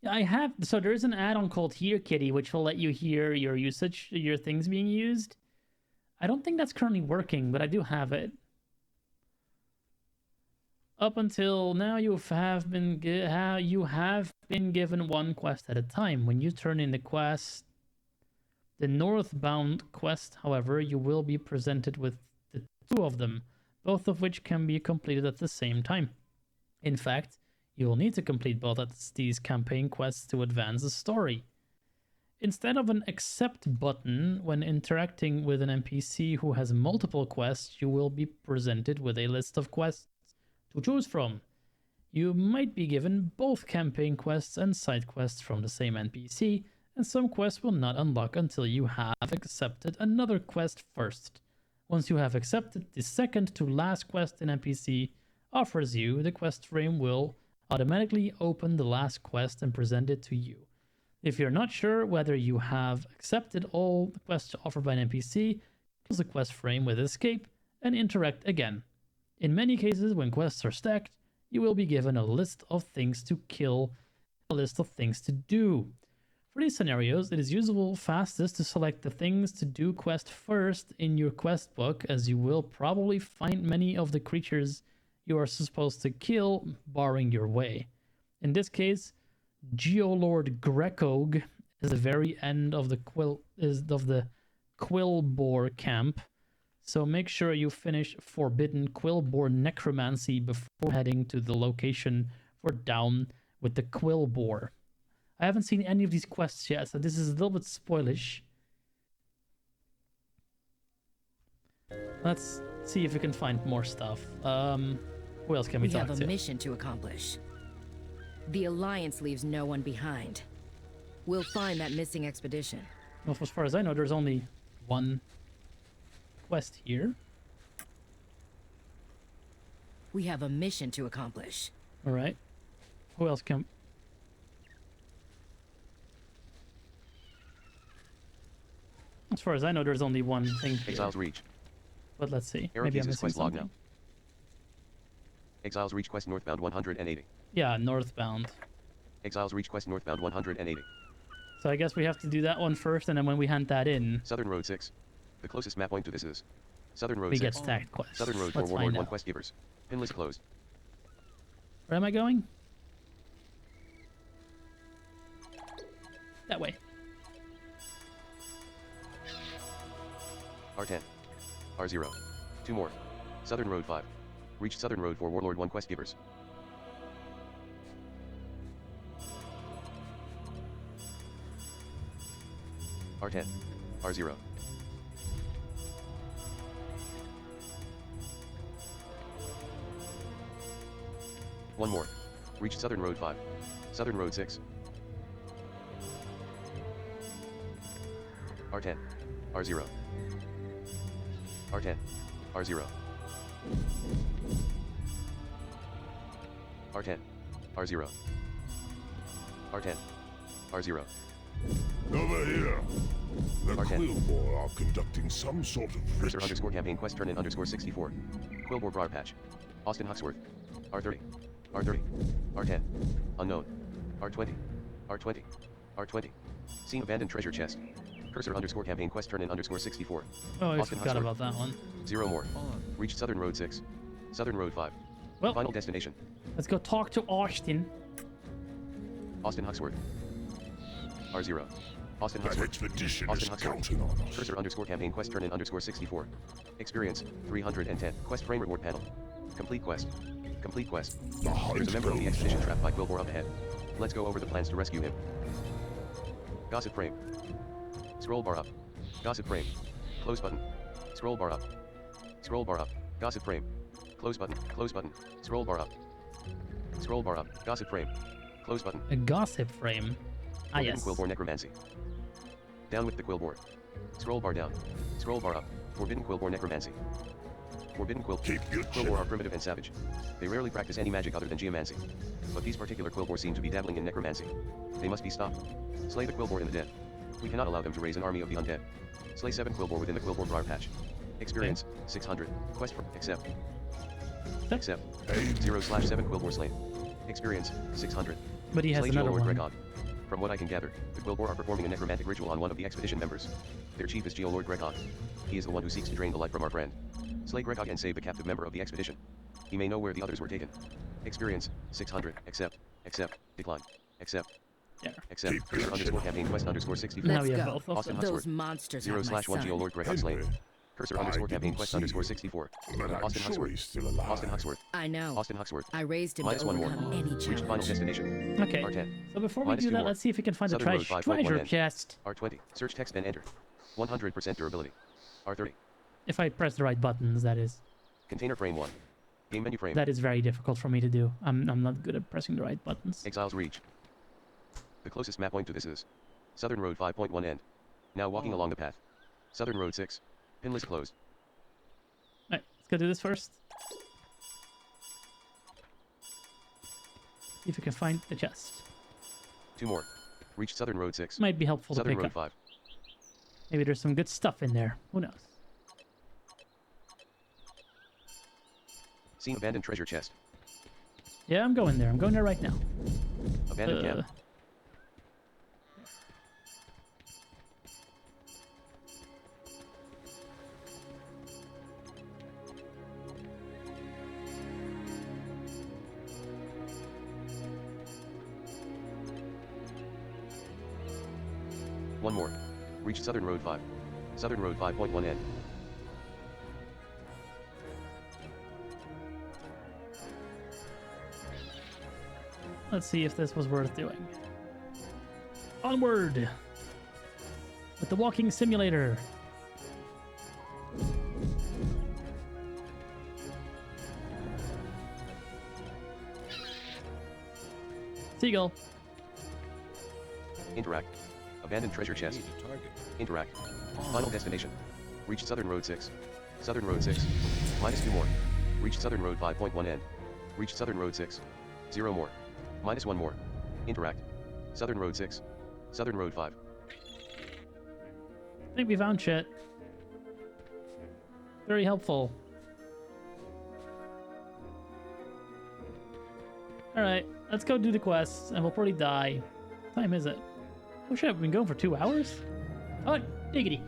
Yeah, I have. So there's an add-on called Hear Kitty, which will let you hear your usage, your things being used. I don't think that's currently working, but I do have it. Up until now, you have been given one quest at a time. When you turn in the quest, the northbound quest, however, you will be presented with the 2 of them, both of which can be completed at the same time. In fact, you will need to complete both of these campaign quests to advance the story. Instead of an accept button when interacting with an NPC who has multiple quests, you will be presented with a list of quests to choose from. You might be given both campaign quests and side quests from the same NPC, and some quests will not unlock until you have accepted another quest first. Once you have accepted the second to last quest an NPC offers you, the quest frame will automatically open the last quest and present it to you. If you're not sure whether you have accepted all the quests offered by an NPC, close the quest frame with escape and interact again. In many cases, when quests are stacked, you will be given a list of things to kill, a list of things to do. For these scenarios, it is usable fastest to select the things to do quest first in your quest book, as you will probably find many of the creatures you are supposed to kill barring your way. In this case, Geolord Grekog is the very end of the Quillbore camp, so make sure you finish Forbidden Quillbore Necromancy before heading to the location for Down with the Quillbore. I haven't seen any of these quests yet, so this is a little bit spoilish. Let's see if we can find more stuff. Who else can we talk to? We have a mission to accomplish. The Alliance leaves no one behind. We'll find that missing expedition. Well, as far as I know, there's only one quest here. We have a mission to accomplish. All right. Who else can... As far as I know, there's only one thing here. Exiles Reach. But let's see. Eric Maybe I'm uses missing quest log something. now. Exiles Reach quest northbound 180. Yeah, northbound. Exiles Reach quest northbound 180. So I guess we have to do that one first, and then when we hand that in... Southern Road 6. The closest map point to this is Southern Road we 6. get stacked quests. Southern Road 4 Let's Warlord find 1 out. quest givers. Pin list closed. Where am I going? That way. R10. R0. 2 more. Southern Road 5. Reached Southern Road 4 Warlord 1 quest givers. R10. R0. One more. Reached Southern Road 5. Southern Road 6. R10. R0. R10. R0. R10. R0. R10. R0. Over here. The R10. Quillbore are conducting some sort of Cursor ritual. underscore campaign quest turn in underscore 64. Quillbore Briar Patch. Austin Huxworth. R30. R30. R10. Unknown. R20. R20. R20. Seen abandoned treasure chest. Cursor underscore campaign quest turn in underscore 64. Oh, I Austin forgot Huxworth. about that one. 0 more. Reached Southern Road 6. Southern Road 5. Well, Final destination. let's go talk to Austin. Austin Huxworth. R0. Austin That Huxworth. expedition Austin is Huxworth. counting on us. Cursor underscore campaign quest turn in underscore 64. Experience 310. Quest frame reward panel. Complete quest. Complete quest. The hunt There's a member of the goes expedition on. trapped by Quillbore up ahead. Let's go over the plans to rescue him. Gossip frame. Scroll bar up. Gossip frame. Close button. Scroll bar up. Scroll bar up. Gossip frame. Close button. Close button. Scroll bar up. Scroll bar up. Gossip frame. Close button. A gossip frame. Ah, Forbidden yes. Quillbore Necromancy. Down with the Quillbore. Scroll bar down. Scroll bar up. Forbidden Quillbore Necromancy. Forbidden Keep your chin Quillbore up. are primitive and savage. They rarely practice any magic other than geomancy. But these particular Quillbore seem to be dabbling in necromancy. They must be stopped. Slay the Quillbore in the dead. We cannot allow them to raise an army of the undead. Slay 7 Quillbore within the Quillbore Briar Patch. Experience 600. Quest for accept. Accept. 0/7 Quillbore slain. Experience 600. But he has Slay another Geolord one. Gregog. From what I can gather, the Quillbore are performing a necromantic ritual on one of the expedition members. Their chief is Geolord Gregog. He is the one who seeks to drain the life from our friend. Slay Gregog and save the captive member of the expedition. He may know where the others were taken. Experience 600. Accept. Accept. Decline. Accept. Yeah. Accept. Keep Cursor your underscore chin campaign quest underscore 64. Now Let's we have go. both of Austin them. Those Huxworth. monsters have my 0/1 son. Geolord Gregog slain. Henry, Cursor I underscore campaign didn't quest see underscore you, 64. but I'm Austin sure Huxworth. he's still alive. Austin Huxworth. I know. Austin Huxworth. I raised him Minus to 1 more. overcome any Reached final challenge. destination. Okay. R10. So before we Minus do 2 that, more. let's see if we can find the Southern Road 5.1 treasure end. chest. R20. Search text and enter. 100% durability. R30. If I press the right buttons, that is. Container frame 1. Game menu frame. That is very difficult for me to do. I'm not good at pressing the right buttons. Exiles Reach. The closest map point to this is Southern Road 5.1 end. Now walking along the path. Southern Road 6. Pin list closed. Alright, let's go do this first. See if we can find the chest. 2 more. Reached Southern Road 6. Might be helpful Southern to pick Road up. 5. Maybe there's some good stuff in there. Who knows? Seen abandoned treasure chest. Yeah, I'm going there. I'm going there right now. Abandoned camp. One more. Reached Southern Road 5. Southern Road 5.1 end. Let's see if this was worth doing. Onward! With the walking simulator. Seagull. Interact. Abandoned treasure chest. Interact. Final destination. Reached Southern Road 6. Southern Road 6. Minus 2 more. Reached Southern Road 5.1 end. Reached Southern Road 6. 0 more. Minus 1 more. Interact. Southern Road 6. Southern Road 5. I think we found shit. Very helpful. Alright, let's go do the quests, and we'll probably die. What time is it? Oh shit, we've been going for 2 hours? Oh, diggity.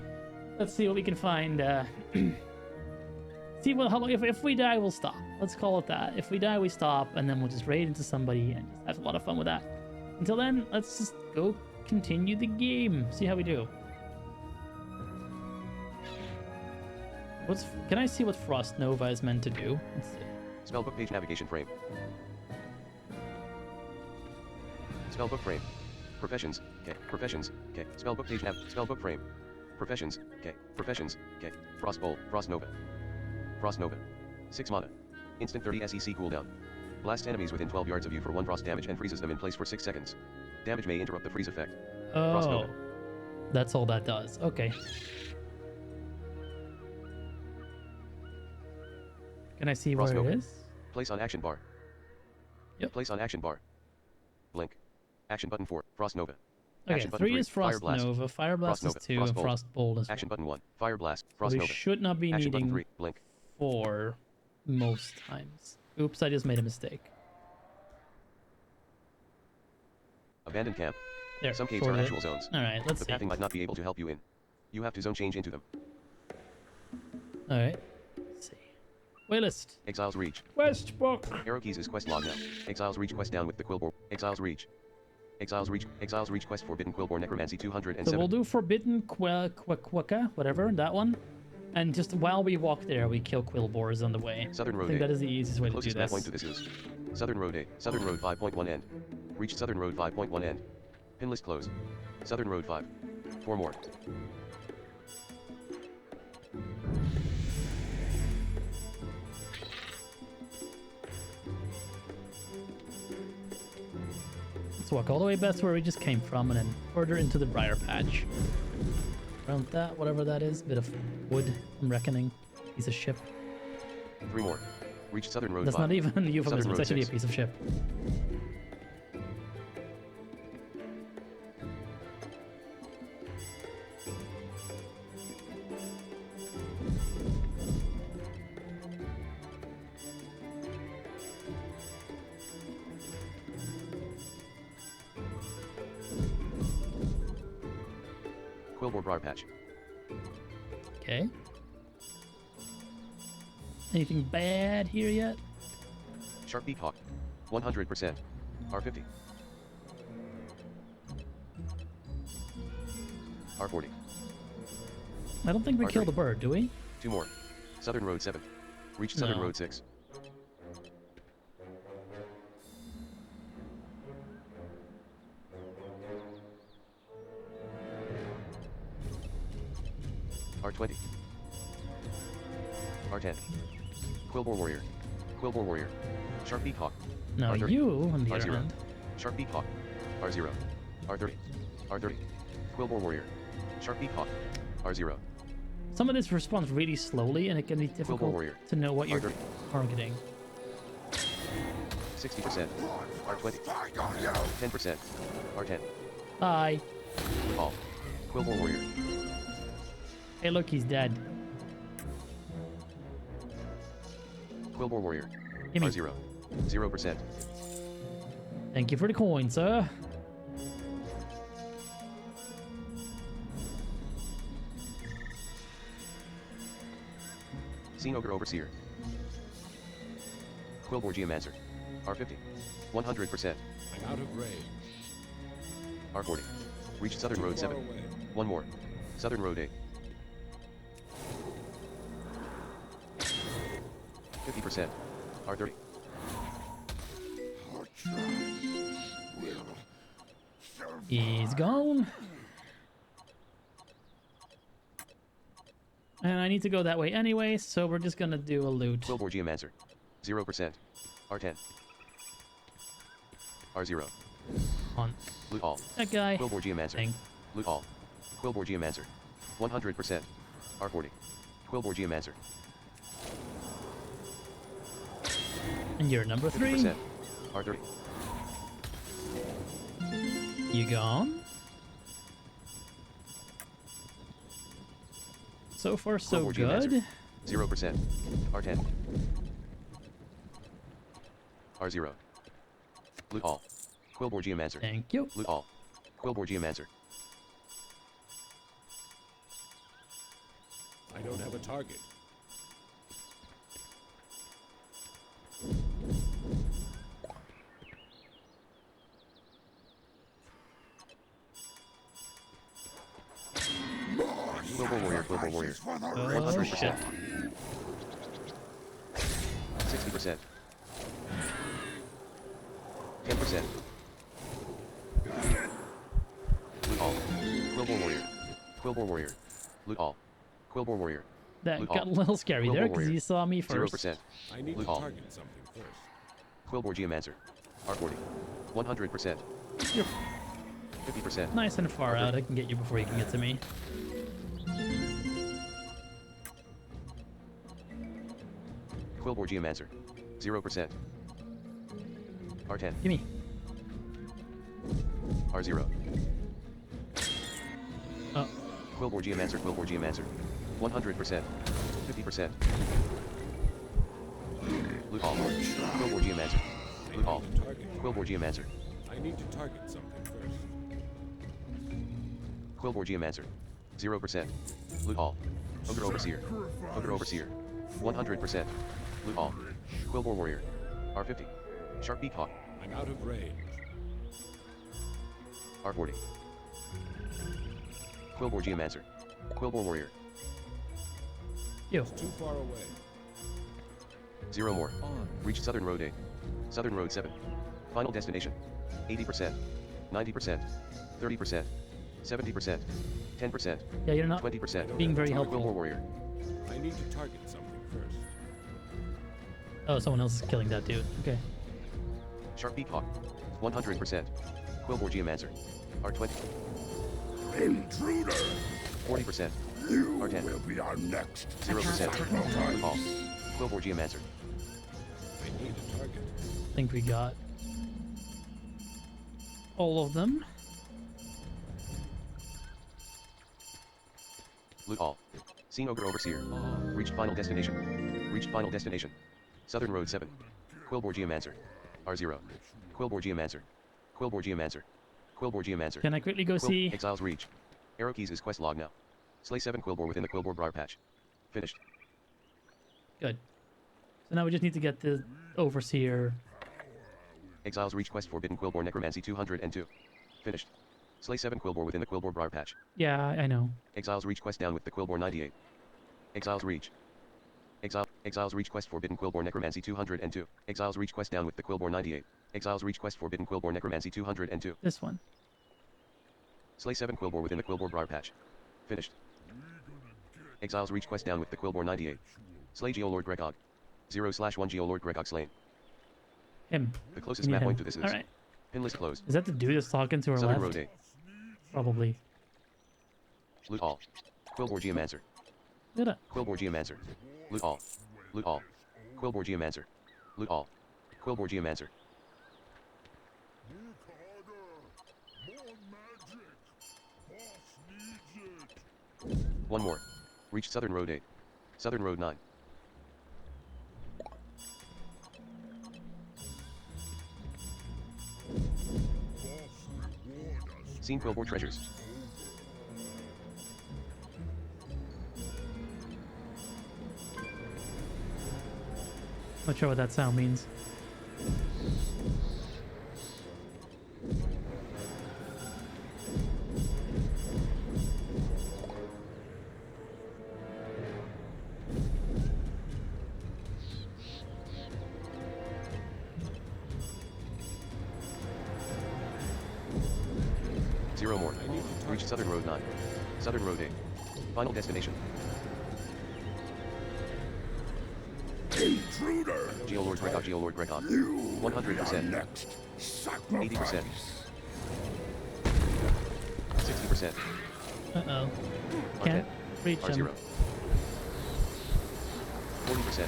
Let's see what we can find. See what, how long, if we die, we'll stop. Let's call it that. If we die, we stop, and then we'll just raid into somebody and just have a lot of fun with that. Until then, let's just go continue the game. See how we do. Can I see what Frost Nova is meant to do? Let's see. Spellbook page navigation frame. Spellbook frame. Professions. K. Professions. K. Spellbook page nav. Spellbook frame. Professions. K. Professions. K. Frost Bolt. Frost Nova. Frost Nova. 6 mana. Instant 30 SEC cooldown. Blast enemies within 12 yards of you for 1 frost damage and freezes them in place for 6 seconds. Damage may interrupt the freeze effect. Frost Oh, Nova. that's all that does. Okay. Can I see Frost where Nova. it is? Place on action bar. Yep. Place on action bar. Blink. Action button 4. Frost Nova. Okay, Action button 3 is Fire Frost Blast. Nova, Fire Blast Frost is Nova. 2, and Bolt. Frost Bolt is 1. Action button 1. Fire Blast. So Frost we Nova. should not be Action button needing 3. Blink. 4 most times. Oops, I just made a mistake. Abandoned camp. There, Some caves are sorted. actual zones. Alright, let's The see. pathing might not be able to help you in. You have to zone change into them. Alright. Let's see. Waylist. Exiles Reach. Quest book. Arrow keys is quest log now. Exiles Reach quest down with the Quillbore. Exiles Reach. Exiles Reach. Exiles Reach quest Forbidden Quillbore Necromancy 207. So we'll do Forbidden Quacka, whatever, that one. And just while we walk there, we kill Quillbores on the way. Southern I Road think 8. that is the easiest way to do Closest map this. point to this is Southern Road 8. Southern Road 5.1 end. Reached Southern Road 5.1 end. Pin list close. Southern Road 5. 4 more. Let's walk all the way back to where we just came from and then further into the Briar Patch. Around that, whatever that is, bit of wood, I'm reckoning. Piece of ship. 3 more. Reached Southern Road That's 5. not even a euphemism, Road it's actually 6. a piece of ship. Quillbore Briar Patch. Okay. Anything bad here yet? Sharp Beak Hawk. 100%. R50. R40. I don't think we R30. killed the bird, do we? 2 more. Southern Road 7. Reached Southern No. Road 6. R20. R10. Quillbore Warrior. Quillbore Warrior. Sharp Beak Hawk. No, R30. you, on the other R0. hand. Sharp Beak Hawk. R0. R30. R30. Quillbore Warrior. Sharp Beak Hawk. R0. Some of this responds really slowly, and it can be Quillbore difficult Warrior. to know what you're R30. targeting. 60%. R20. 10%. R10. Hi. Call. Quillbore Warrior. Hey, look, he's dead. Quillbore Warrior. Gimme. R0. 0%. Thank you for the coin, sir. Scene Ogre Overseer. Quillbore Geomancer. R50. 100%. I'm out of range. R40. Reached Southern Road Too far 7. away. One more. Southern Road 8. 50%. R30. He's gone. And I need to go that way anyway, so we're just gonna do a loot. Quilboar Geomancer. 0%. R10. R0. On Loot all. that guy. Quilboar Geomancer. Thing. Loot all. Quilboar Geomancer. 100%. R40. Quilboar Geomancer. And you're number 3. 50%. R30. You gone? So far, so Quilboar good. Geomancer. 0%. R10. R0. Loot all. Quilboar Geomancer. Thank you. Loot all. Quilboar Geomancer. I don't have a target. Quilboar Warrior, Quilboar Warrior. Oh, shit. 60%. 10%. Loot all. Quilboar Warrior. Quilboar Warrior. Loot all. Quilboar Warrior. That Loot got all. a little scary Quilboar there because Warrior. you saw me first. 0%. I need Loot to all. target something first. Quilboar Geomancer. R40. 100%. You're 50%. nice and far out. I can get you before you can get to me. Quilboar Geomancer. 0%. R10. Gimme. R0. Oh, Quilboar Geomancer, Quilboar Geomancer. 100%. 50%. Loot all. Quilboar Geomancer. Loot all. Quilboar Geomancer. I need to target something first. Quilboar Geomancer. 0%. Loot all. Ogre Overseer. Ogre Overseer. 100%. Loot all. Quilboar Warrior. R50. Sharp Beak Hawk. I'm out of range. R40. Quilboar Geomancer. Quilboar Warrior. you. Too far away. 0 more. Reach Southern Road 8. Southern Road 7. Final destination. 80%. 90%. 30%. 70%. 10%. Yeah, you're not 20%. being very Quilboar helpful. Warrior. I need to target something first. Oh, someone else is killing that dude. Okay. Sharp Beak Hawk. 100%. Quilboar Geomancer. R20. Intruder! 40%. You R10. will be our next. 0%. Loot all. Quilboar Geomancer. I need a target. I think we got all of them. Loot all. Seen Ogre Overseer. Reached final destination. Reached final destination. Southern Road 7. Quilboar Geomancer. R0. Quilboar Geomancer. Quilboar Geomancer. Quilboar Geomancer. Can I quickly go see? Exiles Reach. Arrow keys is quest log now. Slay 7 Quilboar within the Quilboar Briar Patch. Finished. Good. So now we just need to get the Overseer. Exiles Reach quest Forbidden Quilboar Necromancy 202. Finished. Slay 7 Quilboar within the Quilboar Briar Patch. Yeah, I know. Exiles Reach quest down with the Quilboar 98. Exiles Reach. Exiles Reach quest Forbidden Quilboar Necromancy 202. Exiles Reach quest down with the Quilboar 98. Exiles Reach quest Forbidden Quilboar Necromancy 202. This one. Slay 7 Quilboar within the Quilboar Briar Patch. Finished. Exiles Reach quest down with the Quilboar 98. Slay Geolord Gregog. 0/1 Geolord Gregog slain. Him. The closest We need map him. point to this is. Alright. Pin list closed. Is that the dude that's talking to our Southern left? Road 8. Probably. Loot all. Quilboar Geomancer. Look at Quilboar Geomancer. Loot all. Loot all. Quilboar Geomancer. Loot all. Quilboar Geomancer. One more. Reached Southern Road 8. Southern Road 9. Seen Quilboar treasures. Not sure what that sound means. 0 more. Reached Southern Road 9. Southern Road 8. Final destination. Intruder! Geolord Grekov, Geolord Grekov. 100%. Next. 80%. 60%. Uh-oh. R10. Can't reach him. R0. 40%.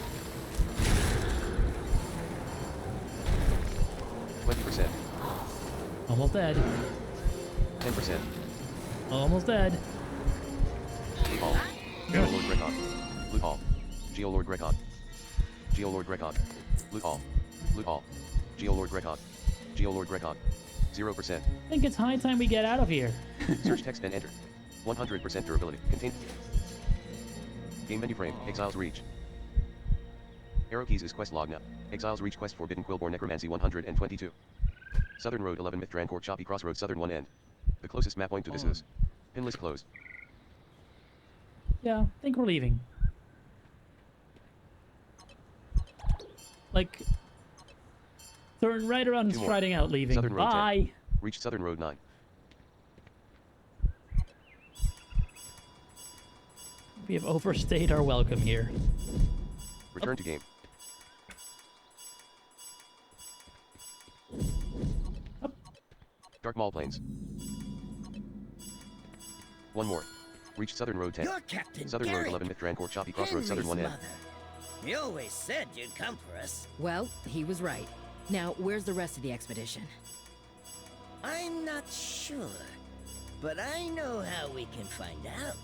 20%. Almost dead. 10%. Almost dead. Blue Hall. Geolord Grekov. Blue Hall. Geolord Grekov. Geolord Grekov. Blue Hall. Blue Hall. Geolord Grekov. Geolord Grekov. 0%. I think it's high time we get out of here. Search text and enter. 100% durability. Contain. Game menu frame. Exiles reach. Arrow keys is quest log now. Exiles reach quest Forbidden Quillborn Necromancy 122. Southern Road 11 Mithran Court Choppy Crossroad Southern 1 end. The closest map point to this is. Pin list closed. Yeah, I think we're leaving. Like, turn right around and 2 more. striding out, leaving. Southern Road 10. Bye. Reached Southern Road 9. We have overstayed our welcome here. Return to game. Dark Mall Plains. 1 more. Reached Southern Road 10. You're Captain Southern Road Garrett, 11 Mithran Court Choppy Crossroad Southern 1 end. mother. You always said you'd come for us. Well, he was right. Now, where's the rest of the expedition? I'm not sure, but I know how we can find out.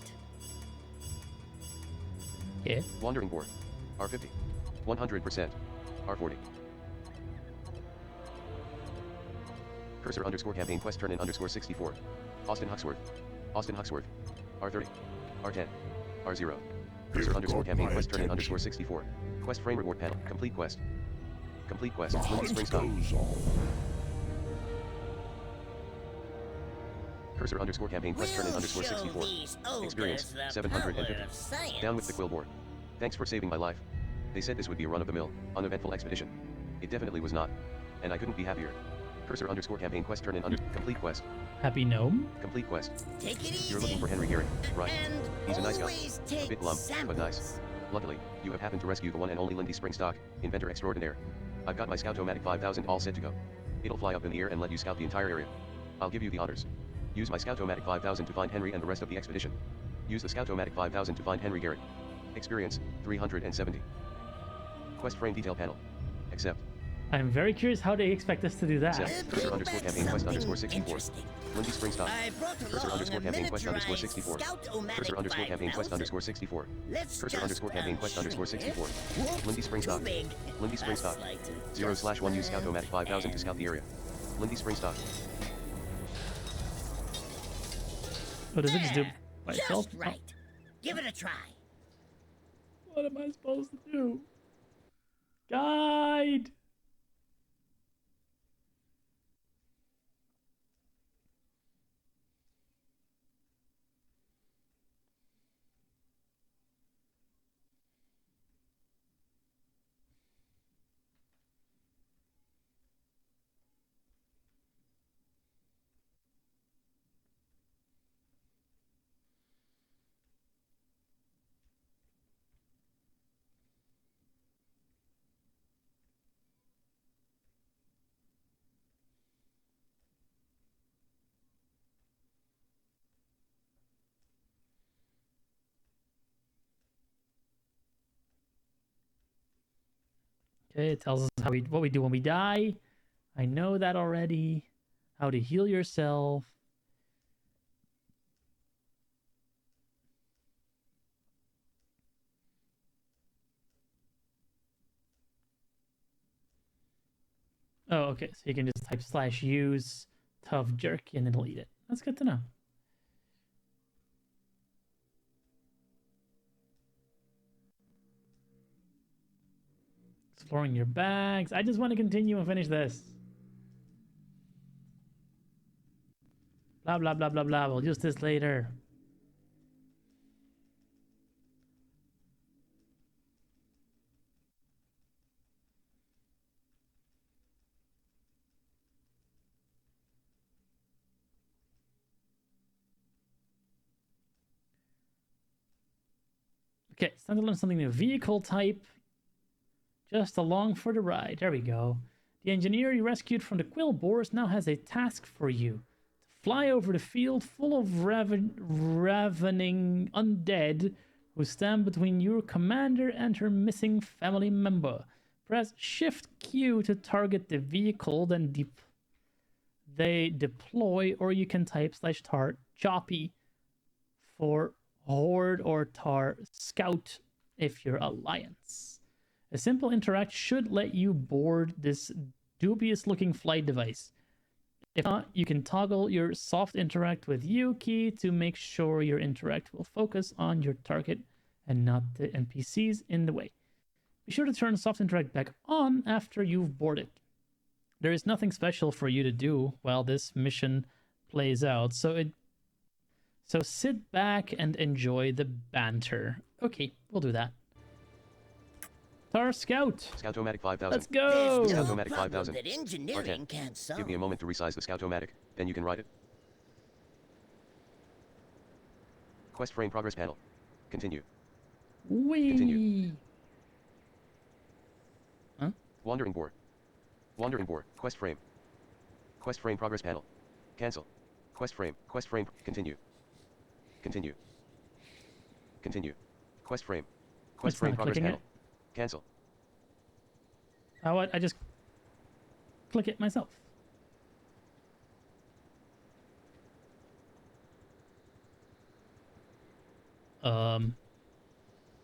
Yeah. Wandering Board. R50. 100%. R40. Cursor underscore campaign quest turn in underscore 64. Austin Huxworth. Austin Huxworth. R30. R10. R0. Cursor underscore campaign quest turn in underscore 64. Quest frame reward panel. Complete quest. Complete quest. Lindy Spring Stop. Cursor underscore campaign quest turn in underscore 64. Experience 750. Down with the Quillborn. Thanks for saving my life. They said this would be a run-of-the-mill, uneventful expedition. It definitely was not. And I couldn't be happier. Cursor underscore campaign quest turn in under complete quest. Happy gnome? Complete quest. Take it easy. You're looking for Henry Garrett, right? He's a nice guy. Always take A bit glum, but nice. samples. Luckily, you have happened to rescue the one and only Lindy Springstock, inventor extraordinaire. I've got my Scout-O-Matic 5000 all set to go. It'll fly up in the air and let you scout the entire area. I'll give you the honors. Use my Scout-O-Matic 5000 to find Henry and the rest of the expedition. Use the Scout-O-Matic 5000 to find Henry Garrett. Experience 370. Quest frame detail panel. Accept. I'm very curious how they expect us to do that. Accept. Cursor underscore campaign quest underscore 64. Lindy Springstock. I brought Cursor along underscore a campaign quest underscore miniaturized 64. Scout-O-Matic Cursor underscore campaign quest 5000. underscore 64. Let's Cursor just underscore campaign quest underscore shrink 64. it. Lindy Springstock. Too big. Lindy Springstock. 0/1 use Scout-O-Matic 5000 to scout the area. Lindy Springstock. What does it just do There. by itself? Just right. Give it a try. What am I supposed to do? Guide! Okay, it tells us what we do when we die. I know that already. How to heal yourself. Oh, okay. So you can just type /use tough jerk and it'll eat it. That's good to know. Exploring your bags. I just want to continue and finish this. Blah, blah, blah, blah, blah. We'll use this later. Okay, it's time to learn something new. Vehicle type. Just along for the ride. There we go. The engineer you rescued from the quill boars now has a task for you. To fly over the field full of ravening undead who stand between your commander and her missing family member. Press Shift Q to target the vehicle, then they deploy, or you can type /tar choppy for horde or tar scout if you're alliance. A simple interact should let you board this dubious looking flight device. If not, you can toggle your soft interact with U key to make sure your interact will focus on your target and not the NPCs in the way. Be sure to turn soft interact back on after you've boarded. There is nothing special for you to do while this mission plays out, so sit back and enjoy the banter. Okay, we'll do that. Tar Scout. Scoutomatic 5000. Let's go. There's no Scoutomatic problem 5000. that engineering can't solve. Give me a moment to resize the Scoutomatic, then you can ride it. Quest frame progress panel. Continue. Whee! Continue. Huh? Wandering board. Wandering board. Quest frame. Quest frame progress panel. Cancel. Quest frame. Quest frame. Continue. Continue. Continue. Quest frame. Quest It's frame not progress clicking panel. it. Cancel. How would I just click it myself?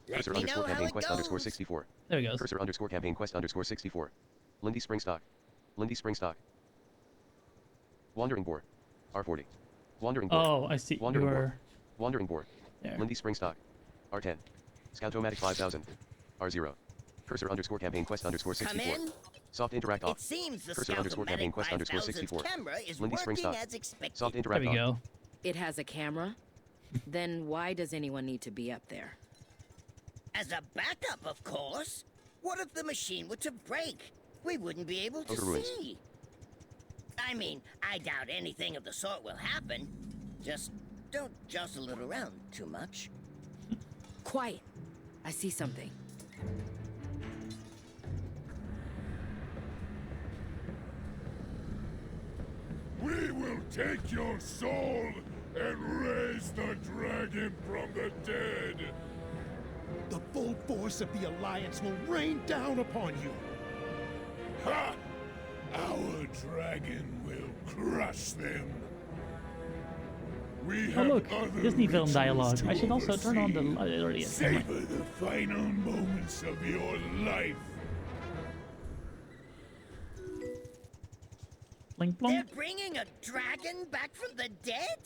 Cursor underscore campaign quest underscore 64. There it goes. Cursor underscore campaign quest underscore 64. Lindy Springstock. Lindy Springstock. Wandering board. R40. Wandering board. Oh, I see. Wandering You board. were Wandering board. there. Lindy Springstock. R10. Scoutomatic 5000. R0. Cursor underscore campaign quest underscore Come 64. in. Soft interact off. It seems the Cursor underscore campaign Scoutomatic quest underscore 5000's 64. camera is Lindy working Springstock. as expected. Soft There interact we off. go. It has a camera? Then why does anyone need to be up there? As a backup, of course. What if the machine were to break? We wouldn't be able to Ogre ruins. see. I mean, I doubt anything of the sort will happen. Just don't jostle it around too much. Quiet. I see something. We will take your soul and raise the dragon from the dead. The full force of the Alliance will rain down upon you. Ha! Our dragon will crush them. We Oh have look, other Disney film rituals dialogue. to I should also turn on the oversee. audio. Savor the final moments of your life. Blink They're blonk. bringing a dragon back from the dead?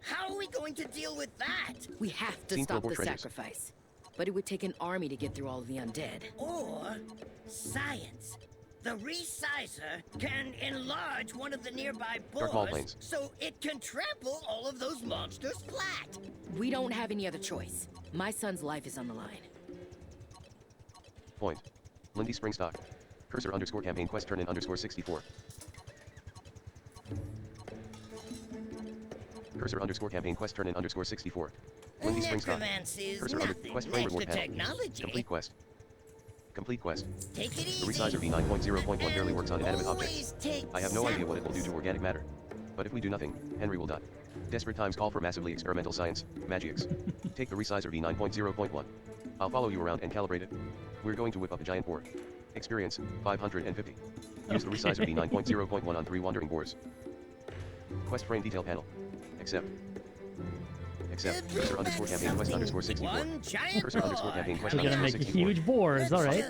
How are we going to deal with that? We have to Seen stop global the treasures. sacrifice. But it would take an army to get through all of the undead. Or science. The resizer can enlarge one of the nearby Dark Maul boars planes. so it can trample all of those monsters flat. We don't have any other choice. My son's life is on the line. Point. Lindy Springstock. Cursor underscore campaign quest turn in underscore 64. Cursor underscore campaign quest turn in underscore 64. Lindy Springstock. Necromancy is Cursor under nothing quest frame next reward to panel. technology. Complete quest. Complete quest. Take it The easy. resizer V9.0.1 barely And works on inanimate always objects. take I have no idea what it will do to samples. organic matter. But if we do nothing, Henry will die. Desperate times call for massively experimental science, Magix. Take the resizer V9.0.1. I'll follow you around and calibrate it. We're going to whip up a giant boar. Experience, 550. Use the resizer V9.0.1 on 3 wandering boars. Quest frame detail panel. Accept. Accept. Cursor underscore campaign quest underscore 64. One giant Cursor underscore campaign quest We're gonna underscore make 64. huge boars, alright.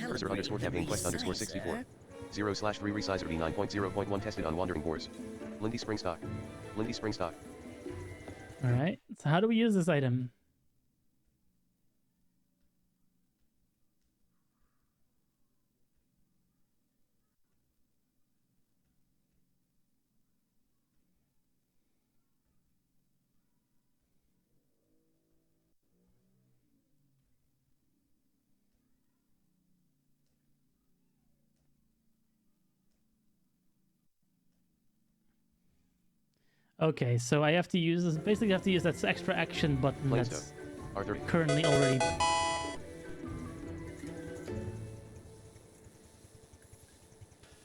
Cursor underscore campaign quest underscore 64. 0/3 resizer V9.0.1 tested on wandering boars. Lindy Springstock. Lindy Springstock. Alright. So how do we use this item? Okay, so I have to use this. Basically, I have to use that extra action button Planes that's R30. currently already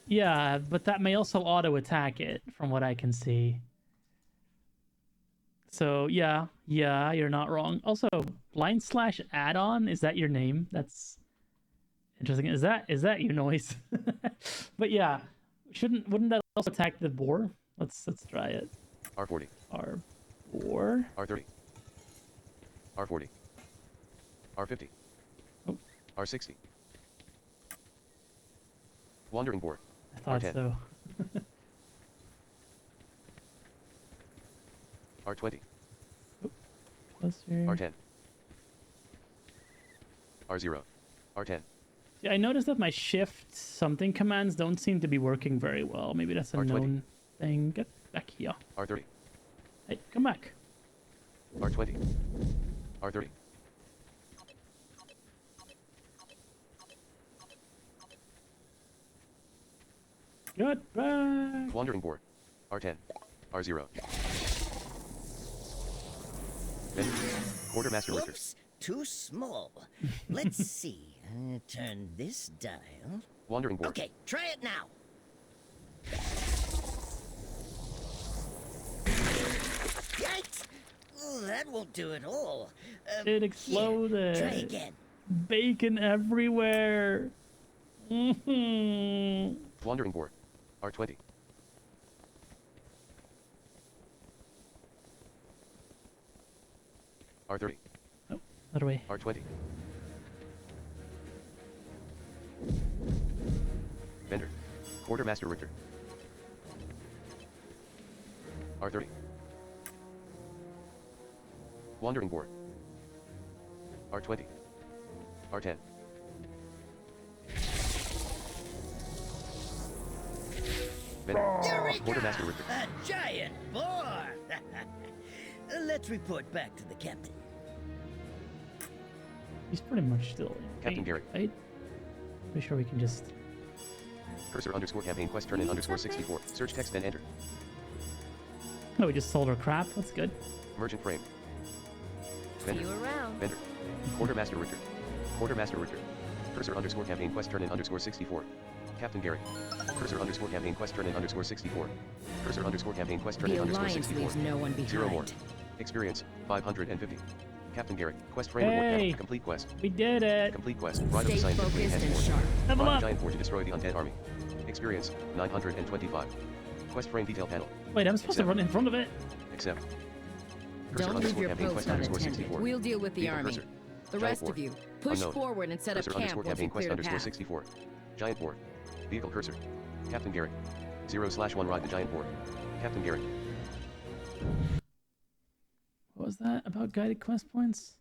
Yeah, but that may also auto-attack it, from what I can see. So, yeah, you're not wrong. Also, line slash add-on, is that your name? That's interesting. Is that you, Noise? But yeah, wouldn't that also attack the boar? Let's try it. R40. Boar. R30. R40. R50. Oh. R60. Wandering boar. I thought R10. so. R20. Closer. R10. R0. R10. Yeah, I noticed that my shift something commands don't seem to be working very well. Maybe that's a R20. known thing. Get back here. R30. Hey, come back. R20. R30. Get back. Wandering boar. R10. R0. Then, Quartermaster Richter. Oops, too small. Let's see. Turn this dial. Wandering boar. Okay, try it now. Yikes! Oh, that won't do at all. It exploded. Here, try again. Bacon everywhere. Wandering boar. R20. R30. Oh, that way. R20. Bender. Quartermaster Richter. R30. Wandering boar. R20. R10. Bender. Quartermaster Richter. A giant boar! Let's report back to the captain. He's pretty much still in Captain pain, Garrick. right? Pretty sure we can just... Cursor _ campaign quest turn in _ 64. Search text then enter. Oh, we just sold our crap. That's good. Merchant frame. See you around. Bender. Quartermaster Richter. Quartermaster Richter. Cursor _ campaign quest turn in _ 64. Captain Garrick. Cursor _ campaign quest turn in _ 64. Cursor _ campaign quest turn The in _ Alliance 64. leaves no one behind. 0 more. Experience 550. Captain Garrick. Quest frame Hey! report panel. Complete quest. We did it! Complete quest. Ride of the Stay scientific focused and enhanced sharp. force. Level Ride up! the giant boar to destroy the undead army. Experience 925. Quest frame detail panel. Wait, I'm supposed to run in front of it? Accept. Cursor Don't leave _ your campaign post quest _ unattended. 64. We'll deal with the Vehicle army. cursor. The Giant rest boar. of you, push Unknown. forward and set up Cursor camp _ once campaign we quest clear the _ path. 64. Giant boar. Vehicle cursor. Captain Garrick. 0/1 ride the giant boar. Captain Garrick. What was that about guided quest points?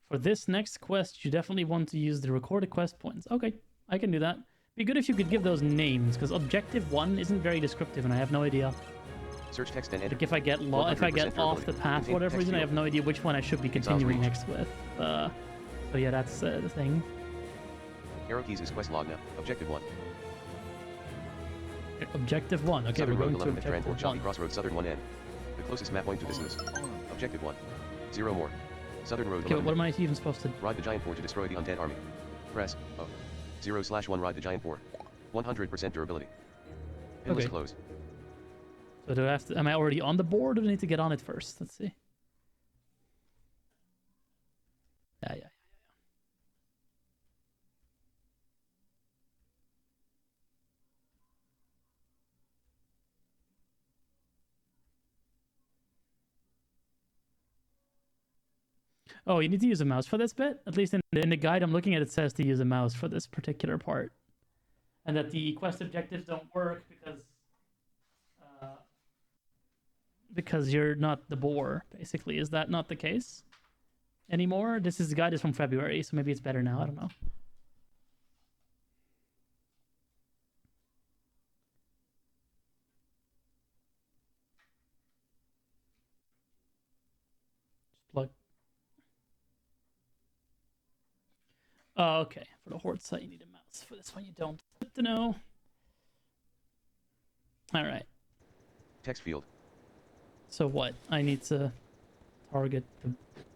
For this next quest, you definitely want to use the recorded quest points. Okay, I can do that. Be good if you could give those names, because objective 1 isn't very descriptive, and I have no idea. Search text and enter. Like if I get if I get off the path for whatever reason, I have no idea which one I should be continuing next with. So yeah, that's the thing. Arrow keys is quest log now. Objective 1. Objective 1. Okay, Southern we're Road going to 11 Transport objective Charlie 1. Crossroads Southern 1 end. The closest map point to this is Objective 1. 0 more. Southern Road Okay, 11. what am I even supposed to... Ride the giant boar to destroy the undead army. Press 0/1 ride the giant boar. 100% durability. Pinless Okay. close. So do I have to... Am I already on the board, or do I need to get on it first? Let's see. Yeah. Oh, you need to use a mouse for this bit? At least in the guide I'm looking at, it says to use a mouse for this particular part. And that the quest objectives don't work because you're not the boar, basically. Is that not the case anymore? This guide is from February, so maybe it's better now. I don't know. Just plug. Oh, okay. For the Horde site, you need a mouse. For this one, you don't. Good to know. All right. Text field. So what? I need to target the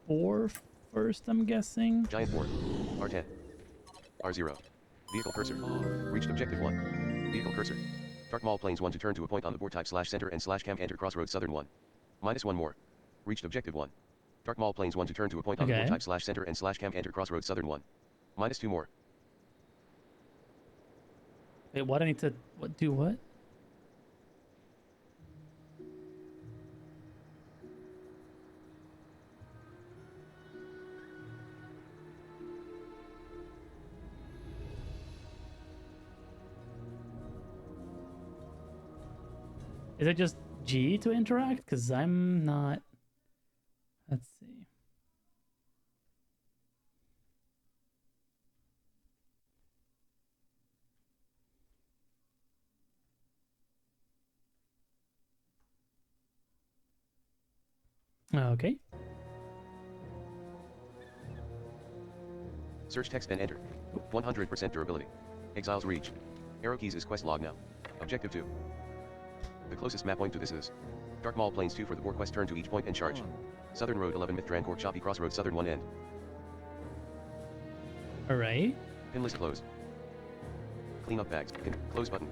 boar first, I'm guessing. Giant boar. R10. R0. Vehicle cursor. Reached objective 1. Vehicle cursor. Dark Maul planes 1 to turn to a point on the board type /center and /camp enter crossroads southern 1. -1 more. Reached objective 1. Dark Maul planes 1 to turn to a point on the board type /center and /camp enter crossroads southern 1. -2 more. Wait, what? I need to do what? Is it just G to interact? Because I'm not... Let's see. Okay. Search text and enter. 100% durability. Exiles reach. Arrow keys is quest log now. Objective 2. The closest map point to this is Dark Maul planes 2 for the war quest turn to each point and charge. Southern Road 11 Mithran Court Choppy Crossroads southern 1 end. Alright. Pin list closed. Clean up bags. Close button.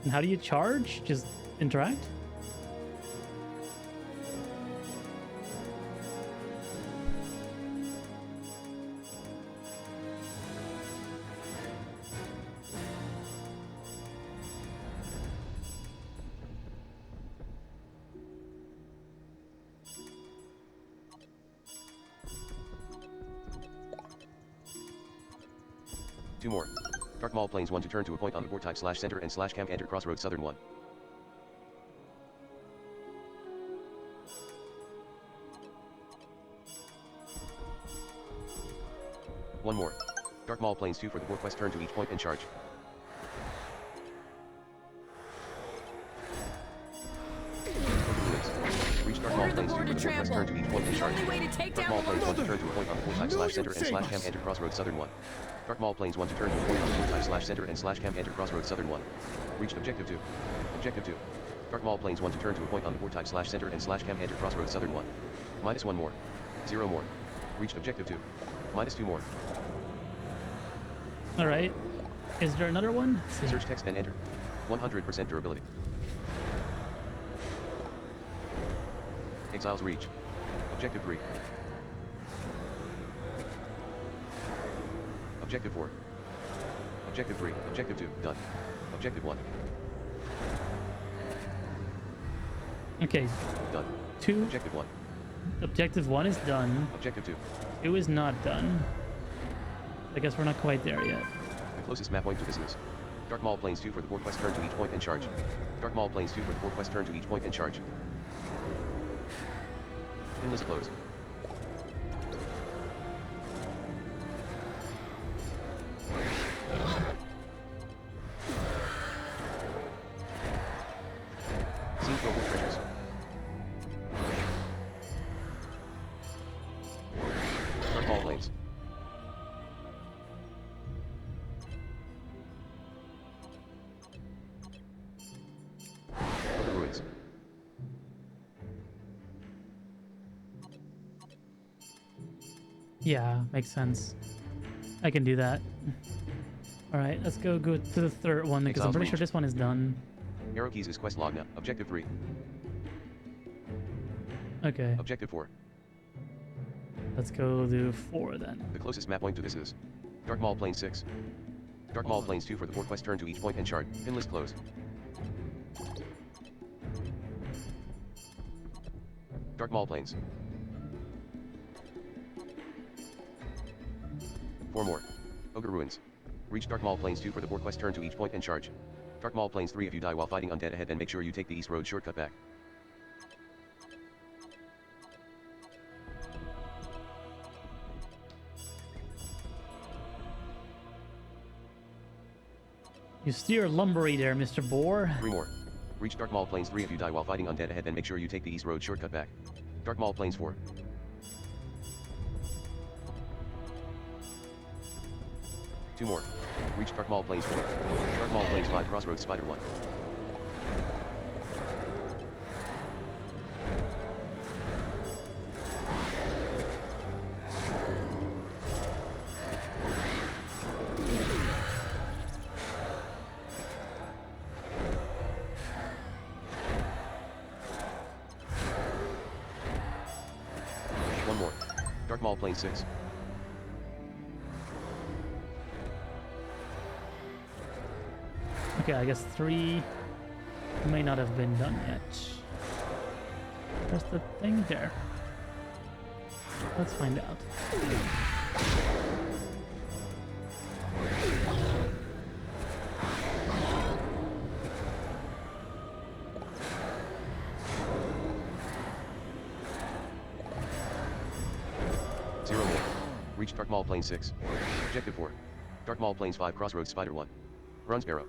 And how do you charge? Just interact? Two more. Dark Maul planes 1 to turn to a point on the board type /center and /camp enter crossroads southern 1. One more. Dark Maul planes 2 for the war quest turn to each point and charge. Reach Dark Maul planes 2 for the war quest turn to each point and charge. Dark Maul planes 1 to turn to a point on the board type /center and /camp enter crossroads southern 1. Dark Maul planes 1 to turn to a point on the board type /center and /camp enter crossroads southern 1. Reached objective 2. Objective 2. Dark Maul planes 1 to turn to a point on the board type /center and /camp enter crossroads southern 1. -1 more. 0 more. Reached objective 2. -2 more. Alright. Is there another one? Search text and enter. 100% durability. Exiles reach. Objective 3. Objective 4. Objective 3. Objective 2. Done. Objective 1. Okay. Done. 2. Objective 1. Objective 1 is done. Objective 2. 2 is not done. I guess we're not quite there yet. The closest map point to this is Dark Maul planes 2 for the war quest turn to each point and charge. Dark Maul planes 2 for the war quest turn to each point and charge. Pin list closed. Scene global treasures. Dark Maul planes. Other ruins. Yeah, makes sense. I can do that. Alright, let's go to the third one because I'm pretty sure this one is done. Arrow keys is quest log now. Objective 3. Okay. Objective 4. Let's go do 4 then. The closest map point to this is Dark Maul plane 6. Dark Maul planes 2 for the war quest turn to each point and chart. Pin list closed. Dark Maul planes. 4 more. Ogre ruins. Reach Dark Maul planes 2 for the war quest turn to each point and charge. Dark Maul planes 3 if you die while fighting undead ahead, and make sure you take the east road shortcut back. You steer lumbery there, Mr. Boar. 3 more. Reach Dark Maul planes 3 if you die while fighting undead ahead, and make sure you take the east road shortcut back. Dark Maul planes 4. 2 more. Reach Dark Maul planes 4. Dark Maul planes 5 crossroads spider 1. Dark Maul Plane 6. Okay, I guess 3 may not have been done yet. There's the thing there. Let's find out. Zero more. Reach Dark Maul Plane 6. Objective 4. Dark Maul Planes 5 Crossroads Spider 1. Bronze Barrow.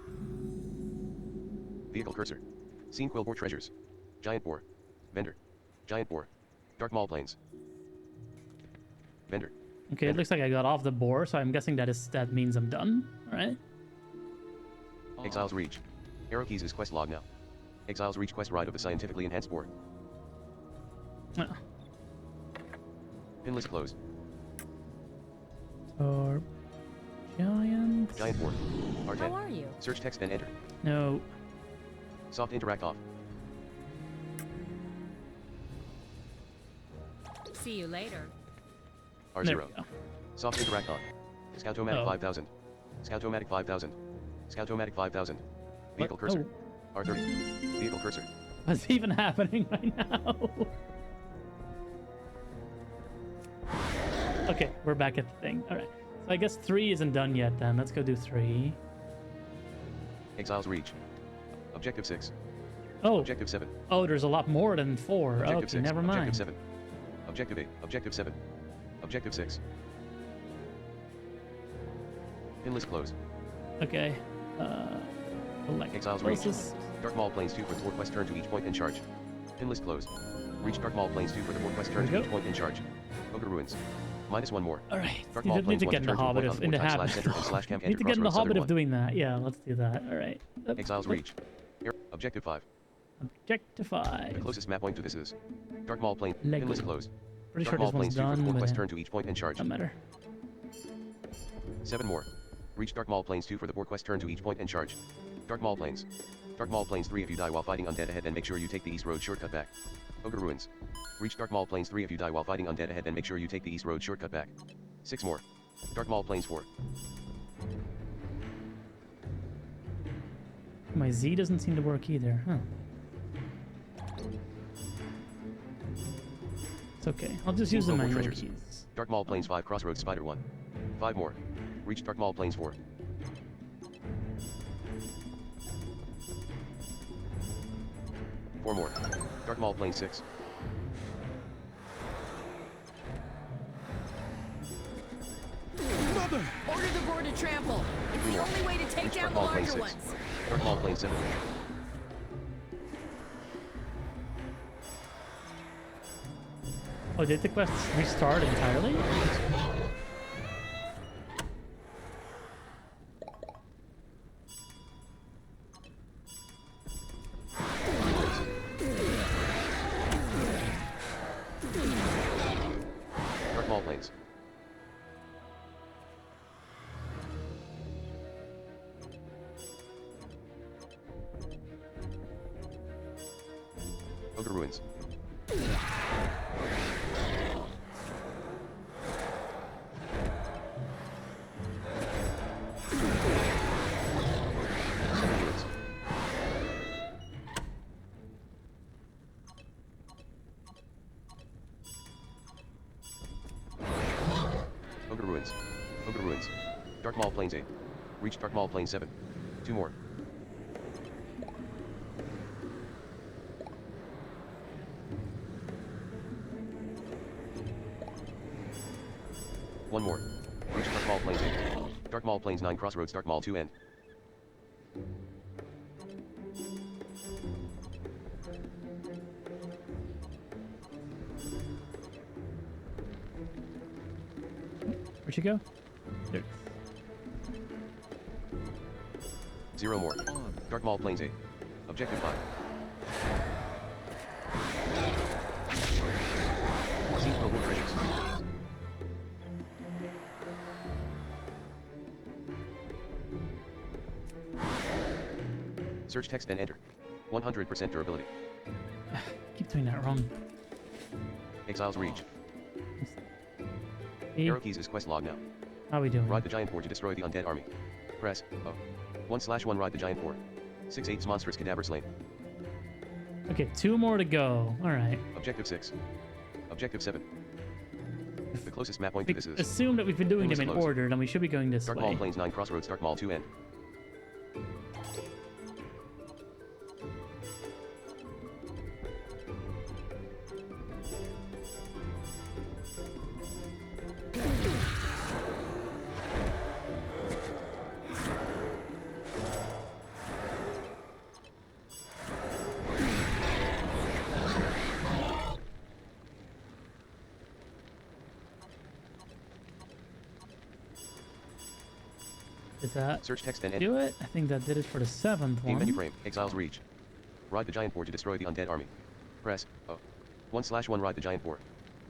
Vehicle cursor. Scene Quill Boar treasures. Giant Boar. Vendor. Giant Boar. Dark Maul Planes. Vendor. Okay, it looks like I got off the boar, so I'm guessing that means I'm done. All right. Exiles Reach. Arrow Keys is quest log now. Exiles Reach quest ride of the scientifically enhanced boar. Oh. Pin list closed. Or giant. Giant Boar. R10. How are you? Search text and enter. No. Soft interact off. See you later. R0. Soft interact on. Scoutomatic Oh. 5000. Scoutomatic 5000. Scoutomatic 5000. Vehicle cursor. R30. Vehicle cursor. What's even happening right now? Okay, we're back at the thing. All right. So I guess 3 isn't done yet then. Let's go do 3. Exiles Reach. Objective 6. Oh. Objective 7. Oh, there's a lot more than 4. Objective Okay, 6. never mind. Objective 7. Objective 8. Objective 7. Objective 6. Pin list closed. Okay. Exiles Reach. Dark Maul Planes 2 for the War quest turn to each point in charge. Pin list closed. Reach Dark Maul Planes 2 for the War quest turn to each point in charge. Ogre Ruins. -1 more. All right. Dark Need Maul to Planes get 1 in the to turn to a habit point of on in the the habit. center and slash camp Need to get in the crossroads habit southern of doing that. Yeah, let's do that. All right. Exiles Reach. Objective 5. Objective 5. The closest map point to this is Dark Maul Plane. Lego. Pin list closed. Pretty Dark sure Maul this one's Planes 2 for the done, War but quest turn to each point in charge. doesn't matter. 7 more. Reach Dark Maul Planes 2 for the War quest turn to each point in charge. Dark Maul Planes. Dark Maul Planes 3 if you die while fighting undead ahead and make sure you take the east road shortcut back. Ogre Ruins. Reach Dark Maul Planes 3 if you die while fighting undead ahead and make sure you take the east road shortcut back. 6 more. Dark Maul Planes 4. My Z doesn't seem to work either, huh? It's okay. I'll just use the manual keys. Dark Maul Planes 5 Crossroads Spider 1. 5 more. Reach Dark Maul Planes 4. Four more. Dark Maul Plane 6. Mother! Order the boar to trample. It's the only way to take Reach down Dark the Maul Plane larger 6. ones. Dark Maul Plane 7. Oh, did the quest restart entirely? Dark Maul Planes. Ogre Ruins. Ogre Ruins. Ogre Ruins. Dark Maul Planes 8. Reach Dark Maul Plane 7. 2 more. One more. Reach Dark Maul Planes 8. Dark Maul Planes 9 Crossroads Dark Maul 2 end. Where'd you go? There. 0 more. Dark Maul Planes 8. Objective 5. Scene Global Treasures. Search text and enter. 100% durability. Keep doing that wrong. Exiles Reach. Arrow keys is quest log now. How are we doing? Ride the giant boar to destroy the undead army. Press O. 1/1 ride the giant boar. 6/8 monstrous cadaver slain. Okay, 2 more to go. All right. Objective 6. Objective 7. The closest map point to this is... Assume that we've been doing them in closed. order, then we should be going this Dark way. Mall Plains 9 Crossroads Dark Mall 2 end. Did that Search text and do it? I think that did it for the 7th Game menu one. frame. Exiles reach. Ride the giant boar to destroy the undead army. Press O. 1/1 ride the giant boar.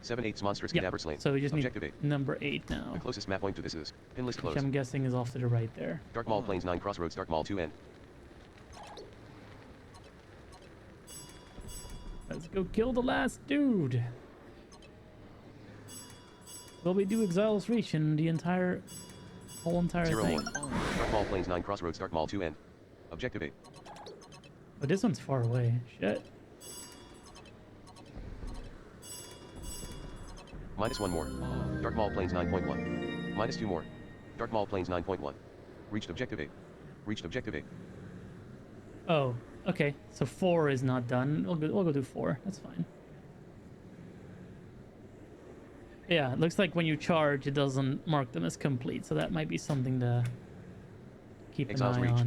7/8 monstrous Yeah, cadaver slain. so we just need Objective 8. number 8 now. The closest map point to this is pin list Which closed. I'm guessing is off to the right there. Dark Mall Plains 9 Crossroads Dark Mall 2 end. Let's go kill the last dude. Will we do Exiles Reach in the whole entire 0 thing? more. Dark Mall Plains 9 Crossroads Dark Mall 2 end. Objective 8. But this one's far away. Shit. -1 more. Dark Mall Plains 9.1. -2 more. Dark Mall Plains 9.1. Reached objective 8. Reached objective 8. Oh, okay. So 4 is not done. We'll go do 4. That's fine. Yeah, it looks like when you charge, it doesn't mark them as complete. So that might be something to keep Exiles an eye reach.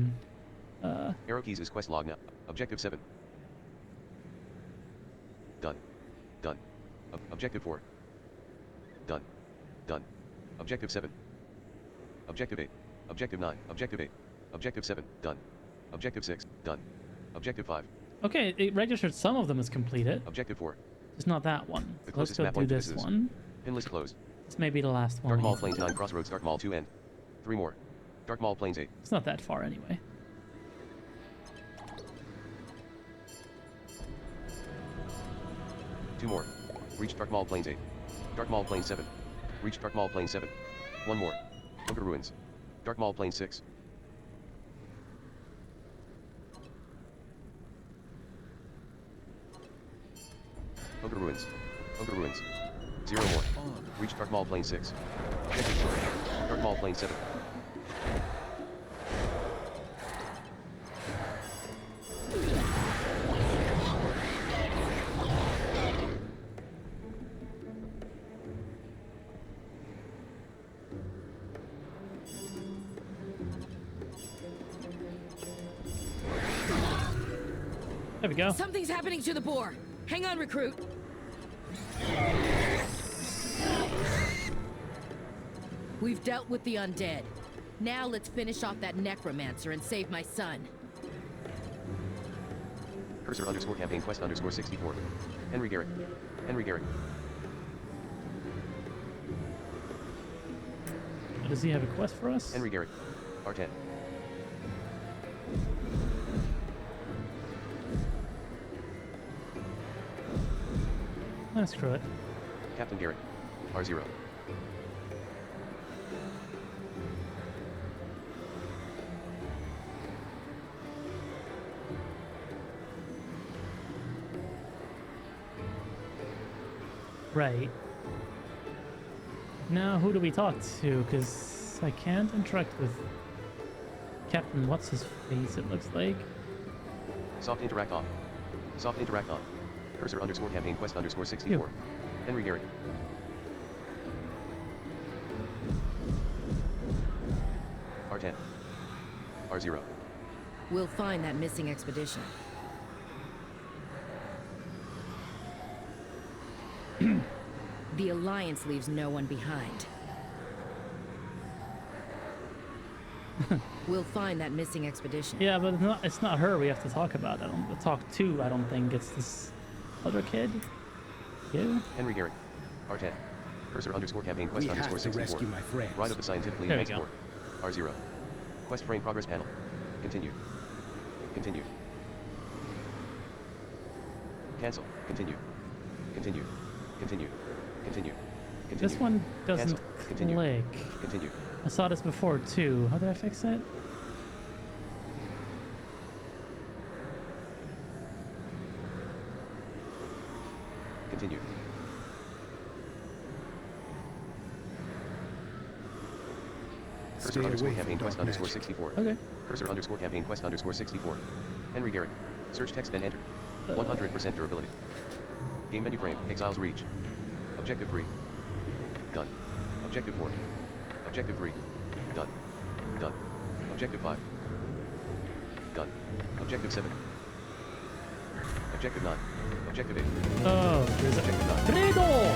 on. Arrow keys is quest log now. Objective 7. Done. Done. Objective 4. Done. Done. Objective 7. Objective 8. Objective 9. Objective 8. Objective 7. Done. Objective 6. Done. Objective 5. Okay, it registered some of them as completed. Objective 4. Just not that one. The So let's closest go map do point to this this is one. pin list closed. This may be the last one. Dark Mall Plains 9 Crossroads Dark Mall 2 end. 3 more. Dark Mall Plains 8. It's not that far anyway. Two more. Reach Dark Mall Plains 8. Dark Mall Plains 7. Reach Dark Mall Plains 7. 1 more. Ogre Ruins. Dark Mall Plains 6. Ogre Ruins. Ogre Ruins. 0 more. Reach Dark Mall Plains 6. Dark Mall Plains 7. There we go. Something's happening to the boar. Hang on, recruit. We've dealt with the undead. Now let's finish off that necromancer and save my son. Cursor _ campaign quest _ 64. Henry Garrett. Henry Garrett. Does he have a quest for us? Henry Garrett. R10. Screw it. Captain Garrett. R0. Right. Now, who do we talk to? Because I can't interact with Captain What's-His-Face, it looks like. Soft interact on. Soft interact on. Cursor _ campaign quest _ 64. Henry Garrett. R10. R0. We'll find that missing expedition. The Alliance leaves no one behind. We'll find that missing expedition. Yeah, but it's not her we have to talk about. I don't think it's this other kid. You? Henry Garrett. R10. Cursor _ campaign quest We have _ to 64. rescue my friends. Ride of the scientifically There we advanced board. R0. Quest frame progress panel. Continue. Continue. Cancel. Continue. Continue. Continue. Continue. Continue. This one doesn't Cancel. Continue. click. Continue. I saw this before too. How did I fix it? Continue. Stay Cursor underscore away from campaign dark quest underscore magic. 64. Okay. Cursor underscore campaign quest underscore 64. Henry Garrett. Search text and enter. 100% durability. Game menu frame. Exiles reach. Objective 3. Done. Objective 4. Objective 3. Done. Done. Objective 5. Done. Objective 7. Objective 9. Objective 8. Oh, there's a Objective 9. Credo!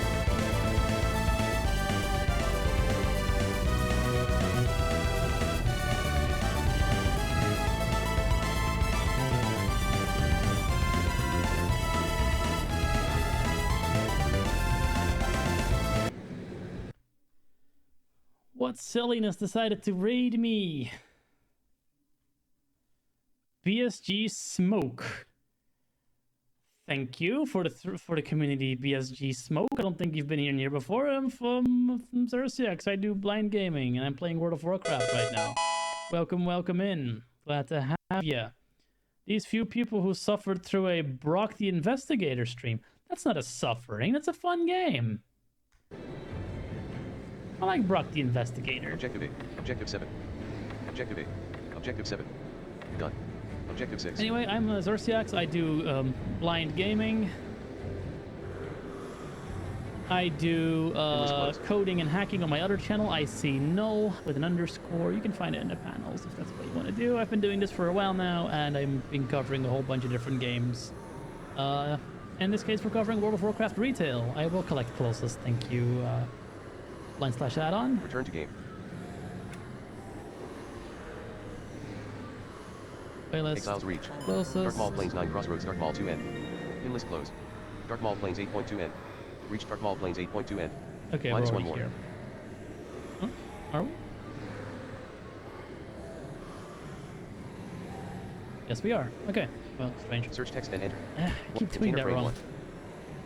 What silliness decided to raid me? BSG Smoke. Thank you for the community, BSG Smoke. I don't think you've been here before. I'm from zersiax. I do blind gaming, and I'm playing World of Warcraft right now. Welcome, welcome in. Glad to have you. These few people who suffered through a Brock the Investigator stream. That's not a suffering. That's a fun game. I like Brock the Investigator. Objective 8. Objective 7. Objective 8. Objective 7. Done. Objective 6. Anyway, I'm zersiax. I do blind gaming. I do coding and hacking on my other channel. I see null with an underscore. You can find it in the panels if that's what you want to do. I've been doing this for a while now, and I've been covering a whole bunch of different games. In this case, we're covering World of Warcraft Retail. I will collect closest. Thank you. /add-on. Return to game. Playlist. Exiles reach. Closest. Dark Maul Plains 9 Crossroads Dark Maul 2N. Pin list closed. Dark Maul Plains 8.2N. Reach Dark Maul Plains 8.2N. Okay, Minus we're one already more. here. Huh? Are we? Yes, we are. Okay. Well, strange. Search text and enter. I keep doing that wrong.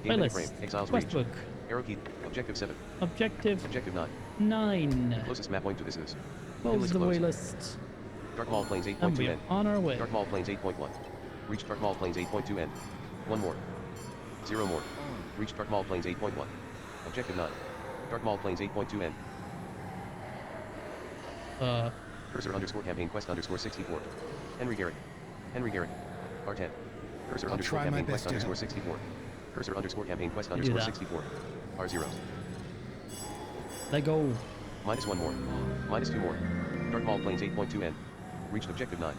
Game menu Playlist. frame. Exiles Quest reach. book. Arrow key. Objective 7. Objective Objective 9. 9. Closest map point to this is. Close the waylist. Dark Maul Plains And we 8.2N. are on our way. Dark Maul Plains 8.1. Reach Dark Maul Plains 8.2N. One more. 0 more. Reach Dark Maul Plains 8.1. Objective 9. Dark Maul Plains 8.2N. Cursor underscore campaign quest underscore 64. Henry Garrett. Henry Garrett. R10. Cursor underscore try my campaign best quest to underscore help. 64. Cursor underscore campaign quest do underscore that. 64. R0. Let go. Minus 1 more. Minus 2 more. Dark Maul Plains 8.2N. Reached objective 9.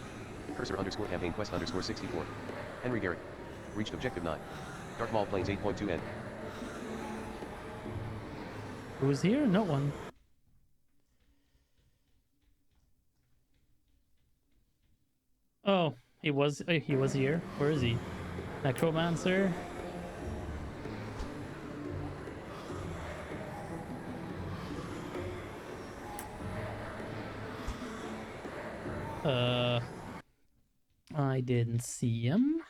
Cursor underscore campaign quest underscore 64. Henry Garrett. Reached objective 9. Dark Maul Plains 8.2N. Who's here? No one. Oh, he was here. Where is he? Necromancer. I didn't see him.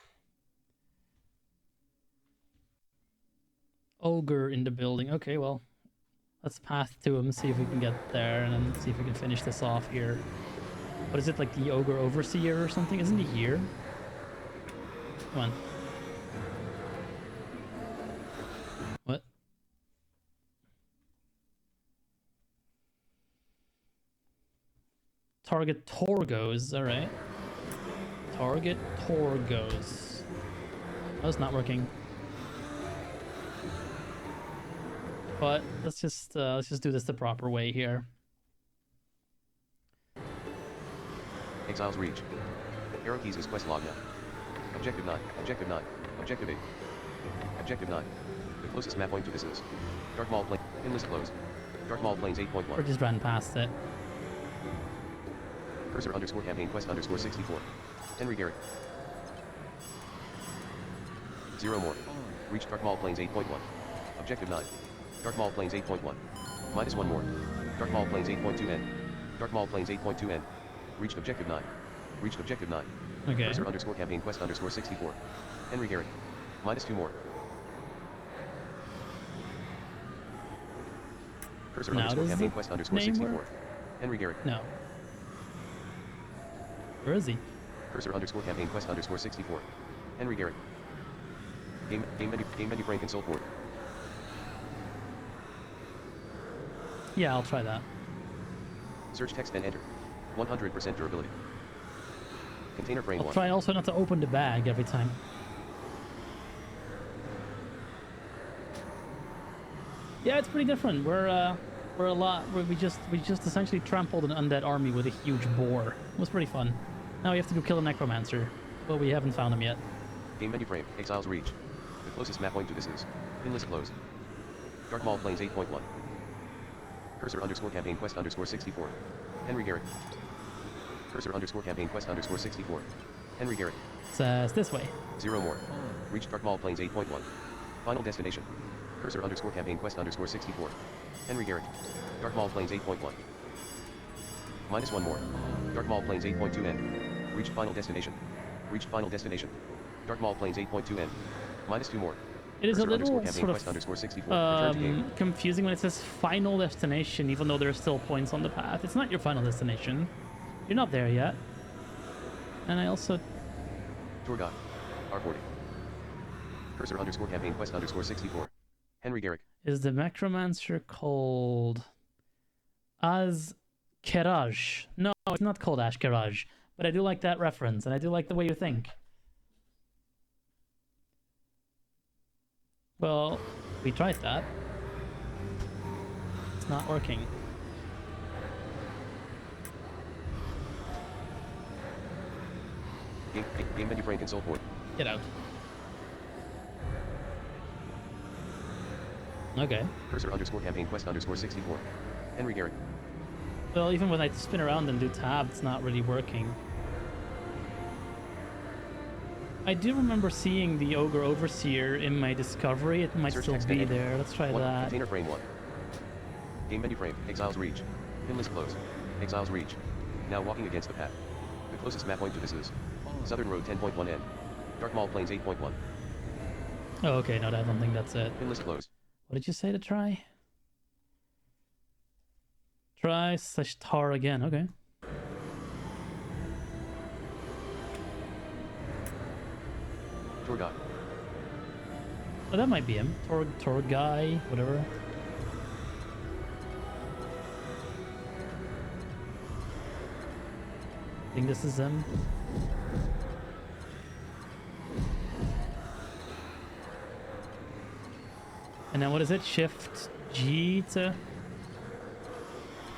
Ogre in the building. Okay, well, let's path to him, see if we can get there, and then see if we can finish this off here. What is it, like the Ogre Overseer or something? Isn't he here? Come on. What? Target Torgos, alright. Target Torgos. Oh, it's not working. But let's just do this the proper way here. Exiles reach. Arrow keys is quest log now. Objective 9. Objective 9. Objective 8. Objective 9. The closest map point to this is. Dark Maul Plains. Pin list closed. Dark Maul Plains 8.1. Or just ran past it. Cursor underscore campaign quest underscore 64. Henry Garrett. 0 more. Reach Dark Maul Plains 8.1. Objective 9. Dark Maul Plains 8.1. Minus 1 more. Dark Maul Plains 8.2N. Dark Maul Plains 8.2N. Reached objective 9. Reached objective 9. Okay. Cursor underscore campaign quest underscore 64. Henry Garrett. Minus 2 more. Cursor Now underscore does campaign the quest underscore name 64. work? Henry Garrick. No. Where is he? Cursor underscore campaign quest underscore 64. Henry Garrick. Game menu frame console port. Yeah, I'll try that. Search text and enter. 100% durability. Container frame I'll 1. try also not to open the bag every time. Yeah, it's pretty different. We just essentially trampled an undead army with a huge boar. It was pretty fun. Now we have to go kill a necromancer, but we haven't found him yet. Game menu frame. Exiles reach. The closest map point to this is pin list closed. Dark Maul Plains 8.1. Cursor underscore campaign quest underscore 64. Henry Garrick. Cursor underscore campaign quest underscore 64. Henry Garrick. It's this way. 0 more. Reach Dark Maul Plains 8.1. Final destination. Cursor underscore campaign quest underscore 64. Henry Garrick. Dark Maul Plains 8.1. -1 more. Dark Maul Plains 8.2 N. Reached final destination. Reached final destination. Dark Maul Plains 8.2 N. -2 more. It is a Cursor little underscore campaign quest underscore 64. Return to game. confusing when it says final destination, even though there are still points on the path. It's not your final destination. You're not there yet. And I also... Torgot. R40. Cursor underscore campaign quest underscore 64. Henry Garrick. Is the necromancer called... Azkeraj? No, it's not called Ashkeraj. But I do like that reference, and I do like the way you think. Well, we tried that. It's not working. Game menu frame console port. Get out. Okay. Cursor underscore campaign quest underscore 64. Henry Garrick. Well, even when I spin around and do tab, it's not really working. I do remember seeing the Ogre Overseer in my discovery. It might still be there. Let's try that. Container frame 1. Game menu frame. Exiles reach. Pin list closed. Exiles reach. Now walking against the path. The closest map point to this is Southern Road 10.1 N. Dark Maul Plains 8.1. Oh, okay. No, I don't think that's it. Pin list closed. What did you say to try? Try /tar again. Okay. Torgot. Oh, that might be him. Tor guy, whatever. I think this is him. And then what is it? Shift G to...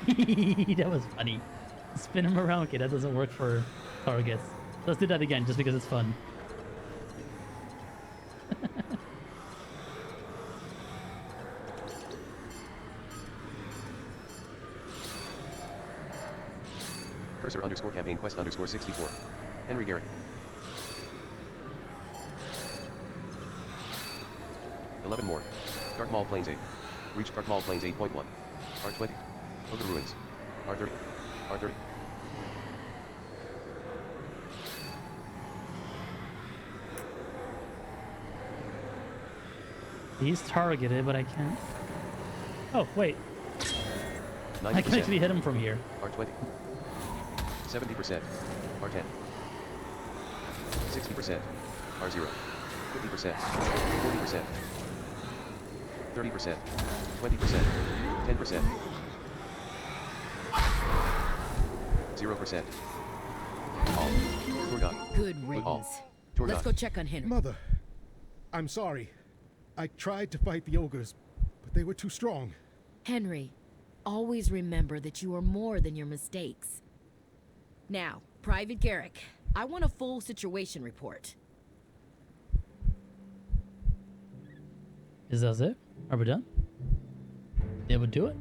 That was funny. Spin him around. Okay, that doesn't work for targets. Let's do that again, just because it's fun. Cursor underscore campaign quest underscore 64. Henry Garrick. 11 more. Dark Maul Plains 8. Reach Dark Maul Plains 8.1. R20. Ogre Ruins. R30. R30. He's targeted, but I can't... Oh, wait. 90%. I can actually hit him from here. R20. 70%. R10. 60%. R0. 50%. 40%. 30%. 20%. 10%. 0%. All. Torgot. Good riddance. Let's go check on Henry. Mother, I'm sorry. I tried to fight the ogres, but they were too strong. Henry, always remember that you are more than your mistakes. Now, Private Garrick, I want a full situation report. Is that it? Are we done? They would do it?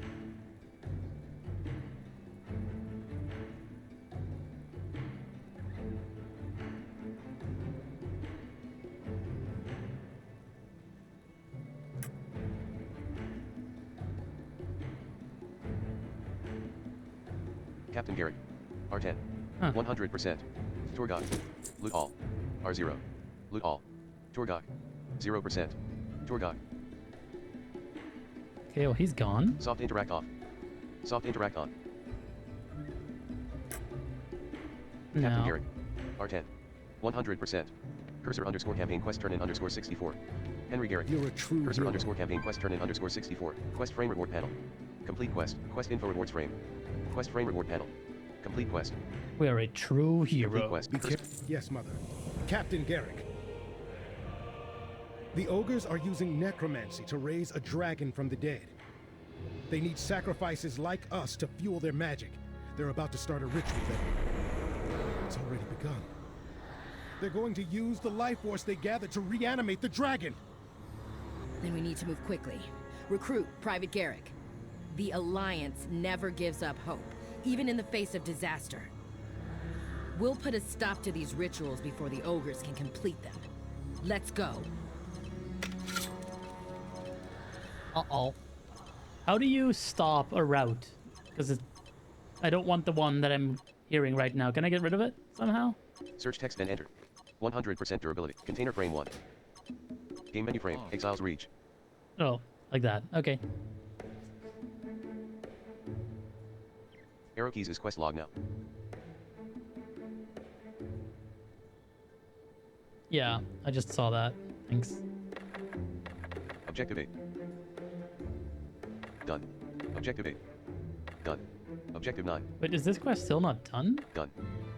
Captain Garrick. R10. Huh. 100%. Torgot. Loot all. R0. Loot all. Torgot. 0%. Torgot. Okay, well, he's gone. Soft interact off. Soft interact on. Captain No. Garrick. R10. 100%. Cursor underscore campaign quest turn in underscore 64. Henry Garrick. You're a true Cursor hero. underscore campaign quest turn in underscore 64. Quest frame reward panel. Complete quest. Quest info rewards frame. Quest frame reward panel. Complete quest. We are a true hero. Complete quest. Be careful. Yes, Mother. Captain Garrick. The ogres are using necromancy to raise a dragon from the dead. They need sacrifices like us to fuel their magic. They're about to start a ritual that it's already begun. They're going to use the life force they gathered to reanimate the dragon. Then we need to move quickly. Recruit Private Garrick. The Alliance never gives up hope, even in the face of disaster. We'll put a stop to these rituals before the ogres can complete them. Let's go. Uh-oh. How do you stop a route? Because I don't want the one that I'm hearing right now. Can I get rid of it somehow? Search text and enter. 100% durability. Container frame 1. Game menu frame. Exiles reach. Oh, like that. Okay. Arrow keys is quest log now. Yeah, I just saw that. Thanks. Objective 8. Done. Objective 8. Done. Objective 9. Wait, is this quest still not done? Done.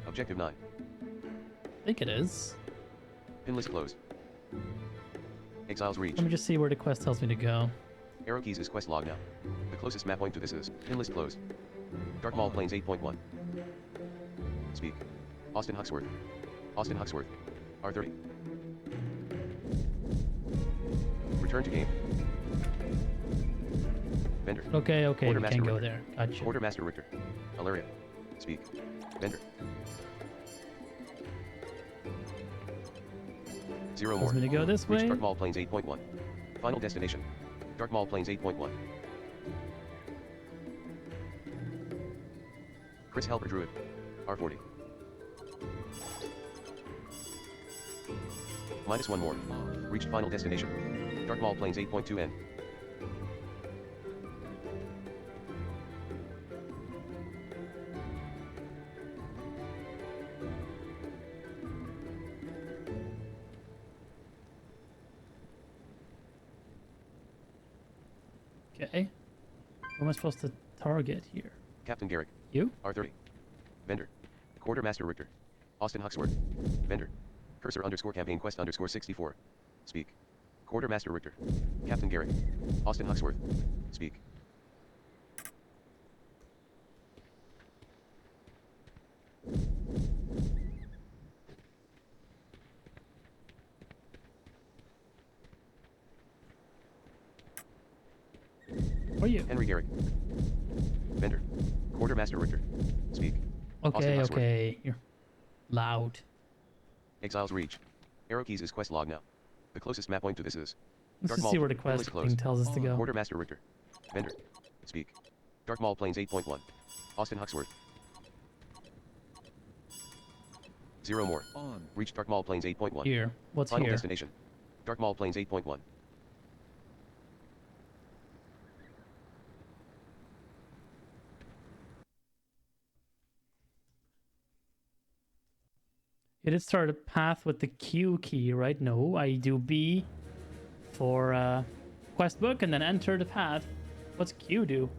Objective 9. I think it is. Pin list closed. Exiles reach. Let me just see where the quest tells me to go. Arrow keys is quest log now. The closest map point to this is pin list closed. Dark Maul Plains 8.1. Speak. Austin Huxworth. Austin Huxworth. R30. Return to game. Vendor. Okay, we Quartermaster can't go Richter. there. Gotcha. Quartermaster Richter. Alaria. Speak. Vendor. 0 more. Tells me to go this Reach way. Dark Maul Plains 8.1. Final destination. Dark Maul Plains 8.1. Chris Helper Druid. R40. -1 more. Reached final destination. Dark Maul Plains 8.2 N. Okay. Who am I supposed to target here? Captain Garrick. You? R30. Vendor. Quartermaster Richter. Austin Huxworth. Vendor. Cursor underscore campaign quest underscore 64. Speak. Quartermaster Richter. Captain Garrick. Austin Huxworth. Speak. Who are you? Henry Garrick. Vendor. Quartermaster Richter. Speak. Austin Okay, Huxworth. okay. You're loud. Exiles reach. Arrow keys is quest log now. The closest map point to this is Let's Dark just Maul see where the Pin quest list thing closed. tells us to go. Quartermaster Richter. Vendor. Speak. Dark Maul Plains 8.1. Austin Huxworth. 0 more. Reach Dark Maul Plains 8.1. Here. What's Final here? destination. Dark Maul Plains 8.1. It did start a path with the Q key, right? No, I do B for quest book and then enter the path. What's Q do?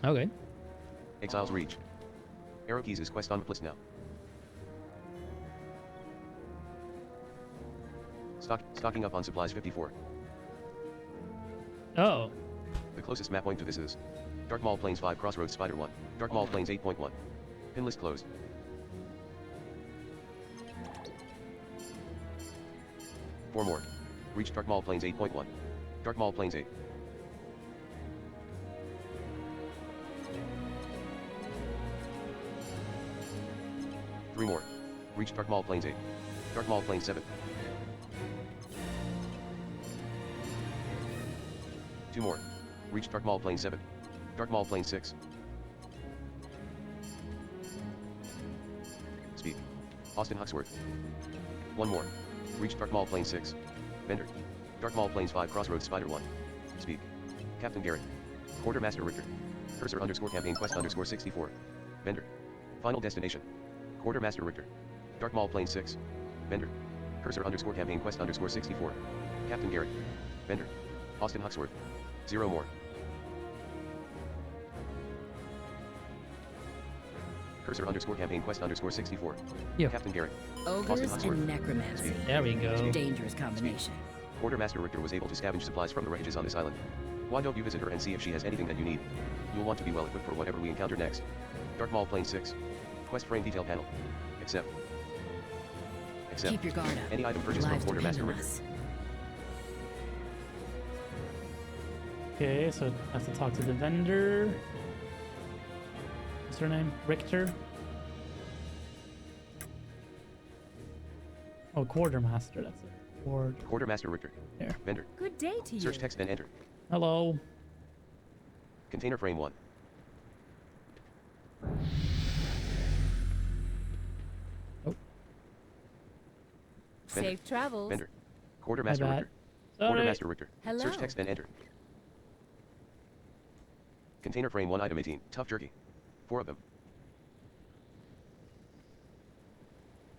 Okay. Exiles reach. Arrow keys is quest on the list now. Stocking up on supplies 54. Oh. The closest map point to this is Dark Maul Plains 5 Crossroads Spider 1. Dark Maul Plains 8.1. Pin list closed. Four more. Reach Dark Maul Plains 8.1. Dark Maul Plains 8. Three more. Reach Dark Maul Plains 8. Dark Maul Plains 7. 2 more. Reach Dark Maul Plains 7. Dark Maul Plains 6. Speed. Austin Huxworth. One more. Reach Dark Maul Plane 6. Vendor. Dark Maul Planes 5 Crossroads Spider 1. Speak. Captain Garrett. Quartermaster Richter. Cursor _ campaign quest _ 64. Vendor. Final destination. Quartermaster Richter. Dark Maul Plane 6. Vendor. Cursor _ campaign quest _ 64. Captain Garrett. Vendor. Austin Huxworth. 0 more. Cursor _ campaign quest _ 64. Yep. Captain Garrett. Ogres and necromancy. There we go. Dangerous combination. Quartermaster Richter was able to scavenge supplies from the wreckages on this island. Why don't you visit her and see if she has anything that you need? You'll want to be well equipped for whatever we encounter next. Dark Maul Plane 6. Quest frame detail panel. Accept. Keep your guard up. Any item purchased from Quartermaster Richter. Okay, so I have to talk to the vendor. What's her name? Richter? Oh, Quartermaster, that's it. Quartermaster Richter. There. Vendor. Good day to you. Search text then enter. Hello. Container frame 1. Oh. Safe travels. Vendor. Quartermaster Richter. Sorry. Quartermaster Richter. Hello. Search text then enter. Container frame 1 item 18. Tough jerky. 4 of them.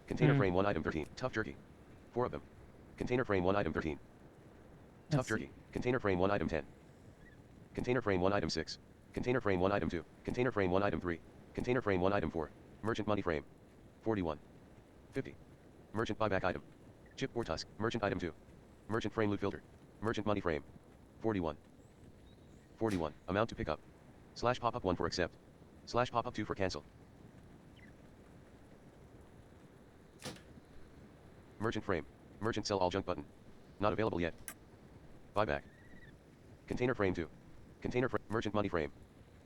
Container frame 1 item 13. Tough jerky. 4 of them. Container frame 1 item 13. Tough jerky. Container frame 1 item 10. Container frame 1 item 6. Container frame 1 item 2. Container frame 1 item 3. Container frame 1 item 4. Merchant money frame. 41. 50. Merchant buyback item. Chip or tusk. Merchant item 2. Merchant frame loot filter. Merchant money frame. 41. 41. Amount to pick up. Slash pop up 1 for accept. Slash pop up 2 for cancel. Merchant frame. Merchant sell all junk button. Not available yet. Buyback. Container frame 2. Container frame. Merchant money frame.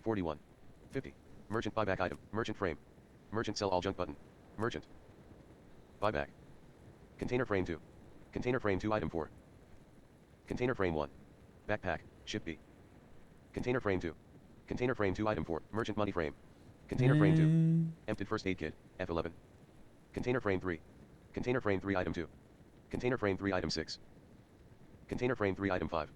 41. 50. Merchant buyback item. Merchant frame. Merchant sell all junk button. Merchant. Buyback. Container frame 2. Container frame 2 item 4. Container frame 1. Backpack. Ship B. Container frame 2. Container frame 2 item 4. Merchant money frame. Container frame 2. Emptied first aid kit. F11. Container frame 3. Container frame 3 item 2. Container frame 3 item 6. Container frame 3 item 5.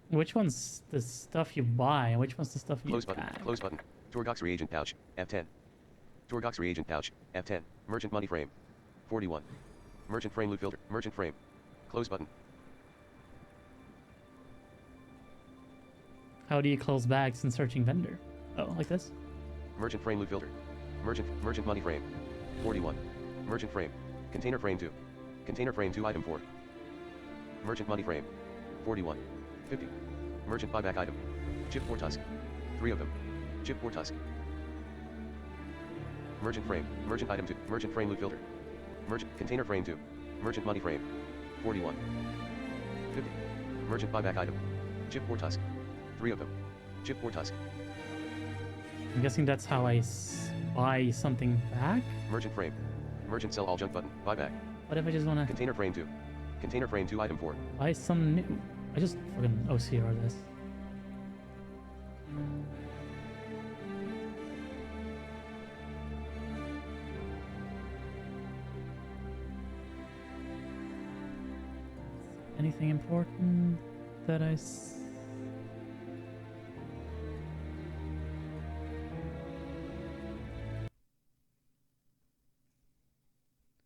Which one's the stuff you buy and which one's the stuff you Close button. bag? Close button. Torgox reagent pouch. F10. Torgox reagent pouch. F10. Merchant money frame. 41. Merchant frame loot filter. Merchant frame. Close button. How do you close bags in searching vendor? Oh, like this? Merchant frame loot filter. Merchant money frame. 41. Merchant frame. Container frame 2. Container frame 2 item 4. Merchant money frame. 41. 50. Merchant buyback item. Chip or tusk. 3 of them. Chip or tusk. Merchant frame. Merchant item 2. Merchant frame loot filter. Merchant container frame 2. Merchant money frame. 41. 50. Merchant buyback item. Chip or tusk. 3 of them. Chip or tusk. I'm guessing that's how I buy something back? Merchant frame. Merchant sell all junk button. Buyback. What if I just want to Container frame 2. Container frame 2 item 4. buy some new? I just fucking OCR this. Anything important that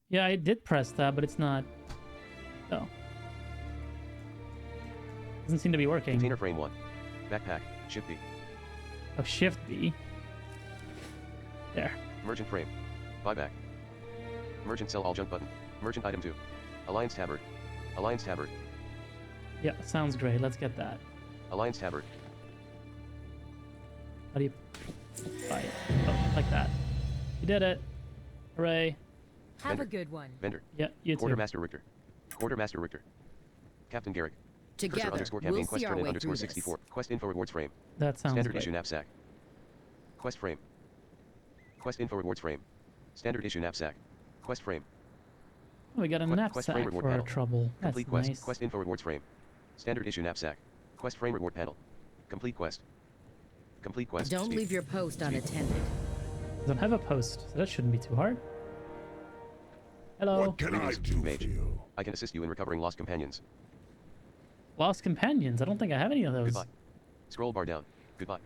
Yeah, I did press that, but it's not. No. Doesn't seem to be working. Container frame 1. Backpack. Shift B. Oh, Shift B. There. Merchant frame. Buyback. Merchant sell all junk button. Merchant item 2. Alliance tabard. Alliance tabard. Yeah, sounds great. Let's get that. Alliance tabard. How do you buy it? Oh, like that. You did it. Hooray. Have a good one. Vendor. Yeah, you too. Quartermaster Richter. Quartermaster Richter. Captain Garrick. Together, Cursor _ campaign we'll quest see our turn way in through _ 64. Quest info rewards frame. That sounds Standard great. issue knapsack. Quest frame. Quest info rewards frame. Standard issue knapsack. Quest frame. Oh, we got a Quest frame knapsack reward for our panel. trouble. That's Complete quest. nice. Quest info rewards frame. Standard issue knapsack. Quest frame reward panel. Complete quest. Complete quest. Don't Speed. leave your post unattended. I don't have a post, so that shouldn't be too hard. Hello. What can I do Mage. for you? I can assist you in recovering lost companions. Lost companions. I don't think I have any of those. Goodbye. Scroll bar down. Goodbye.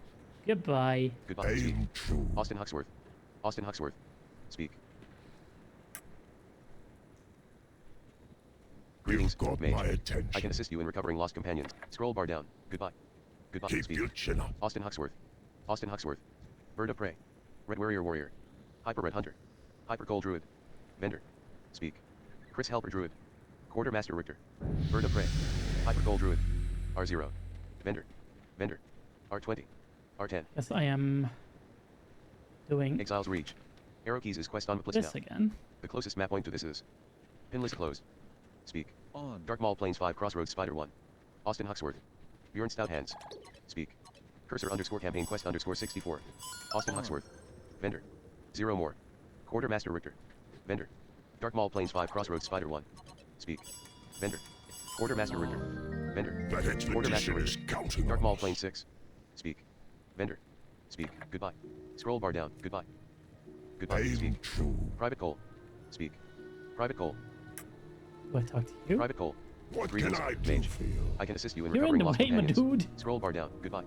Goodbye. Goodbye. Speak. Aim true. Austin Huxworth. Austin Huxworth. Speak. Greetings, You've got Mage. my attention. I can assist you in recovering lost companions. Scroll bar down. Goodbye. Goodbye. Keep Speak. your chin up. Austin Huxworth. Austin Huxworth. Bird of Prey. Red Warrior Warrior. Hyper Red Hunter. Hyper Cold Druid. Vendor. Speak. Chris Helper Druid. Quartermaster Richter. Bird of Prey. Hyper Cold Druid. R0. Vendor. Vendor. R20. R10. Yes, I am doing Exile's Reach. Arrow Keys is quest on Bliss this now. again. The closest map point to this is pin list closed. Speak. On. Dark Maul Plains 5 Crossroads Spider 1. Austin Huxworth. Bjorn Stout Hands. Speak. Cursor underscore campaign quest underscore 64. Austin Huxworth. Vendor. 0 more. Quartermaster Richter. Vendor. Dark Maul Plains 5 Crossroads Spider 1. Speak. Vendor. Quartermaster Richter. Vendor. That Quartermaster expedition is Richter. counting Dark on Maul us. Plains 6. Speak. Vendor. Speak. Goodbye. Scroll bar down. Goodbye. Goodbye. Aim Speak. true. Private Cole. Speak. Private Cole. Do I talk to you? Private Cole. What Greetings, can I do Mage. for you? I can assist you in You're in recovering the lost way, my companions. dude. Scroll bar down. Goodbye.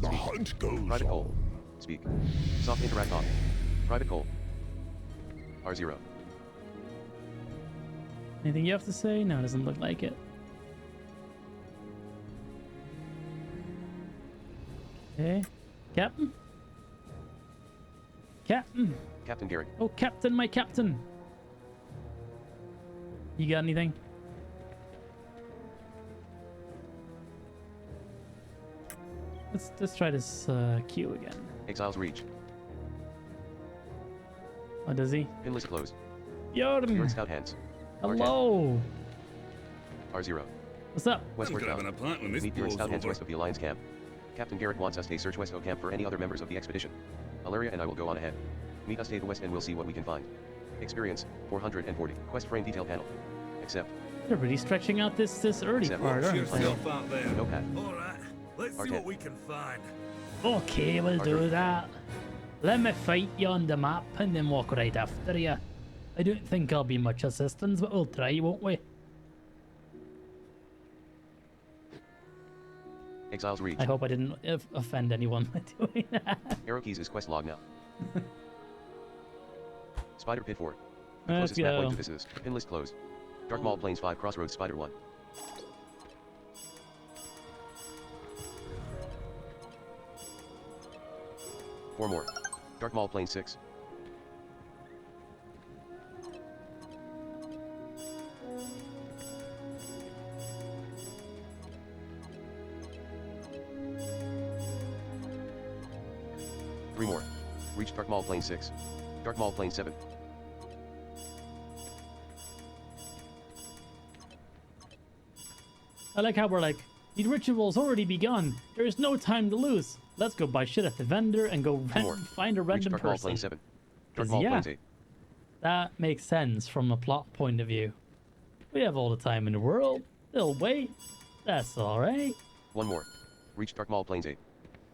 The hunt goes Private on. Cole. Speak. Soft interact off. Private Cole. R0. Anything you have to say? No, it doesn't look like it. Okay. Captain? Captain! Captain Garrick. Oh, Captain, my Captain! You got anything? Let's try this queue again. Exile's Reach. Oh, does he? Pin list closed. Bjorn! Bjorn Stout Hands. Hello! R0. What's up? Westward grabbing bound. a punt when this Meet Bjorn blows Stout Hands over. west of the Alliance camp. Captain Garrick wants us to search Westo camp for any other members of the expedition. Alaria and I will go on ahead. Meet us to the west and we'll see what we can find. Experience, 440. Quest frame detail panel. Accept. They're really stretching out this early Accept. part, aren't they? Yourself out there. No path. All right, let's see R10. what we can find. Okay, we'll do Arthur. that. Let me fight you on the map and then walk right after you. I don't think I'll be much assistance, but we'll try, won't we? Exile's Reach. I hope I didn't offend anyone by doing that. Arrow Keys is quest log now. Spider Pit 4. The Let's closest map point go. to this is pin list closed. Dark Maul Plains 5 Crossroads Spider 1. Four more. Dark Maul Plains 6. Three more. Reach Dark Maul Plains 6. Dark Maul Plains 7. I like how we're like, the ritual's already begun. There is no time to lose. Let's go buy shit at the vendor and go find a Reach random Dark Maul person. Plains 7. Dark 'Cause, Maul yeah, Plains 8. that makes sense from a plot point of view. We have all the time in the world. They'll wait. That's alright. One more. Reach Dark Maul Plains 8.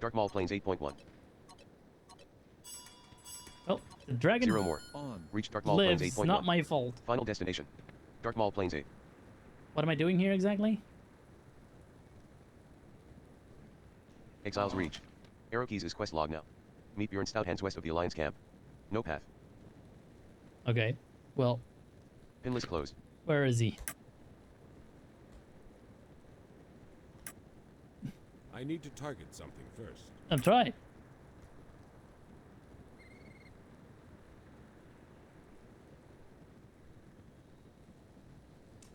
Dark Maul Plains 8.1. Oh, the dragon Zero more. Reach Dark Maul Plains lives. 8.1. Not my fault. Final destination. Dark Maul Plains 8. What am I doing here exactly? Exile's Reach. Arrow Keys is quest log now. Meet Bjorn Stout Hands west of the Alliance camp. No path. Okay. Well, Pin list closed. where is he? I need to target something first. I'm trying.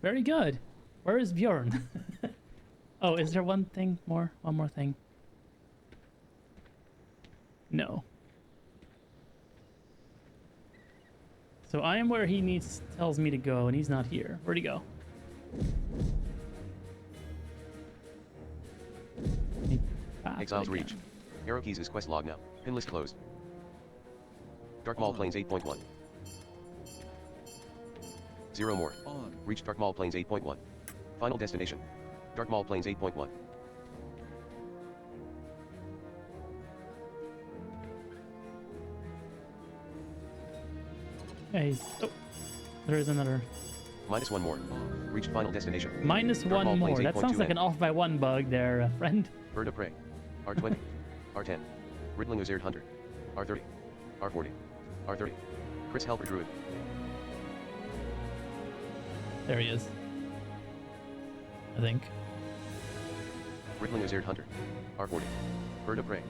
Very good. Where is Bjorn? Oh, is there one thing more? One more thing? No. So I am where he tells me to go, and he's not here. Where'd he go? Exile's Reach. Arrow Keys is quest log now. Pin list closed. Dark Maul Plains 8.1. Zero more. Reach Dark Maul Plains 8.1. Final destination. Dark Maul Plains 8.1. Yeah, he's... Oh. There is another. Minus one more. Reached final destination. Minus Dark one Maul more. Plains That sounds 8.2 like an N. off by one bug there, friend. Bird of Prey. R20. R10. Riddling Uzared Hunter. R30. R40. R30. Chris Helper Druid. There he is. I think. Riddling Uzared Hunter. R40. Bird of Prey.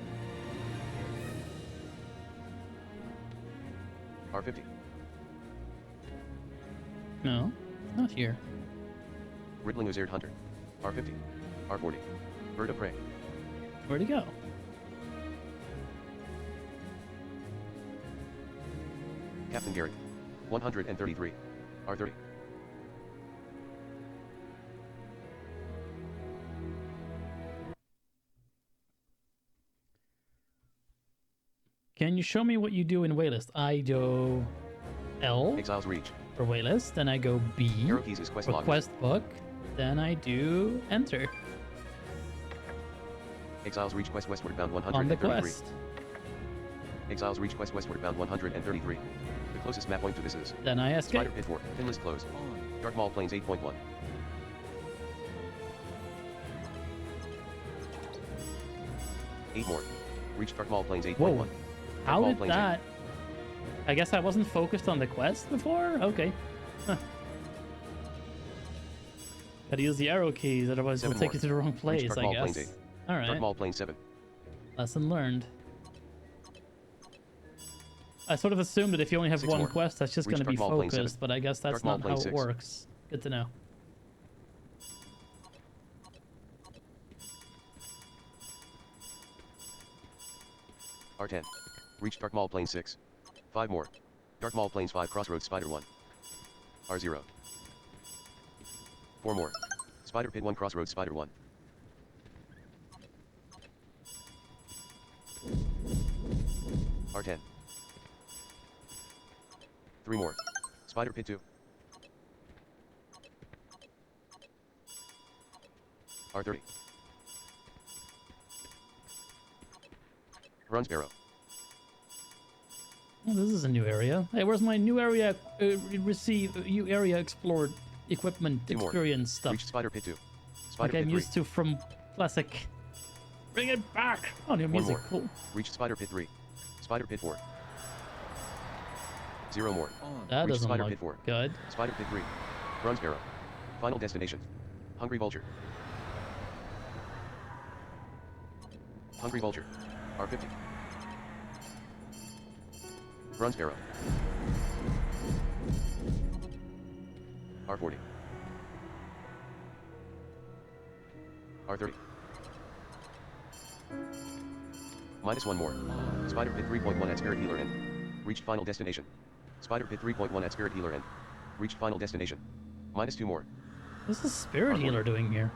R50. No, not here. Riddling Uzared Hunter. R50. R40. Bird of Prey. Where'd he go? Captain Garrett. 133. R30. Can you show me what you do in Waylist? I go L Exiles Reach. for Waylist, then I go B Arrow keys is quest for log. quest book, then I do Enter Exiles Reach quest westward bound on the 133. quest. Exiles Reach quest westward bound 133. The closest map point to this is Then I escape. Spider Pit 4. Pin list closed. Dark Maul Plains 8.1. Eight more. Reach Dark Maul Plains 8.1. Whoa. How Maul did Plains that... I guess I wasn't focused on the quest before? Okay. Huh. Gotta use the arrow keys, otherwise it'll Seven take more. you to the wrong Reach place, Dark I Maul Plains guess. 8. Alright. Dark Maul Plains 7. Lesson learned. I sort of assumed that if you only have Six one more. quest, that's just Reach going to be Dark Maul Plains focused, 7. but I guess that's Dark Maul not how Plains it 6. works. Good to know. R10. Reach Dark Maul Plains 6. 5 more. Dark Maul Plains 5 Crossroads Spider 1. R0. 4 more. Spider Pit 1 Crossroads Spider 1. R10. 3 more. Spider Pit 2. R30. Run Sparrow. Oh, this is a new area. Hey, where's my new area, new area explored equipment Two more. experience stuff? Reach Spider Pit 2. Spider Like Pit I'm 3. used to from Classic. Bring it back! Oh, new One music, more. cool. Reach Spider Pit 3. Spider Pit 4. 0 more. That Reach doesn't Spider look Pit 4. good. Spider Pit 3. Run Sparrow. Final destination. Hungry Vulture. Hungry Vulture. R50. Run Sparrow. R40. R30. Minus one more. Spider Pit 3.1 at Spirit Healer End. Reached final destination. Spider Pit 3.1 at Spirit Healer End. Reached final destination. Minus two more. What's the Spirit Healer doing here?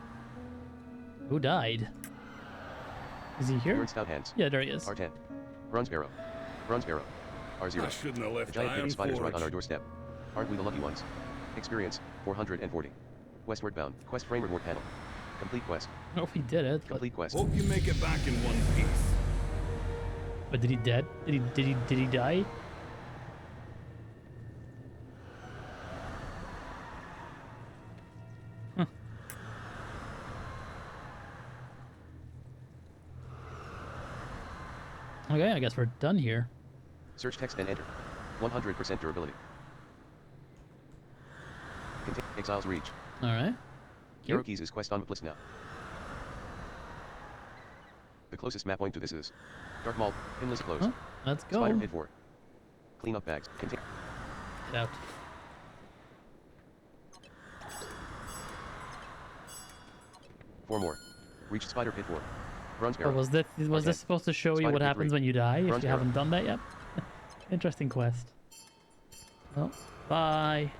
Who died? Is he here? Burn Stout Hands. Yeah, there he is. R10. Run Sparrow. Run Sparrow. R0. I shouldn't have left The giant Iron baby spiders right Forge. on our doorstep. Aren't we the lucky ones? Experience, 440. Westward bound. Quest frame reward panel. Complete quest. No, he did it. But, Complete quest. Hope you make it back in one piece. but did he dead? Did he die? Huh. Okay, I guess we're done here. Search text and enter. 100% durability. Exiles Reach. Alright. Arrow keys is quest on list now. The closest map point to this is Dark Maul. Pin list closed. Huh? Let's go. Spider Pit 4. Clean up bags. Get out. Four more. Reach Spider Pit 4. Run Sparrow. Or was this supposed to show you Spider what Pit happens 3. when you die if Run you Sparrow. haven't done that yet? Interesting quest. Well, bye.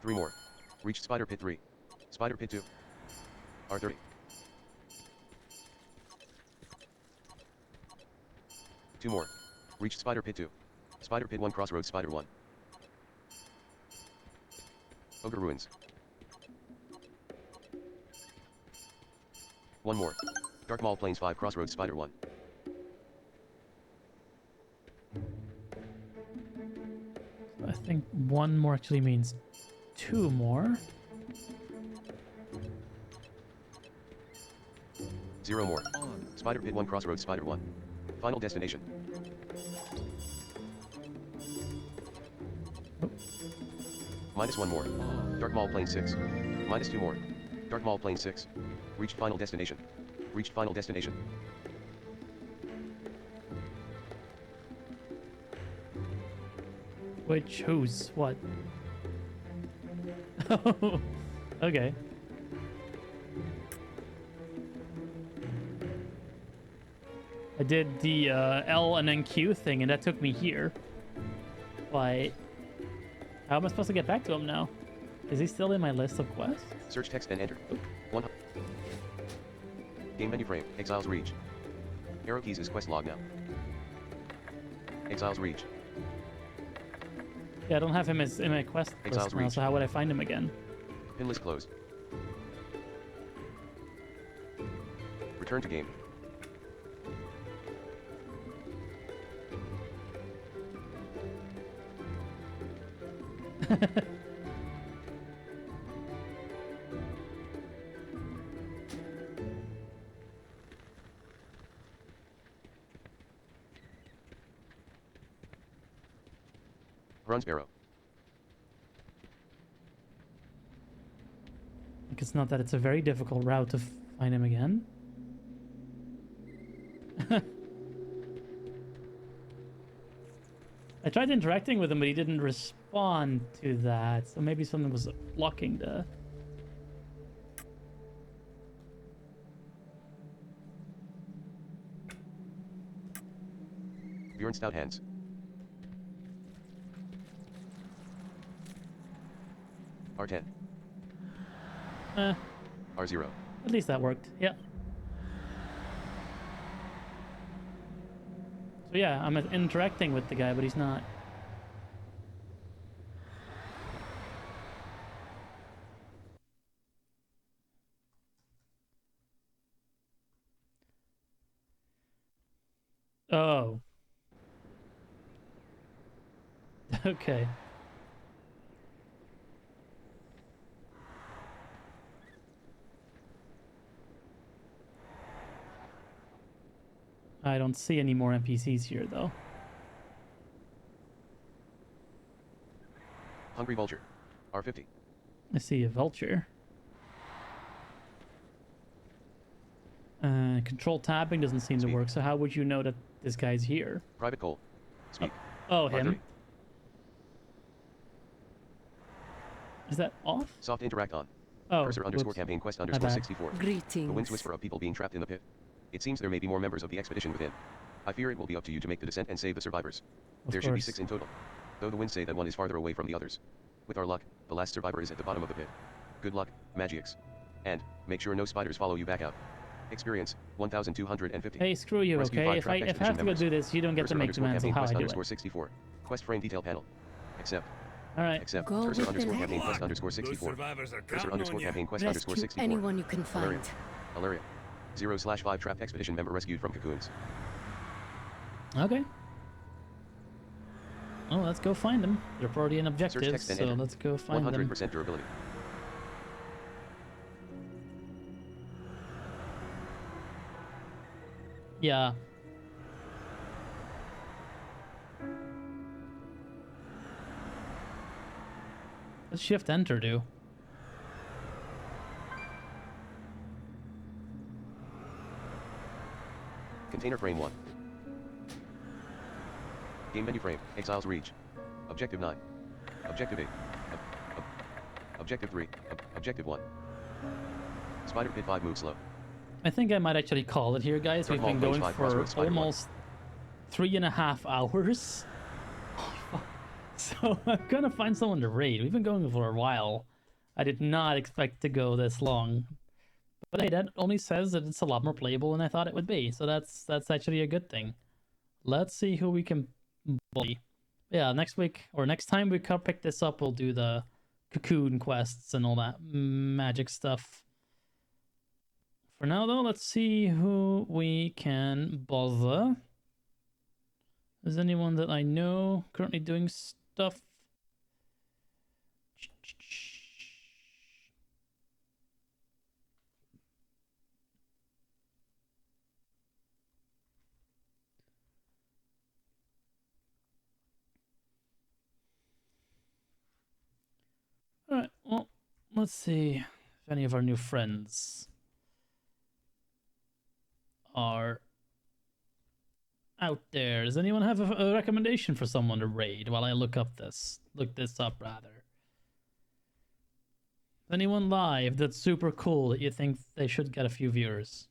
3 more. Reach Spider Pit 3. Spider Pit 2. R30. Two more. Reach Spider Pit 2. Spider Pit 1 Crossroads Spider 1. Ogre Ruins. One more. Dark Maul Plains 5 Crossroads Spider 1. I think one more actually means two more. 0 more. Spider Pit 1 Crossroads Spider 1. Final destination. -1 more. Dark Mall Plane 6. -2 more. Dark Mall Plane 6. Reached final destination. Reached final destination. Which, who's, what? Oh, okay. I did the L and then Q thing, and that took me here. Why? How am I supposed to get back to him now? Is he still in my list of quests? Search text and enter. 1. Game menu frame. Exiles Reach. Arrow keys is quest log now. Exiles Reach. Yeah, I don't have him as in my quest Exiles list now, Reach. so how would I find him again? Pin list closed. Return to game. Run Sparrow. Like, it's not that it's a very difficult route to find him again. I tried interacting with him, but he didn't respond to that. So maybe something was blocking the... Bjorn Stout Hands. R10. R0. At least that worked. Yeah. So yeah, I'm interacting with the guy, but he's not. Oh. Okay. I don't see any more NPCs here, though. Hungry Vulture. R50. I see a vulture. Control tabbing doesn't seem to work, so how would you know that this guy's here? Private Cole. Speak. Oh, R30. him. Is that off? Soft interact on. Oh, Cursor underscore campaign quest underscore bad. 64. Greetings. The winds whisper of people being trapped in the pit. It seems there may be more members of the expedition within. I fear it will be up to you to make the descent and save the survivors. There should be 6 in total. Though the winds say that one is farther away from the others. With our luck, the last survivor is at the bottom of the pit. Good luck, Magix. And, make sure no spiders follow you back out. Experience, 1,250. Hey, screw you, Rescue okay? 5 If I trapped have to go expedition do this, you don't get to Cursor make underscore demands on campaign how I quest do underscore it. 64. Quest frame detail panel. Accept. Alright. Accept. Go Cursor with underscore the campaign left. quest underscore 64. Cursor underscore campaign quest underscore Rescue 64. anyone you can find. Alaria. 0/5 trapped expedition member rescued from cocoons. Okay. Well, let's go find them. They're already in objectives, text and so enter. let's go find 100% them. durability. Yeah. Let's shift enter do. Container frame 1. Game menu frame. Exiles Reach. Objective 9. Objective 8. Objective 3. Objective 1. Spider Pit 5 move slow. I think I might actually call it here, guys. We've been going for almost 3.5 hours. So I'm gonna find someone to raid. We've been going for a while. I did not expect to go this long. But hey, that only says that it's a lot more playable than I thought it would be. So that's actually a good thing. Let's see who we can bully. Yeah, next week or next time we pick this up, we'll do the cocoon quests and all that magic stuff. For now, though, let's see who we can bother. Is anyone that I know currently doing stuff? Let's see if any of our new friends are out there. Does anyone have a recommendation for someone to raid while I look this up rather? Anyone live that's super cool that you think they should get a few viewers?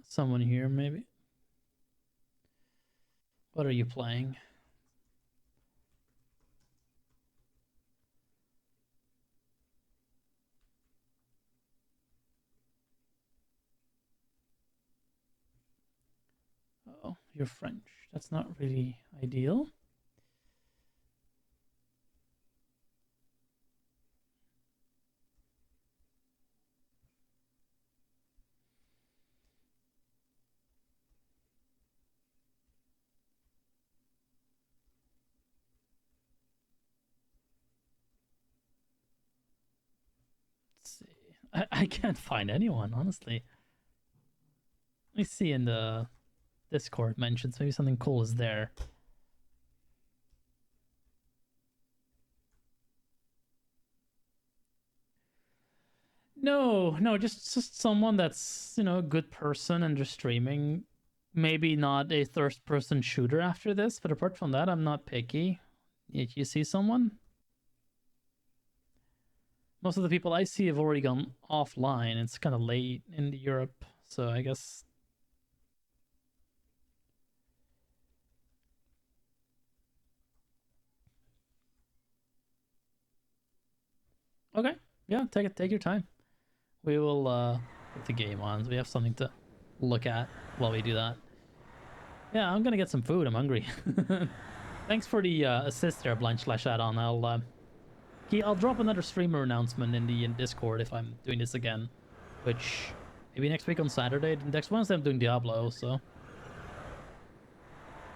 Someone here, maybe. What are you playing? Oh, you're French. That's not really ideal. I can't find anyone, honestly. Let me see in the Discord mentions. Maybe something cool is there. No, just someone that's, you know, a good person and just streaming. Maybe not a first-person shooter after this, but apart from that, I'm not picky. You see someone? Most of the people I see have already gone offline. It's kind of late in Europe, so I guess... Okay, yeah, take your time. We will put the game on, so we have something to look at while we do that. Yeah, I'm gonna get some food. I'm hungry. Thanks for the assist there, Blanche/add-on. I'll drop another streamer announcement in the Discord if I'm doing this again, which maybe next week on Saturday. Next Wednesday I'm doing Diablo, so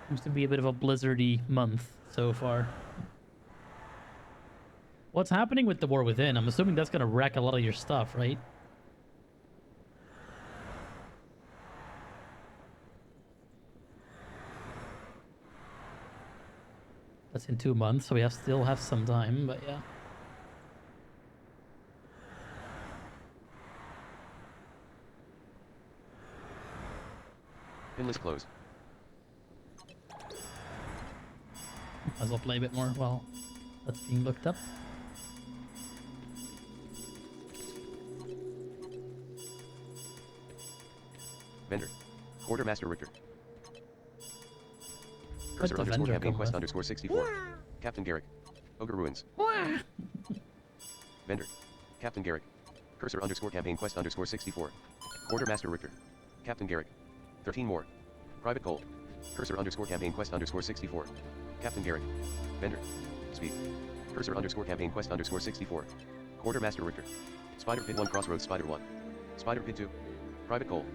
seems to be a bit of a blizzardy month so far. What's happening with the War Within? I'm assuming that's gonna wreck a lot of your stuff, right? That's in 2 months, so we still have some time, but yeah. Pin list closed. Might as well play a bit more while that's being looked up. Vendor. Quartermaster Richter. Where'd Cursor the underscore vendor campaign come quest with? underscore 64. Captain Garrick. Ogre Ruins. Vendor. Captain Garrick. Cursor underscore campaign quest underscore 64. Quartermaster Richter. Captain Garrick. 13 more. Private Gold. Cursor underscore campaign quest underscore 64. Captain Garrick. Vendor. Speed. Cursor underscore campaign quest underscore 64. Quartermaster Richter. Spider Pit 1 Crossroads Spider 1. Spider Pit 2. Private Gold.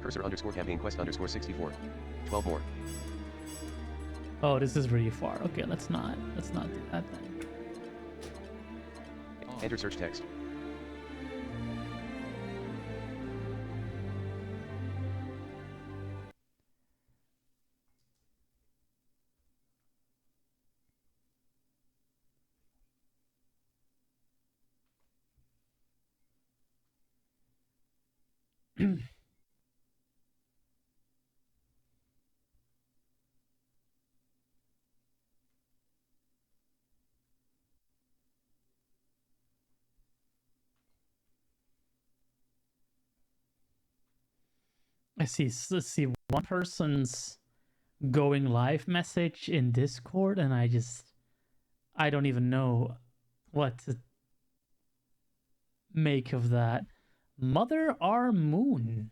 Cursor underscore campaign quest underscore 64. 12 more. Oh, this is really far. Okay, let's not do that then. Enter search text. Let's see one person's going live message in Discord, and I don't even know what to make of that. Mother R Moon.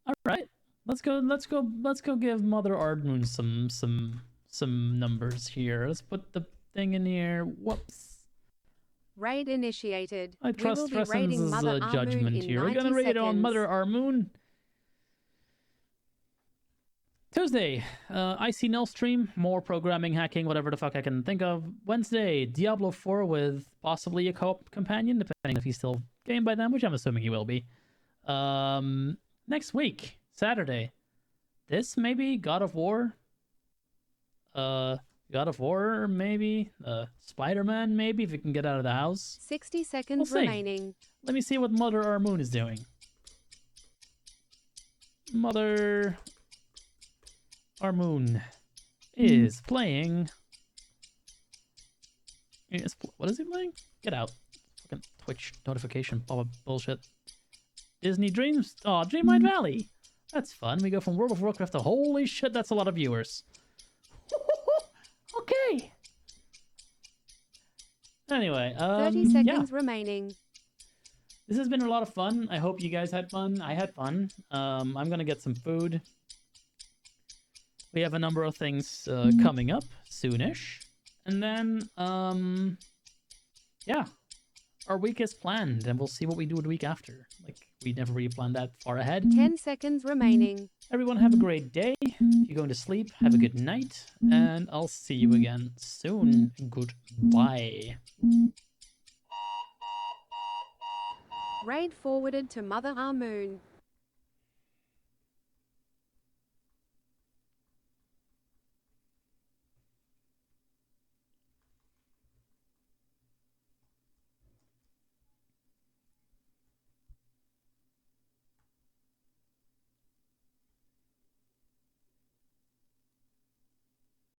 All right, let's go give Mother R Moon some numbers here. Let's put the thing in here. Whoops. Raid initiated. I trust Tressen's judgment here. We're gonna raid on Mother R Moon. Tuesday, IC Null stream, more programming, hacking, whatever the fuck I can think of. Wednesday, Diablo 4 with possibly a co-op companion, depending if he's still game by then, which I'm assuming he will be. Next week, Saturday, this maybe God of War. God of War maybe. Spider-Man maybe if we can get out of the house. 60 seconds remaining. Let me see what Mother Our Moon is doing. Mother Our Moon is playing. What is he playing? Get out. Fucking Twitch notification pop-up bullshit. Disney Dreams. Oh, Dreamlight Valley. That's fun. We go from World of Warcraft to holy shit, that's a lot of viewers. Okay. Anyway, 30 seconds remaining. This has been a lot of fun. I hope you guys had fun. I had fun. I'm gonna get some food. We have a number of things coming up soonish. And then, yeah. Our week is planned, and we'll see what we do the week after. Like, we never really planned that far ahead. 10 seconds remaining. Everyone have a great day. If you're going to sleep, have a good night. And I'll see you again soon. Goodbye. Raid forwarded to Mother Our Moon.